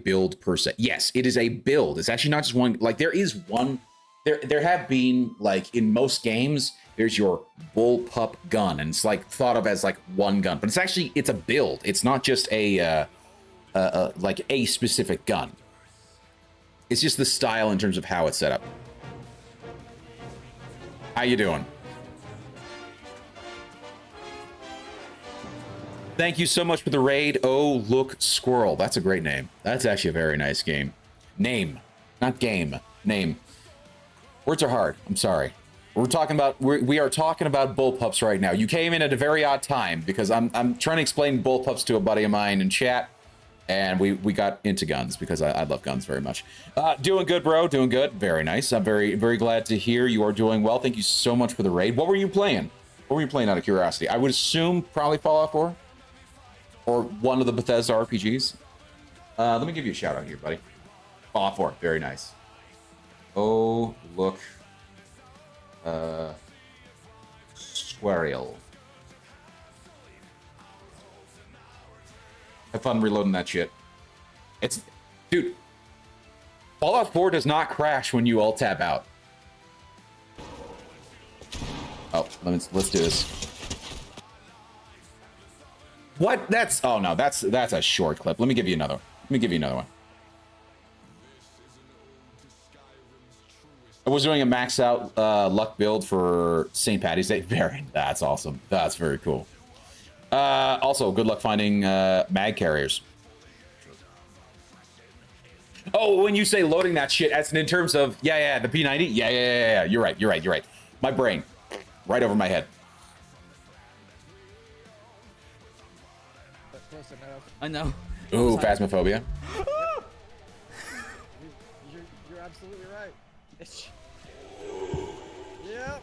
S4: build per se. Yes, it is a build. It's actually not just one. Like there is one. There have been, like in most games, there's your bullpup gun, and it's like thought of as like one gun, but it's a build. It's not just a like a specific gun. It's just the style in terms of how it's set up. How you doing? Thank you so much for the raid. Oh, look, Squirrel. That's a great name. That's actually a very nice game. Name, not game. Name. Words are hard. I'm sorry. We are talking about bullpups right now. You came in at a very odd time because I'm trying to explain bullpups to a buddy of mine in chat, and we got into guns because I love guns very much. Doing good, bro. Doing good. Very nice. I'm very, very glad to hear you are doing well. Thank you so much for the raid. What were you playing? What were you playing out of curiosity? I would assume probably Fallout 4 or one of the Bethesda RPGs. Let me give you a shout out here, buddy. Fallout 4. Very nice. Oh, look. Squirrel. Have fun reloading that shit. Dude, Fallout 4 does not crash when you alt tab out. Oh, let's do this. What? Oh no, that's a short clip. Let me give you another. One. I was doing a max out luck build for St. Paddy's Day. That's awesome. That's very cool. Also, good luck finding mag carriers. Oh, when you say loading that shit, as in terms of the P90. Yeah. You're right. My brain, right over my head.
S2: I know.
S4: Ooh, phasmophobia.
S2: You're absolutely right. Yep.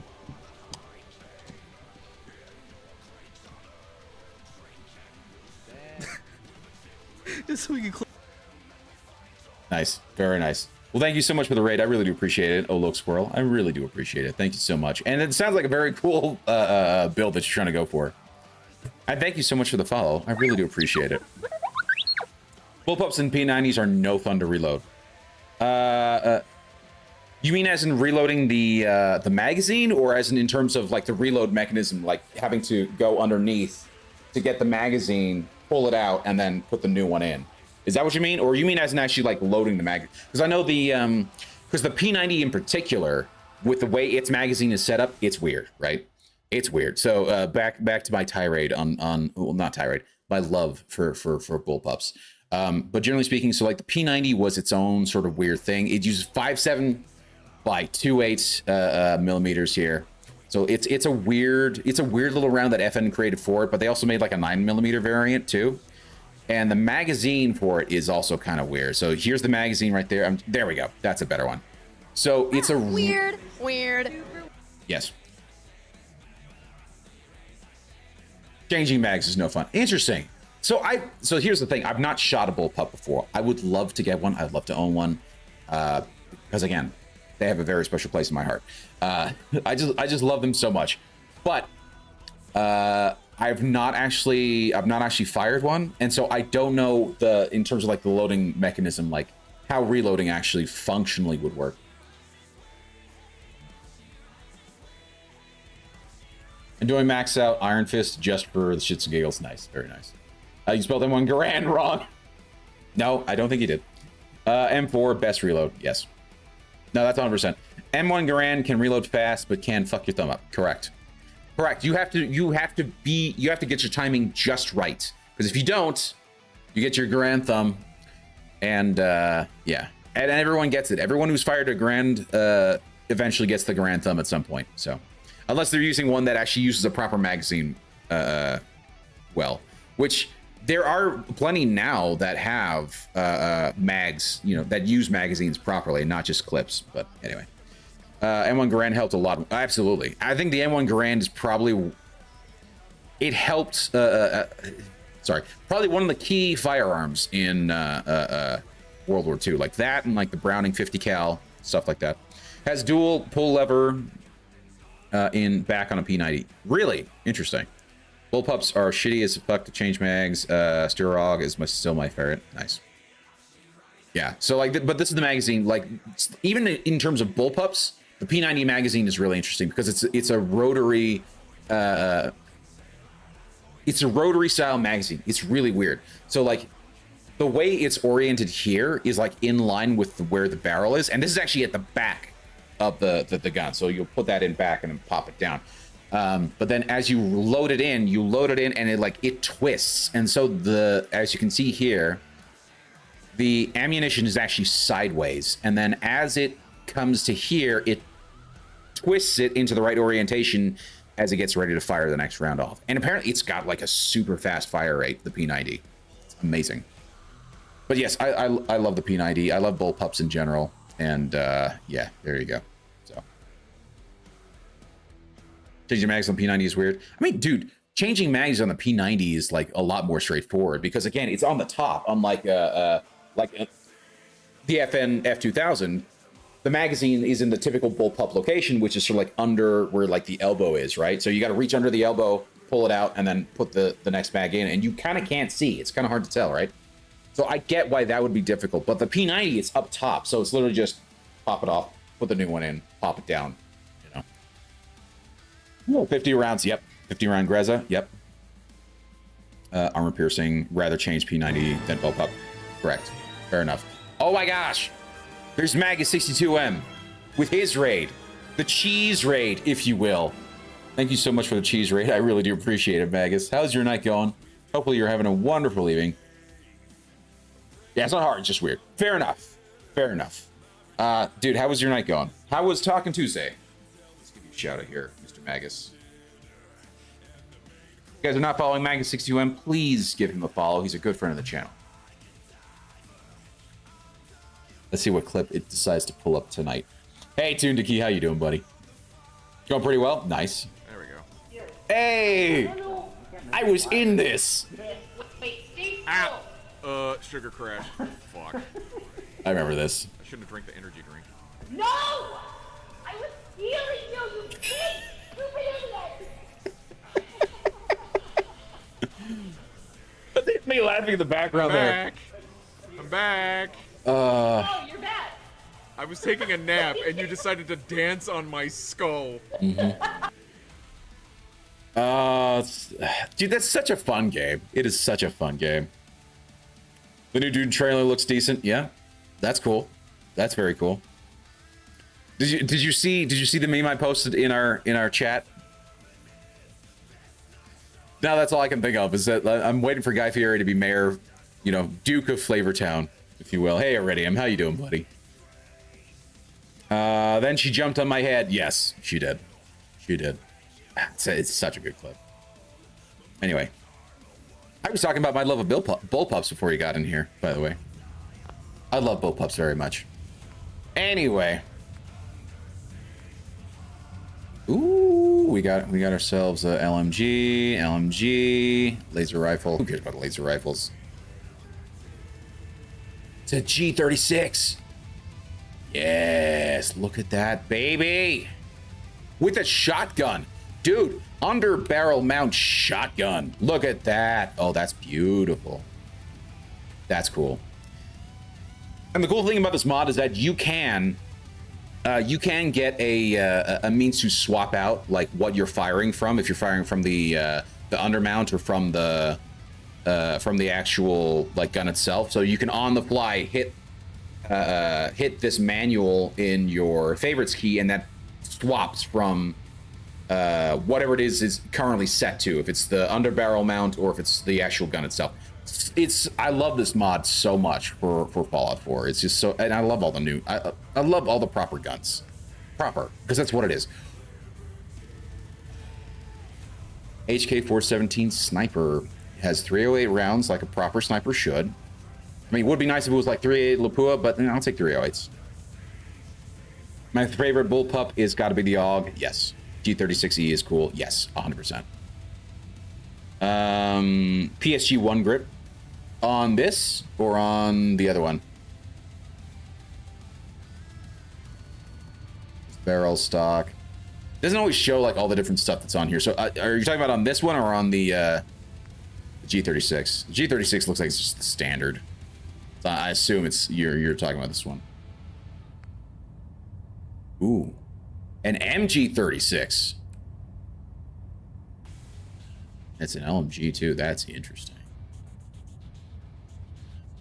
S2: Just so we can.
S4: Nice, very nice. Well, thank you so much for the raid. I really do appreciate it. Oh, look, Squirrel. I really do appreciate it. Thank you so much. And it sounds like a very cool build that you're trying to go for. I thank you so much for the follow. I really do appreciate it. Bullpups and P90s are no fun to reload. You mean as in reloading the magazine, or as in terms of like the reload mechanism, like having to go underneath to get the magazine, pull it out, and then put the new one in? Is that what you mean? Or you mean as in actually like loading the magazine? Because I know because the P90 in particular, with the way its magazine is set up, it's weird, right? It's weird. So back to my tirade on well, not tirade, my love for bullpups. But generally speaking, so like the P90 was its own sort of weird thing. It uses 5.7 by 2.8 millimeters here. So it's a weird little round that FN created for it, but they also made like a 9mm variant too. And the magazine for it is also kind of weird. So here's the magazine right there. There we go. That's a better one. So it's a
S6: weird.
S4: Yes. Changing mags is no fun. Interesting. So here's the thing. I've not shot a bullpup before. I would love to get one. I'd love to own one. Because again, they have a very special place in my heart. I just love them so much. But I've not actually fired one, and so I don't know in terms of like the loading mechanism, like how reloading actually functionally would work. And doing max out Iron Fist just for the shits and giggles. Nice, very nice. You spelled M1 Garand wrong. No, I don't think you did. M4 best reload. Yes. No, that's 100%. M1 Garand can reload fast, but can fuck your thumb up. Correct. You have to get your timing just right. Because if you don't, you get your Garand thumb, and yeah, and everyone gets it. Everyone who's fired a Garand eventually gets the Garand thumb at some point. So, unless they're using one that actually uses a proper magazine, well, which there are plenty now that have mags, that use magazines properly, not just clips. But anyway. M1 Garand helped a lot. Absolutely. I think the M1 Garand is probably, it helped, probably one of the key firearms in World War II. Like that and like the Browning 50 cal, stuff like that. Has dual pull lever in back on a P90. Really interesting. Bullpups are shitty as fuck to change mags. Sturog is still my favorite. Nice. Yeah, so like, but this is the magazine, like, even in terms of bullpups, the P90 magazine is really interesting because it's a rotary style magazine. It's really weird. So like the way it's oriented here is like in line with where the barrel is, and this is actually at the back of the gun. So you'll put that in back and then pop it down. But then as you load it in and it twists. And so as you can see here, the ammunition is actually sideways, and then as it comes to here, it twists it into the right orientation as it gets ready to fire the next round off. And apparently it's got like a super fast fire rate, the P90. It's amazing. But yes, I love the P90. I love bullpups in general. And yeah, there you go. So changing mags on the P90 is weird. I mean, dude, changing mags on the P90 is like a lot more straightforward because again, it's on the top, unlike the FN F2000, the magazine is in the typical bullpup location, which is sort of like under where like the elbow is, right? So you got to reach under the elbow, pull it out, and then put the next mag in, and you kind of can't see. It's kind of hard to tell, right? So I get why that would be difficult, but the P90, it's up top, so it's literally just pop it off, put the new one in, pop it down, 50 rounds, yep. 50 round Greza, yep. Armor piercing, rather change P90 than bullpup, correct. Fair enough. Oh my gosh! There's Magus 62M with his raid. The cheese raid, if you will. Thank you so much for the cheese raid. I really do appreciate it, Magus. How's your night going? Hopefully you're having a wonderful evening. Yeah, it's not hard, it's just weird. Fair enough. Fair enough. Dude, how was your night going? How was Talking Tuesday? Let's give you a shout out here, Mr. Magus. If you guys are not following Magus 62M, please give him a follow. He's a good friend of the channel. Let's see what clip it decides to pull up tonight. Hey, Tundaki, how you doing, buddy? Going pretty well? Nice.
S14: There we go.
S4: Hey! I was in this!
S14: Ow! Sugar crash. Fuck.
S4: I remember this.
S14: I shouldn't have drank the energy drink.
S6: No! I was stealing you, you big, stupid idiot!
S4: Me laughing in the background there.
S14: I'm back.
S6: Oh, you're back.
S14: I was taking a nap and you decided to dance on my skull.
S4: Dude, that's such a fun game. It is such a fun game. The new Dune trailer looks decent. Yeah, that's cool. That's very cool. Did you see the meme I posted in our chat? Now that's all I can think of is that I'm waiting for Guy Fieri to be mayor, you know, Duke of Flavortown, if you will. Hey, Iridium, how you doing, buddy? Then she jumped on my head. Yes, she did. She did. It's such a good clip. Anyway, I was talking about my love of bullpups before you got in here, by the way. I love bullpups very much. Anyway. Ooh, we got ourselves a LMG, laser rifle. Who cares about laser rifles? It's a G36. Yes, look at that, baby. With a shotgun. Dude, under barrel mount shotgun. Look at that. Oh, that's beautiful. That's cool. And the cool thing about this mod is that you can get a means to swap out like what you're firing from, if you're firing from the undermount or from the actual like gun itself. So you can on the fly hit this manual in your favorites key, and that swaps from whatever it is currently set to, if it's the under barrel mount or if it's the actual gun itself. I love this mod so much for Fallout 4. It's just so, and I love all the new, I love all the proper guns. Proper, because that's what it is. HK-417 sniper has 308 rounds like a proper sniper should. I mean, it would be nice if it was like 308 Lapua, but I'll take 308s. My favorite bullpup is got to be the AUG. Yes. G36E is cool. Yes, 100%. PSG 1 grip on this or on the other one? Barrel stock. Doesn't always show like all the different stuff that's on here. So are you talking about on this one or on the G36? G36 looks like it's just the standard. So I assume it's you're talking about this one. Ooh, an MG36. It's an LMG too. That's interesting.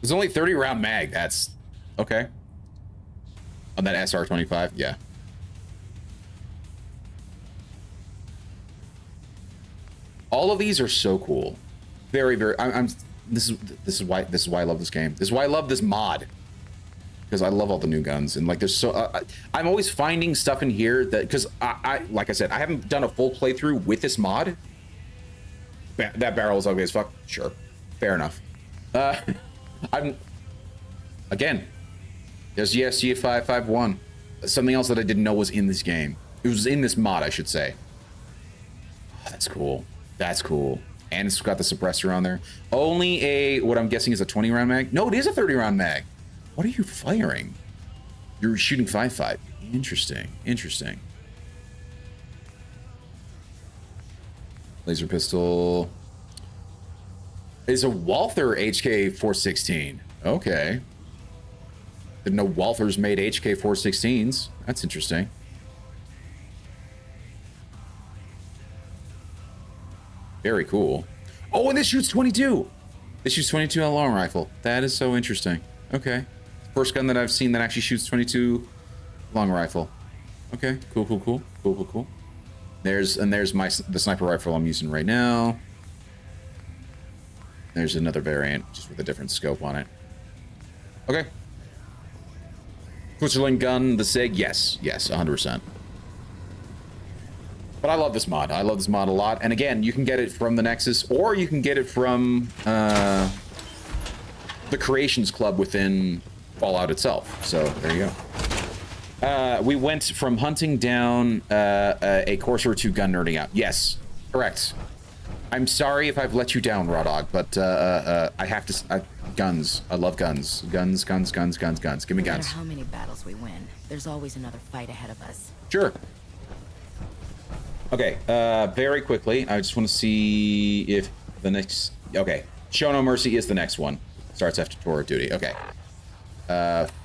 S4: There's only 30 round mag. That's okay. On that SR25, yeah. All of these are so cool. Very, very. This is why I love this game. This is why I love this mod. Because I love all the new guns, and like there's so I'm always finding stuff in here that, because I like I said, I haven't done a full playthrough with this mod. That barrel is ugly as fuck. Sure, fair enough. Again, there's the SG 551. Something else that I didn't know was in this game. It was in this mod, I should say. Oh, that's cool. That's cool. And it's got the suppressor on there. Only what I'm guessing is a 20 round mag. No, it is a 30 round mag. What are you firing? You're shooting 5.5. Interesting. Interesting. Laser pistol. It's a Walther HK-416. Okay. Didn't know Walthers made HK-416s. That's interesting. Very cool. Oh, and this shoots 22. This shoots 22 on a long rifle. That is so interesting. Okay. First gun that I've seen that actually shoots 22 long rifle. Okay, cool. There's the sniper rifle I'm using right now. There's another variant just with a different scope on it. Okay. Switzerland gun, the SIG, yes, 100%. But I love this mod. I love this mod a lot. And again, you can get it from the Nexus, or you can get it from the Creations Club within Fallout itself. So there you go. We went from hunting down a courser to gun nerding out. Yes, correct. I'm sorry if I've let you down, Raw Dog, but I have to. Guns. I love guns. Guns. Give me guns.
S8: No matter how many battles we win, there's always another fight ahead of us.
S4: Sure. Okay, very quickly, I just want to see if the next... Okay, Show No Mercy is the next one. Starts after tour of duty. Okay.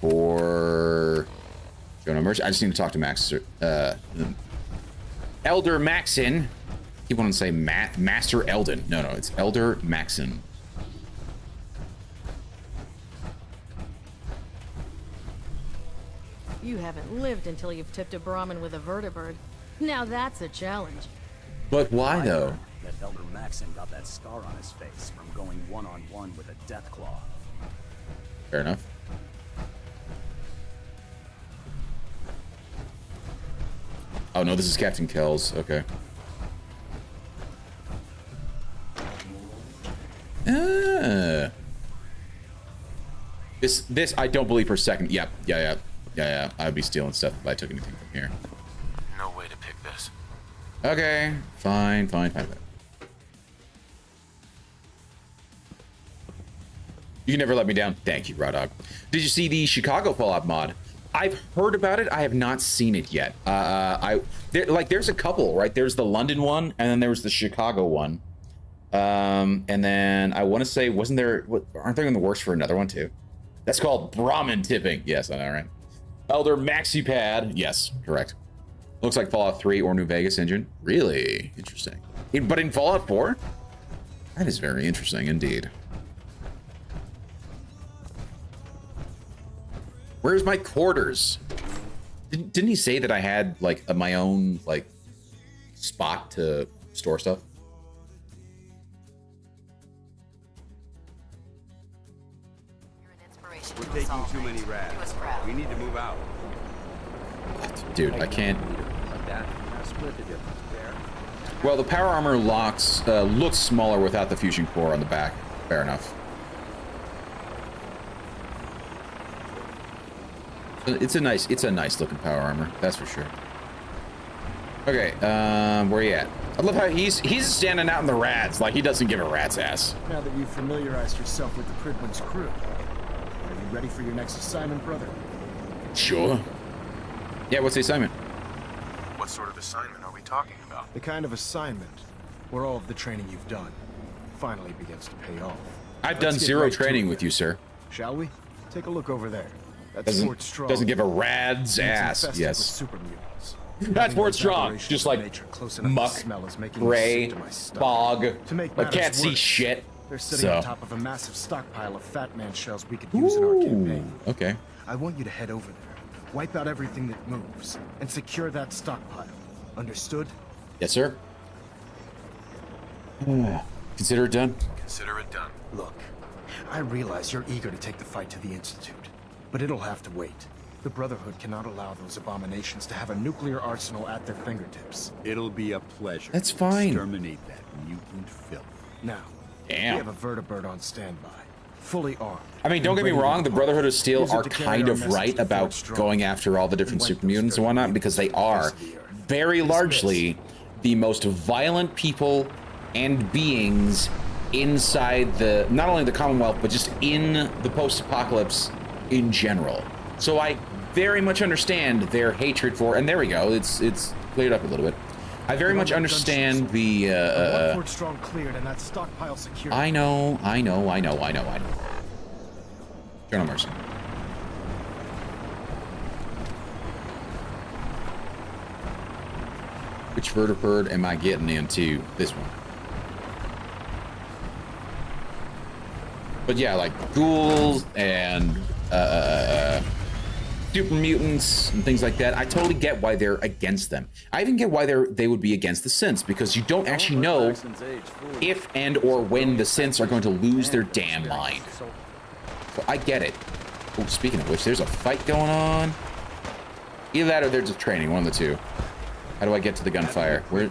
S4: For show no mercy. I just need to talk to Max. Elder Maxon. Keep wanting to say Master Eldon. No, it's Elder Maxon.
S12: You haven't lived until you've tipped a Brahmin with a vertibird. Now that's a challenge.
S4: But why though?
S22: That Elder Maxon got that scar on his face from going one-on-one with a Deathclaw.
S4: Fair enough. Oh no, this is Captain Kells. Okay. This I don't believe for a second. Yep. Yeah. I'd be stealing stuff if I took anything from here.
S18: No way to pick this.
S4: Okay. Fine. You never let me down. Thank you, Raw Dog. Did you see the Chicago Fallout mod? I've heard about it. I have not seen it yet. There's a couple, right? There's the London one, and then there was the Chicago one. And then I want to say, aren't they in the works for another one too? That's called Brahmin tipping. Yes, I know, right? Elder MaxiPad. Yes, correct. Looks like Fallout 3 or New Vegas engine. Really interesting. But in Fallout 4? That is very interesting indeed. Where's my quarters? Didn't he say that I had like my own like spot to store stuff?
S19: We're taking too many rads. We need to move out.
S4: Dude, I can't. Well, the power armor looks smaller without the fusion core on the back. Fair enough. It's a nice looking power armor, that's for sure. Okay, where you at? I love how he's standing out in the rads like he doesn't give a rat's ass.
S10: Now that you've familiarized yourself with the Pridwood's crew, are you ready for your next assignment, brother?
S4: Sure. Yeah, what's the assignment?
S18: What sort of assignment are we talking about?
S10: The kind of assignment where all of the training you've done finally begins to pay off.
S4: I've done zero training with you, sir.
S10: Shall we? Take a look over there.
S4: Doesn't give a rad's ass. Yes. That's Fort Strong. Just like muck, gray, bog. I can't see shit.
S10: They're sitting on top of a massive stockpile of Fat Man shells we could use in our campaign.
S4: Okay.
S10: I want you to head over there, wipe out everything that moves, and secure that stockpile. Understood?
S4: Yes, sir. Consider it done.
S18: Consider it done.
S10: Look, I realize you're eager to take the fight to the Institute, but it'll have to wait. The Brotherhood cannot allow those abominations to have a nuclear arsenal at their fingertips.
S19: It'll be a pleasure.
S4: That's fine.
S19: Exterminate that mutant filth.
S10: Now,
S4: damn.
S10: We have a vertibird on standby, fully armed.
S4: I mean, don't get me wrong, the Brotherhood of Steel are kind of right about going after all the different super mutants and whatnot, because they are very largely the most violent people and beings inside the, not only the Commonwealth, but just in the post-apocalypse in general. So I very much understand their hatred for, and there we go, it's cleared up a little bit. I very much understand the,
S10: Fort Strong cleared and that stockpile secured.
S4: I know. Journal Mercy. Which vertibird am I getting into? This one. But yeah, like ghouls and super mutants and things like that. I totally get why they're against them. I even get why they would be against the synths, because you don't actually know if and or when the synths are going to lose their damn mind. So I get it. Oh, speaking of which, there's a fight going on. Either that or they're just training, one of the two. How do I get to the gunfire? Where?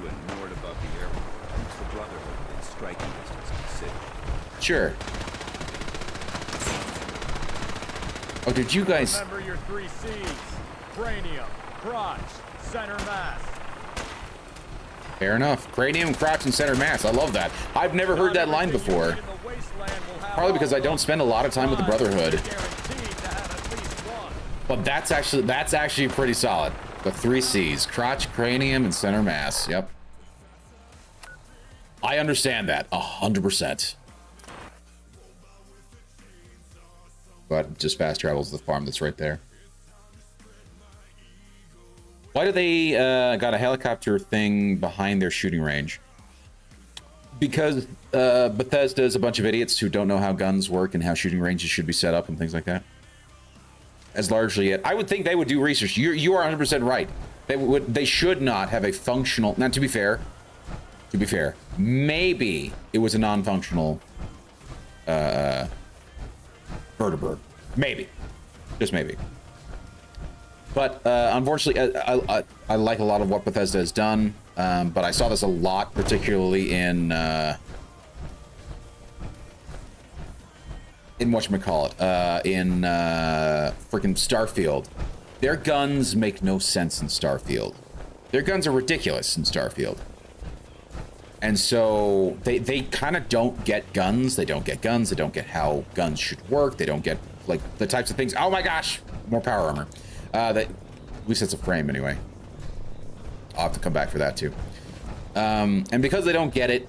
S4: Sure. Oh, did you guys?
S23: Remember your 3 C's: cranium, crotch, center mass.
S4: Fair enough. Cranium, crotch, and center mass. I love that. I've never heard that line before. Probably because I don't spend a lot of time with the Brotherhood. But that's actually pretty solid. The 3 C's: crotch, cranium, and center mass. Yep. I understand that 100%. but just fast travels to the farm that's right there. Why do they got a helicopter thing behind their shooting range? Because Bethesda is a bunch of idiots who don't know how guns work and how shooting ranges should be set up and things like that. That's largely it. I would think they would do research. You are 100% right. They should not have a functional. Now, to be fair, maybe it was a non-functional vertebrate. Maybe, just maybe. But unfortunately, I like a lot of what Bethesda has done. But I saw this a lot, particularly in whatchamacallit, in freaking Starfield. Their guns make no sense in Starfield. Their guns are ridiculous in Starfield. And so they kind of don't get guns. They don't get guns. They don't get how guns should work. They don't get like the types of things. Oh my gosh, more power armor. At least it's a frame anyway. I'll have to come back for that too. And because they don't get it,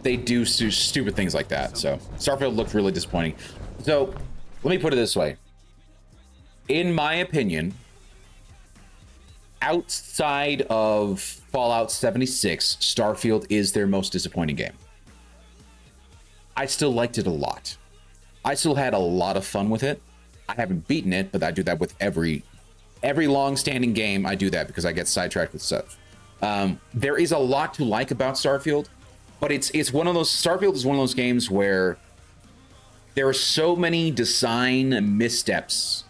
S4: they do stupid things like that. So Starfield looked really disappointing. So let me put it this way. In my opinion, outside of Fallout 76, Starfield is their most disappointing game. I still liked it a lot. I still had a lot of fun with it. I haven't beaten it, but I do that with every long-standing game. I do that because I get sidetracked with stuff. There is a lot to like about Starfield, but it's one of those. Starfield is one of those games where there are so many design missteps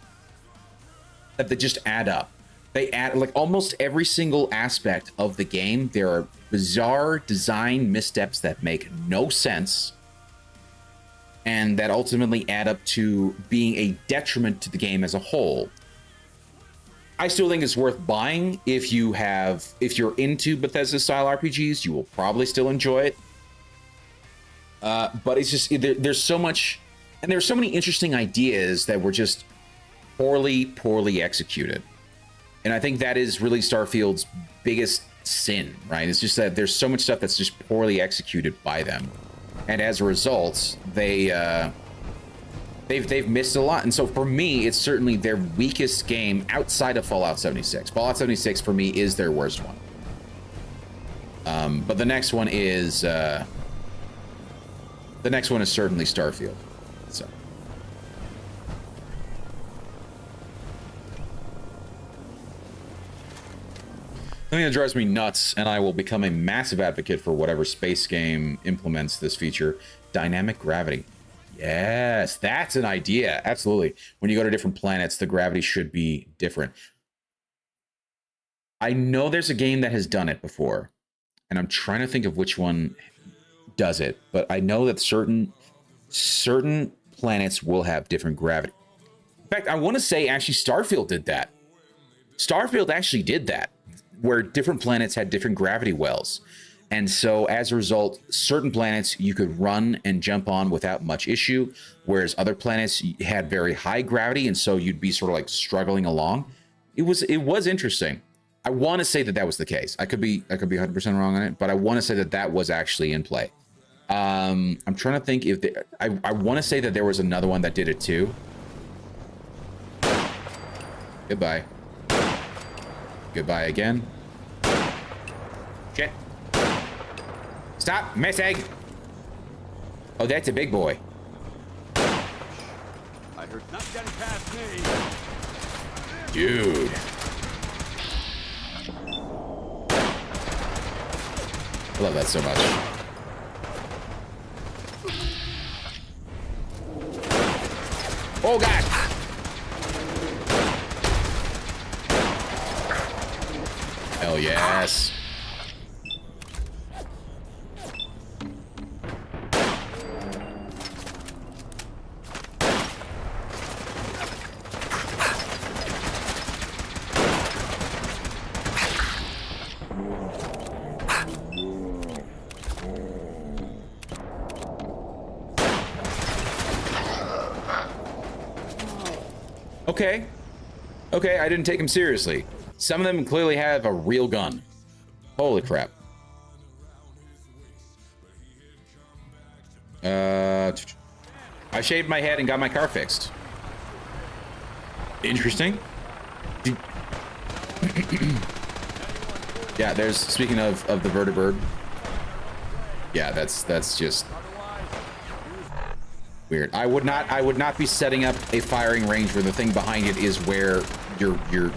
S4: that they just add up. They add, like, almost every single aspect of the game. There are bizarre design missteps that make no sense, and that ultimately add up to being a detriment to the game as a whole. I still think it's worth buying if you're into Bethesda style RPGs. You will probably still enjoy it. But it's just there's so much, and there's so many interesting ideas that were just poorly executed. And I think that is really Starfield's biggest sin, right? It's just that there's so much stuff that's just poorly executed by them, and as a result, they've missed a lot. And so for me, it's certainly their weakest game outside of Fallout 76. Fallout 76 for me is their worst one. But the next one is certainly Starfield. So. The thing that drives me nuts, and I will become a massive advocate for whatever space game implements this feature, dynamic gravity. Yes, that's an idea. Absolutely. When you go to different planets, the gravity should be different. I know there's a game that has done it before, and I'm trying to think of which one does it, but I know that certain planets will have different gravity. In fact, I want to say actually Starfield did that. Starfield actually did that, where different planets had different gravity wells. And so as a result, certain planets you could run and jump on without much issue, whereas other planets had very high gravity, and so you'd be sort of like struggling along. It was interesting. I want to say that was the case. I could be 100% wrong on it, but I want to say that was actually in play. I'm trying to think if I want to say that there was another one that did it too. Goodbye. Goodbye again. Shit. Stop missing. Oh, that's a big boy.
S10: I heard not getting past me.
S4: Dude. I love that so much. Oh, God. Hell yes. Okay, I didn't take him seriously. Some of them clearly have a real gun. Holy crap. I shaved my head and got my car fixed. Interesting. Yeah, there's, speaking of the vertibird. Yeah, that's just weird. I would not be setting up a firing range where the thing behind it is where you're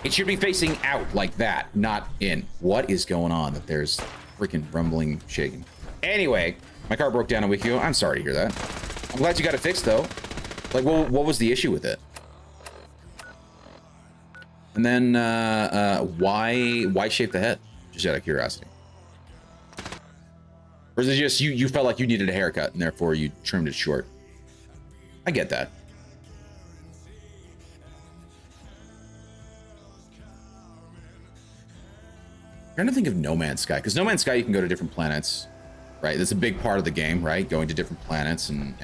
S4: it should be facing out like that, not in. What is going on? That there's freaking rumbling, shaking. Anyway, my car broke down a week ago. I'm sorry to hear that. I'm glad you got it fixed though. Like, what was the issue with it? And then why shape the head? Just out of curiosity. Or is it just you felt like you needed a haircut and therefore you trimmed it short? I get that. I'm trying to think of No Man's Sky, because No Man's Sky you can go to different planets, right? That's a big part of the game, right? Going to different planets and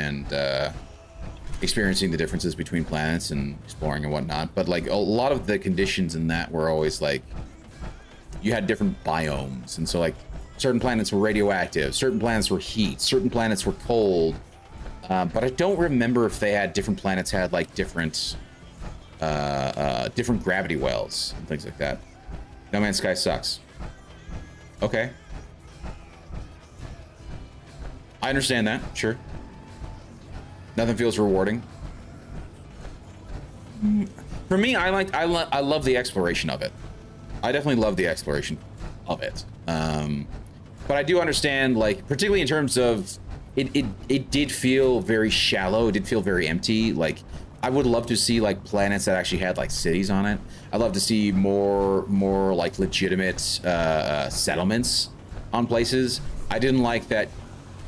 S4: experiencing the differences between planets and exploring and whatnot. But like a lot of the conditions in that were always like you had different biomes, and so like certain planets were radioactive, certain planets were heat, certain planets were cold. But I don't remember if they had different planets had like different different gravity wells and things like that. No Man's Sky sucks. Okay. I understand that, sure. Nothing feels rewarding. For me, I love the exploration of it. I definitely love the exploration of it. But I do understand, like, particularly in terms of it did feel very shallow. It did feel very empty. Like, I would love to see like planets that actually had like cities on it. I'd love to see more like legitimate settlements on places. I didn't like that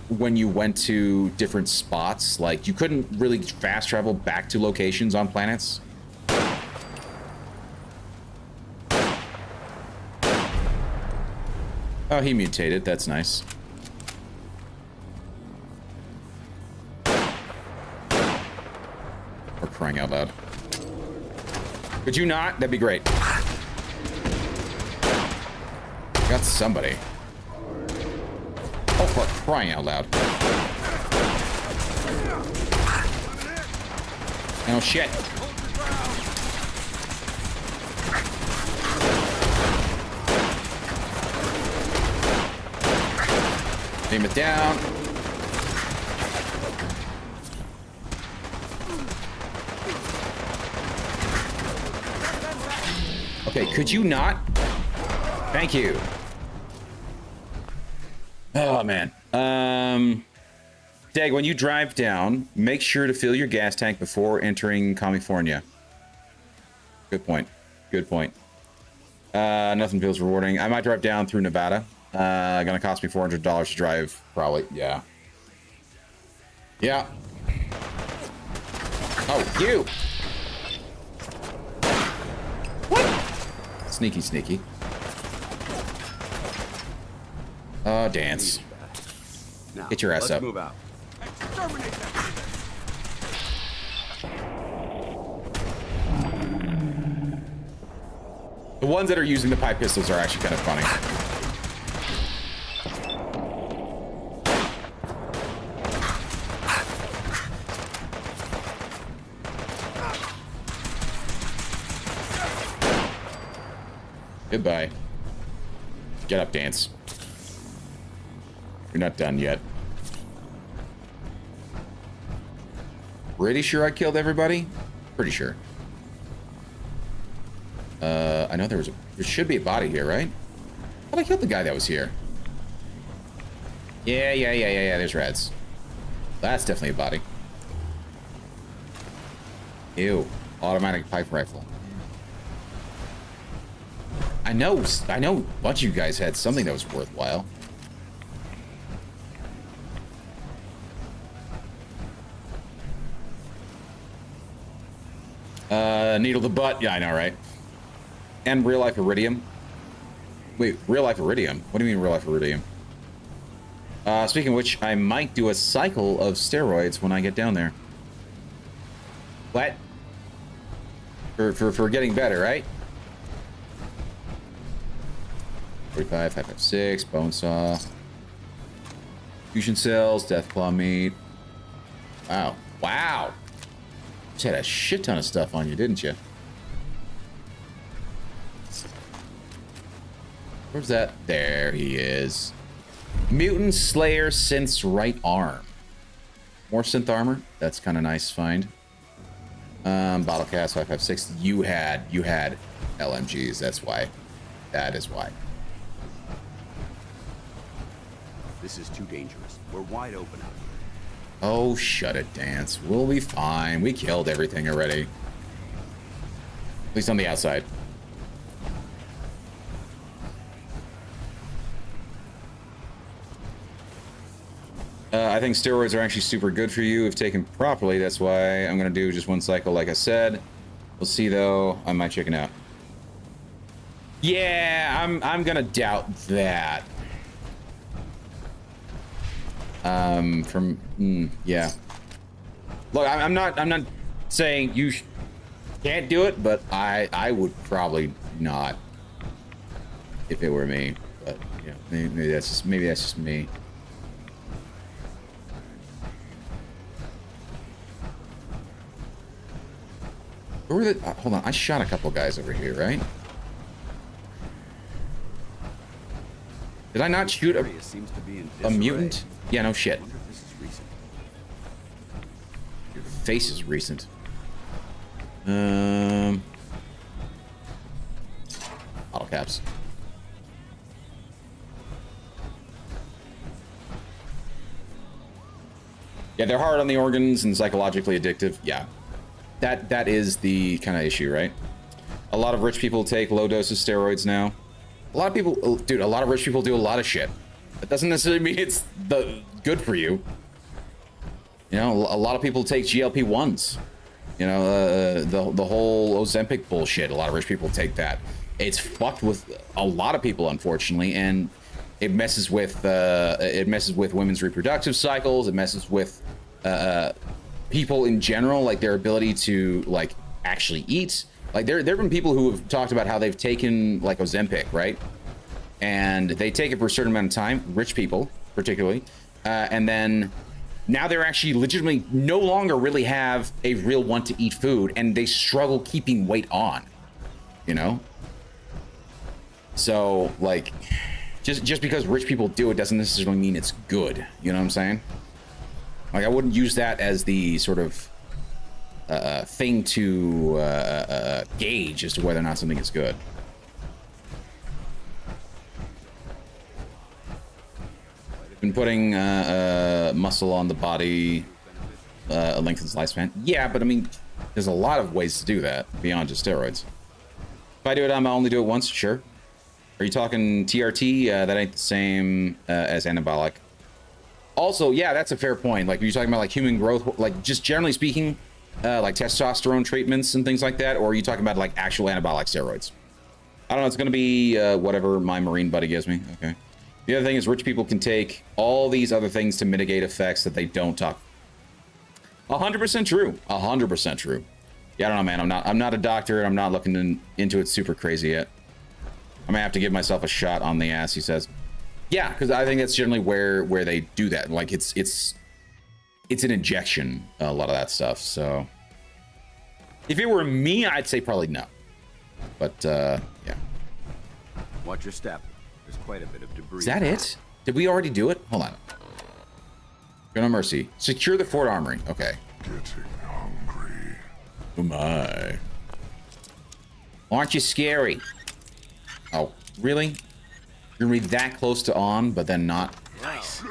S4: when you went to different spots, like you couldn't really fast travel back to locations on planets. Oh, he mutated. That's nice. We're crying out loud. Could you not? That'd be great. Got somebody. Oh, for crying out loud. Oh, shit. Aim it down. Okay, could you not? Thank you. Oh, man. Dag, when you drive down, make sure to fill your gas tank before entering California. Good point. Good point. Nothing feels rewarding. I might drive down through Nevada. Gonna cost me $400 to drive, probably. Yeah. Yeah. Oh, you! What? Sneaky, sneaky. Oh, dance.
S19: Now,
S4: get your ass up.
S19: Move out.
S4: The ones that are using the pipe pistols are actually kind of funny. Goodbye. Get up, dance. You're not done yet. Pretty sure I killed everybody? Pretty sure. I know there should be a body here, right? But I killed the guy that was here. Yeah, there's reds. That's definitely a body. Ew. Automatic pipe rifle. I know a bunch of you guys had something that was worthwhile. Needle the butt. Yeah, I know, right? And real life iridium. Wait, real life iridium? What do you mean real life iridium? Speaking of which, I might do a cycle of steroids when I get down there. What? For getting better, right? 45, 556, bone saw. Fusion cells, death claw meat. Wow. Wow. Just had a shit ton of stuff on you, didn't you? Where's that? There he is. Mutant Slayer Synth's right arm. More synth armor. That's kind of nice find. Bottle cast 556. You had LMGs. That's why. That is why.
S19: This is too dangerous. We're wide open out here.
S4: Oh, shut it, Dance. We'll be fine. We killed everything already. At least on the outside. I think steroids are actually super good for you if taken properly. That's why I'm going to do just one cycle, like I said. We'll see, though. I might chicken out. Yeah, I'm going to doubt that. Yeah. Look, I'm not saying you can't do it, but I would probably not if it were me. But yeah, maybe that's just me. Where were the? Hold on, I shot a couple guys over here, right? Did I not shoot a mutant? Yeah, no shit. Your face is recent. Bottle caps. Yeah, they're hard on the organs and psychologically addictive. Yeah. That is the kind of issue, right? A lot of rich people take low doses steroids now. A lot of people, dude, a lot of rich people do a lot of shit. That doesn't necessarily mean it's good for you. You know, a lot of people take GLP-1s. You know, the whole Ozempic bullshit. A lot of rich people take that. It's fucked with a lot of people, unfortunately, and it messes with women's reproductive cycles. It messes with people in general, like their ability to like actually eat. Like there have been people who have talked about how they've taken like Ozempic, right? And they take it for a certain amount of time, rich people particularly, and then now they're actually legitimately no longer really have a real want to eat food, and they struggle keeping weight on, you know? So like just because rich people do it doesn't necessarily mean it's good, you know what I'm saying? Like I wouldn't use that as the sort of thing to gauge as to whether or not something is good. Been putting muscle on the body lengthens lifespan. Yeah, but I mean, there's a lot of ways to do that beyond just steroids. If I do it, I'm only do it once. Sure. Are you talking TRT? That ain't the same as anabolic. Also, yeah, that's a fair point. Like, are you talking about like human growth, like just generally speaking, like testosterone treatments and things like that, or are you talking about like actual anabolic steroids? I don't know. It's gonna be whatever my Marine buddy gives me. Okay. The other thing is rich people can take all these other things to mitigate effects that they don't talk. 100% true. 100% true. Yeah, I don't know, man. I'm not a doctor, and I'm not looking into it super crazy yet. I'm gonna have to give myself a shot on the ass, he says. Yeah, because I think that's generally where they do that. Like it's an injection, a lot of that stuff. So if it were me, I'd say probably no. But yeah.
S19: Watch your step. There's quite a bit of debris.
S4: Is that it? Did we already do it? Hold on. Go no mercy. Secure the fort armory. Okay.
S3: Getting hungry.
S4: Oh my. Aren't you scary? Oh, really? You're gonna be that close to on, but then not.
S3: Nice.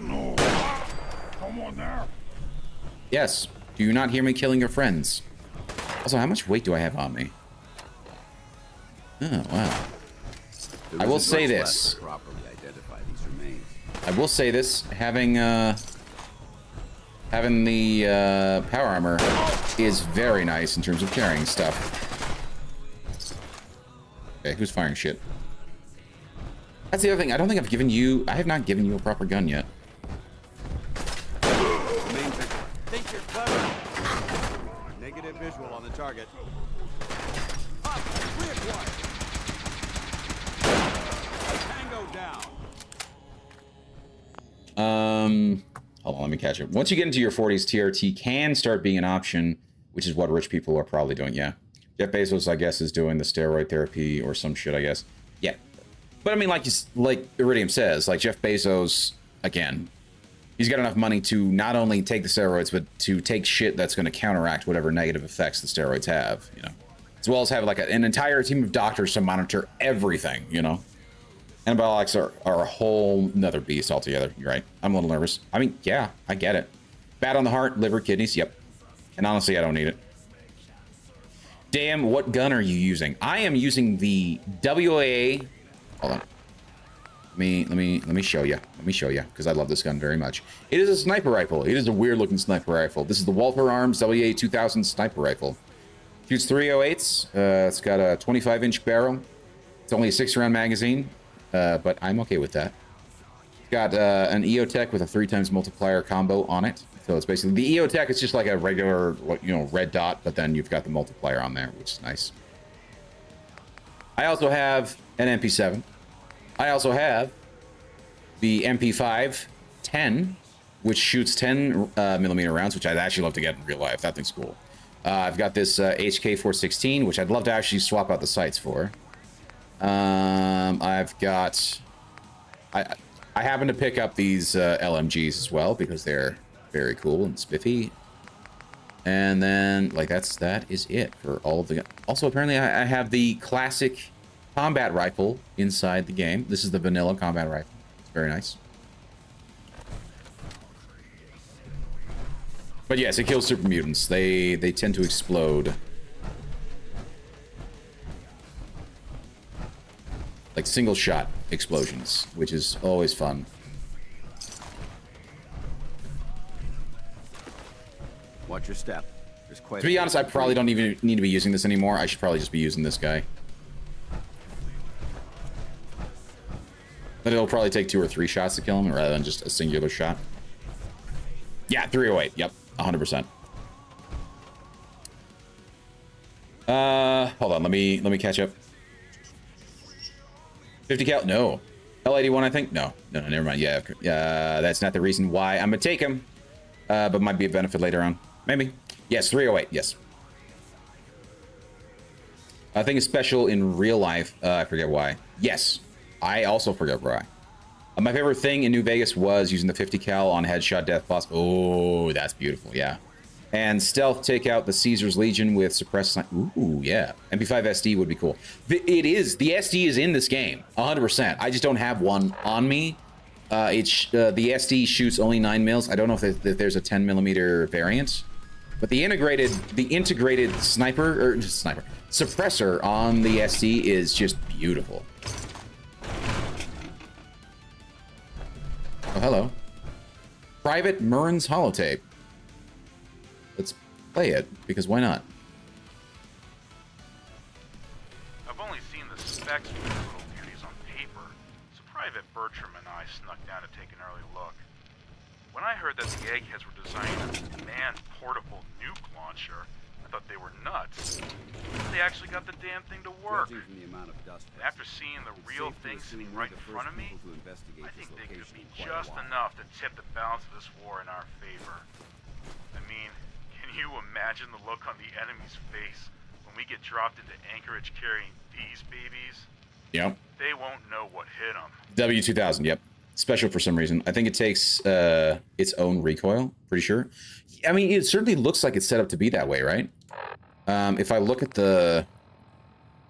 S3: No. Come on there.
S4: Yes. Do you not hear me killing your friends? Also, how much weight do I have on me? Oh, wow. I will say this. I will say this. Having the power armor is very nice in terms of carrying stuff. Okay, who's firing shit? That's the other thing. I don't think I have not given you a proper gun yet.
S19: Think you're clever. Negative visual on the target. Up, reacquired. Tango down.
S4: hold on, let me catch it. Once you get into your 40s, TRT can start being an option, which is what rich people are probably doing. Yeah. Jeff Bezos, I guess, is doing the steroid therapy or some shit, I guess. Yeah. But I mean, like Iridium says, like Jeff Bezos, again, he's got enough money to not only take the steroids, but to take shit that's going to counteract whatever negative effects the steroids have, you know, as well as have like an entire team of doctors to monitor everything, you know. Antibiotics are a whole nother beast altogether. You're right. I'm a little nervous. I mean, yeah, I get it. Bad on the heart, liver, kidneys. Yep. And honestly, I don't need it. Damn, what gun are you using? I am using the WA. Hold on. Let me show you. Let me show you, because I love this gun very much. It is a sniper rifle. It is a weird-looking sniper rifle. This is the Walther Arms WA 2000 sniper rifle. Shoots 308s. It's got a 25-inch barrel. It's only a 6-round magazine, but I'm okay with that. It's got an EOTech with a 3x multiplier combo on it. So it's basically the EOTech is just like a regular, you know, red dot, but then you've got the multiplier on there, which is nice. I also have an MP7. I also have the MP5-10, which shoots 10 millimeter rounds, which I'd actually love to get in real life. That thing's cool. I've got this HK416, which I'd love to actually swap out the sights for. I've got... I happen to pick up these LMGs as well, because they're very cool and spiffy. And then, like, that is it for all of the... Also, apparently, I have the classic combat rifle inside the game. This is the vanilla combat rifle. It's very nice. But yes, it kills super mutants. They tend to explode. Like single shot explosions, which is always fun.
S19: Watch your step. There's quite
S4: to be honest, I probably don't even need to be using this anymore. I should probably just be using this guy. But it'll probably take 2 or 3 shots to kill him rather than just a singular shot. Yeah, 308. Yep, 100%. Hold on, let me catch up. 50 cal? No. L81, I think? No, never mind. Yeah, that's not the reason why I'm gonna take him. But might be a benefit later on. Maybe. Yes, 308, yes. I think it's special in real life. I forget why. Yes, I also forget why. My favorite thing in New Vegas was using the 50 cal on headshot death boss. Oh, that's beautiful, yeah. And stealth take out the Caesar's Legion with suppressed... Ooh, yeah. MP5 SD would be cool. The SD is in this game, 100%. I just don't have one on me. The SD shoots only 9 mils. I don't know if there's a 10 millimeter variant, but the integrated suppressor on the SD is just beautiful. Oh, hello. Private Murren's holotape. Let's play it, because why not?
S18: I've only seen the specs for the little beauties on paper, so Private Bertram and I snuck down to take an early look. When I heard that the eggheads were designing a manned portable nuke launcher, I thought they were nuts. They actually got the damn thing to work. And after seeing the real thing sitting right in front of me, I think they could be just enough to tip the balance of this war in our favor. I mean, can you imagine the look on the enemy's face when we get dropped into Anchorage carrying these babies?
S4: Yep.
S18: They won't know what hit them.
S4: W2000, yep. Special for some reason. I think it takes its own recoil, pretty sure. I mean, it certainly looks like it's set up to be that way, right? If I look at the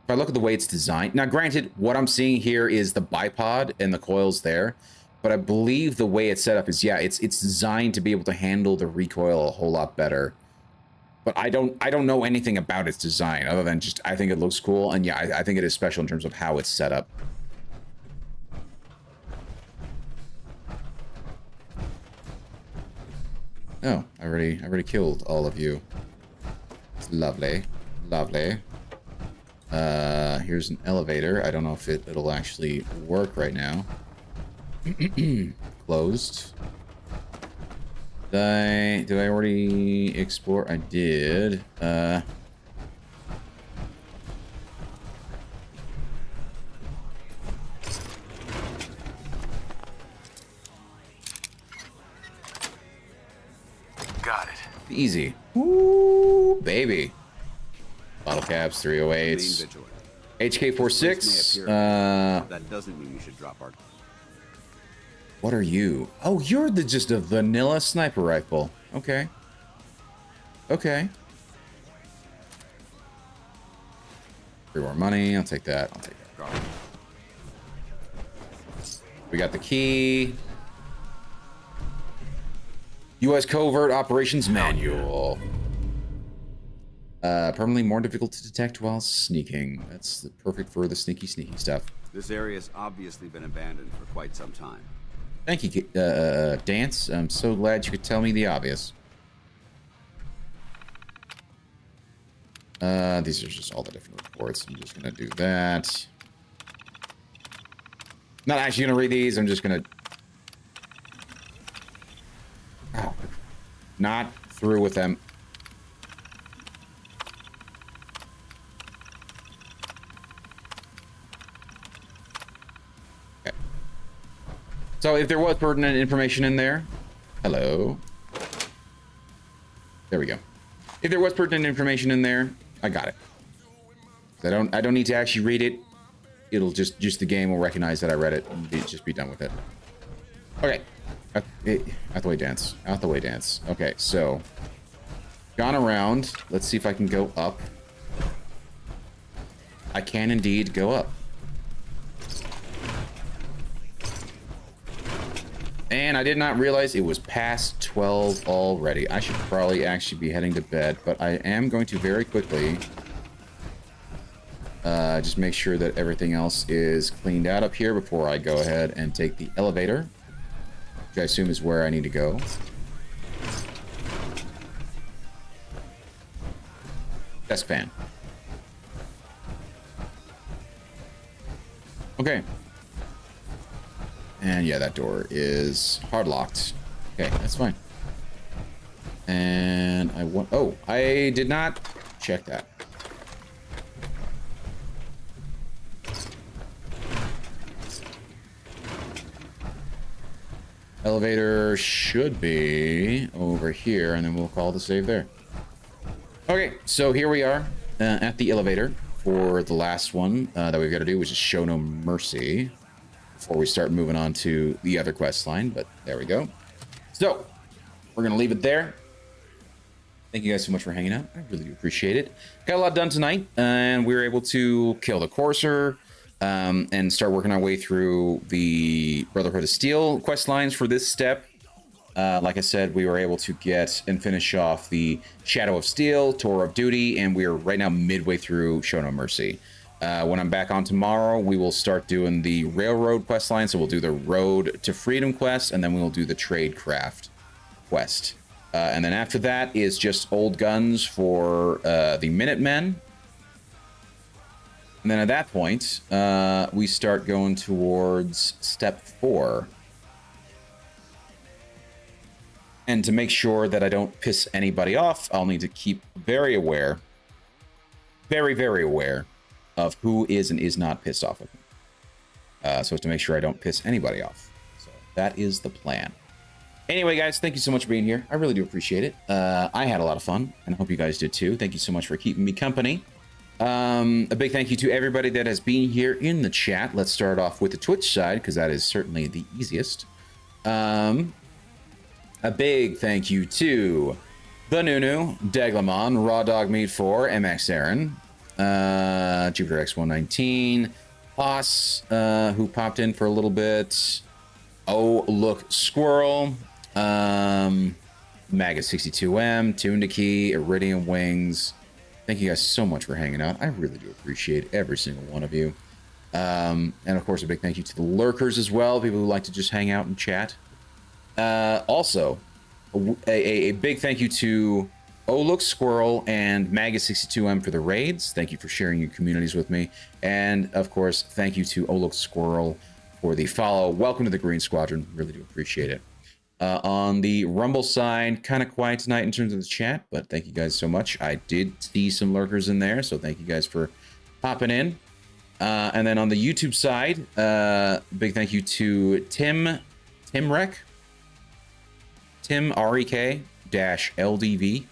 S4: way it's designed. Now, granted, what I'm seeing here is the bipod and the coils there, but I believe the way it's set up is, yeah, it's designed to be able to handle the recoil a whole lot better. But I don't know anything about its design other than just I think it looks cool, and yeah, I think it is special in terms of how it's set up. Oh, I already killed all of you. It's lovely, lovely. Here's an elevator. I don't know if it'll actually work right now. Closed. Did I already explore? I did.
S17: Got it.
S4: Easy. Ooh, baby. Bottle caps, 308s. HK46.
S19: That doesn't mean you should drop our...
S4: What are you? Oh, you're just a vanilla sniper rifle. Okay. Okay. 3 more money. I'll take that. I'll take that. We got the key. U.S. Covert Operations Manual. Permanently more difficult to detect while sneaking. That's perfect for the sneaky stuff.
S19: This area has obviously been abandoned for quite some time.
S4: Thank you, Dance. I'm so glad you could tell me the obvious. These are just all the different reports. I'm just gonna do that. Not actually gonna read these. I'm just gonna... Oh. Not through with them. Okay. So if there was pertinent information in there... Hello. There we go. If there was pertinent information in there, I got it. I don't need to actually read it. It'll just the game will recognize that I read it and just be done with it. Okay. Out the way, Dance. Out the way, Dance. Okay, so gone around. Let's see if I can go up. I can indeed go up. And I did not realize it was past 12 already. I should probably actually be heading to bed, but I am going to very quickly just make sure that everything else is cleaned out up here before I go ahead and take the elevator, which I assume is where I need to go. Desk fan. Okay. And yeah, that door is hard locked. Okay, that's fine. And I want... Oh, I did not check that. Elevator should be over here, and then we'll call the save there. Okay, so here we are at the elevator for the last one that we've got to do, which is Show No Mercy, before we start moving on to the other quest line, but there we go. So, we're going to leave it there. Thank you guys so much for hanging out. I really do appreciate it. Got a lot done tonight, and we were able to kill the Courser, and start working our way through the Brotherhood of Steel quest lines for this step. Like I said, we were able to get and finish off the Shadow of Steel, Tour of Duty, and we are right now midway through Show No Mercy. When I'm back on tomorrow, we will start doing the Railroad quest line, so we'll do the Road to Freedom quest, and then we will do the Tradecraft quest. And then after that is just old guns for the Minutemen. And then at that point, we start going towards step 4. And to make sure that I don't piss anybody off, I'll need to keep very aware, very, very aware of who is and is not pissed off with me. So as to make sure I don't piss anybody off. So that is the plan. Anyway, guys, thank you so much for being here. I really do appreciate it. I had a lot of fun, and I hope you guys did too. Thank you so much for keeping me company. A big thank you to everybody that has been here in the chat. Let's start off with the Twitch side, because that is certainly the easiest. A big thank you to the Nunu, Deglamon, Raw Dog Meat 4, MX Aaron, Jupiter X119, Haas, who popped in for a little bit. Oh, look, Squirrel, Maga62M, Tundaki, Iridium Wings. Thank you guys so much for hanging out. I really do appreciate every single one of you. And of course, a big thank you to the lurkers as well, people who like to just hang out and chat. Also, a big thank you to Oh Look Squirrel and Maga62M for the raids. Thank you for sharing your communities with me. And of course, thank you to Oh Look Squirrel for the follow. Welcome to the Green Squadron. Really do appreciate it. On the Rumble side, kind of quiet tonight in terms of the chat, but thank you guys so much. I did see some lurkers in there, so thank you guys for popping in. And then on the YouTube side, big thank you to Tim Rek, H-LDV.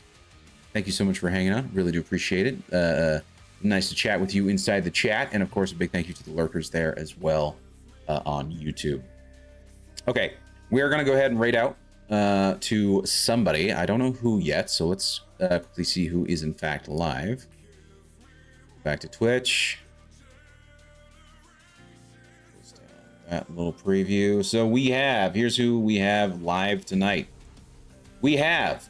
S4: Thank you so much for hanging out. Really do appreciate it. Nice to chat with you inside the chat. And of course, a big thank you to the lurkers there as well on YouTube. Okay, we are going to go ahead and raid out to somebody. I don't know who yet, so let's quickly see who is in fact live. Back to Twitch. That little preview. So we have, here's who we have live tonight. We have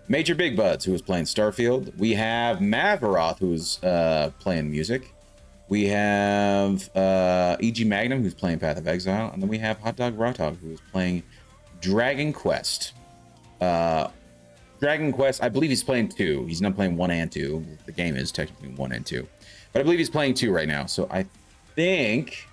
S4: Major Big Buds, who is playing Starfield. We have Mavaroth, who's playing music. We have E.G. Magnum, who's playing Path of Exile. And then we have Hot Dog Rotog, who is playing Dragon Quest. Dragon Quest, I believe he's playing 2. He's not playing 1 and 2. The game is technically 1 and 2. But I believe he's playing 2 right now. So I think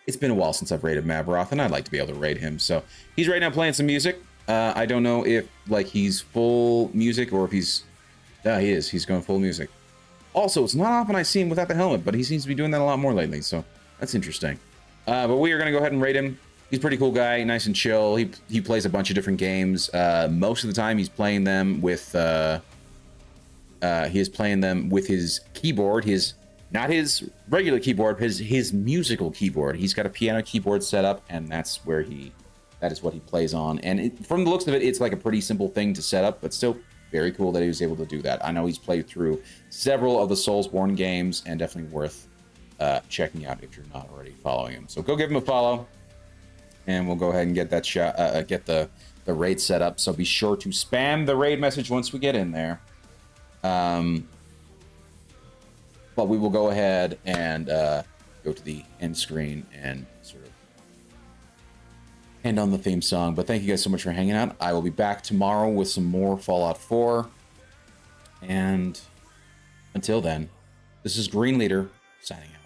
S4: it's been a while since I've raided Mavaroth, and I'd like to be able to raid him. So he's right now playing some music. I don't know if like he's full music or if he's... he is. He's going full music. Also, it's not often I see him without the helmet, but he seems to be doing that a lot more lately, so that's interesting. But we are going to go ahead and raid him. He's a pretty cool guy, nice and chill. He plays a bunch of different games. Most of the time, he's playing them with... he is playing them with his keyboard, not his regular keyboard, his musical keyboard. He's got a piano keyboard set up, and that is what he plays on. And from the looks of it, it's like a pretty simple thing to set up, but still very cool that he was able to do that. I know he's played through several of the Soulsborne games, and definitely worth checking out if you're not already following him. So go give him a follow, and we'll go ahead and get that get the raid set up. So be sure to spam the raid message once we get in there. But we will go ahead and go to the end screen and sort of end on the theme song. But thank you guys so much for hanging out. I will be back tomorrow with some more Fallout 4. And until then, this is Green Leader signing out.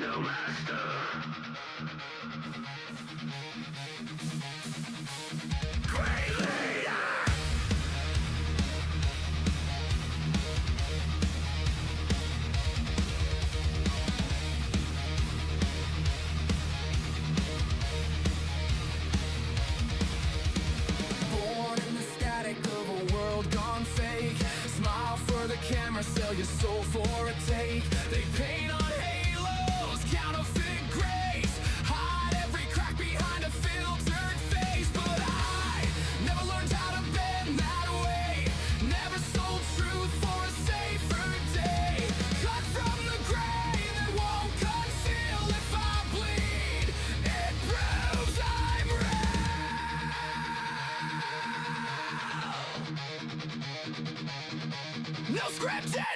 S1: No master. Sell your soul for a take. They paint on halos, counterfeit grace, hide every crack behind a filtered face. But I never learned how to bend that way. Never sold truth for a safer day. Cut from the grain that won't conceal. If I bleed, it proves I'm real. No scripted.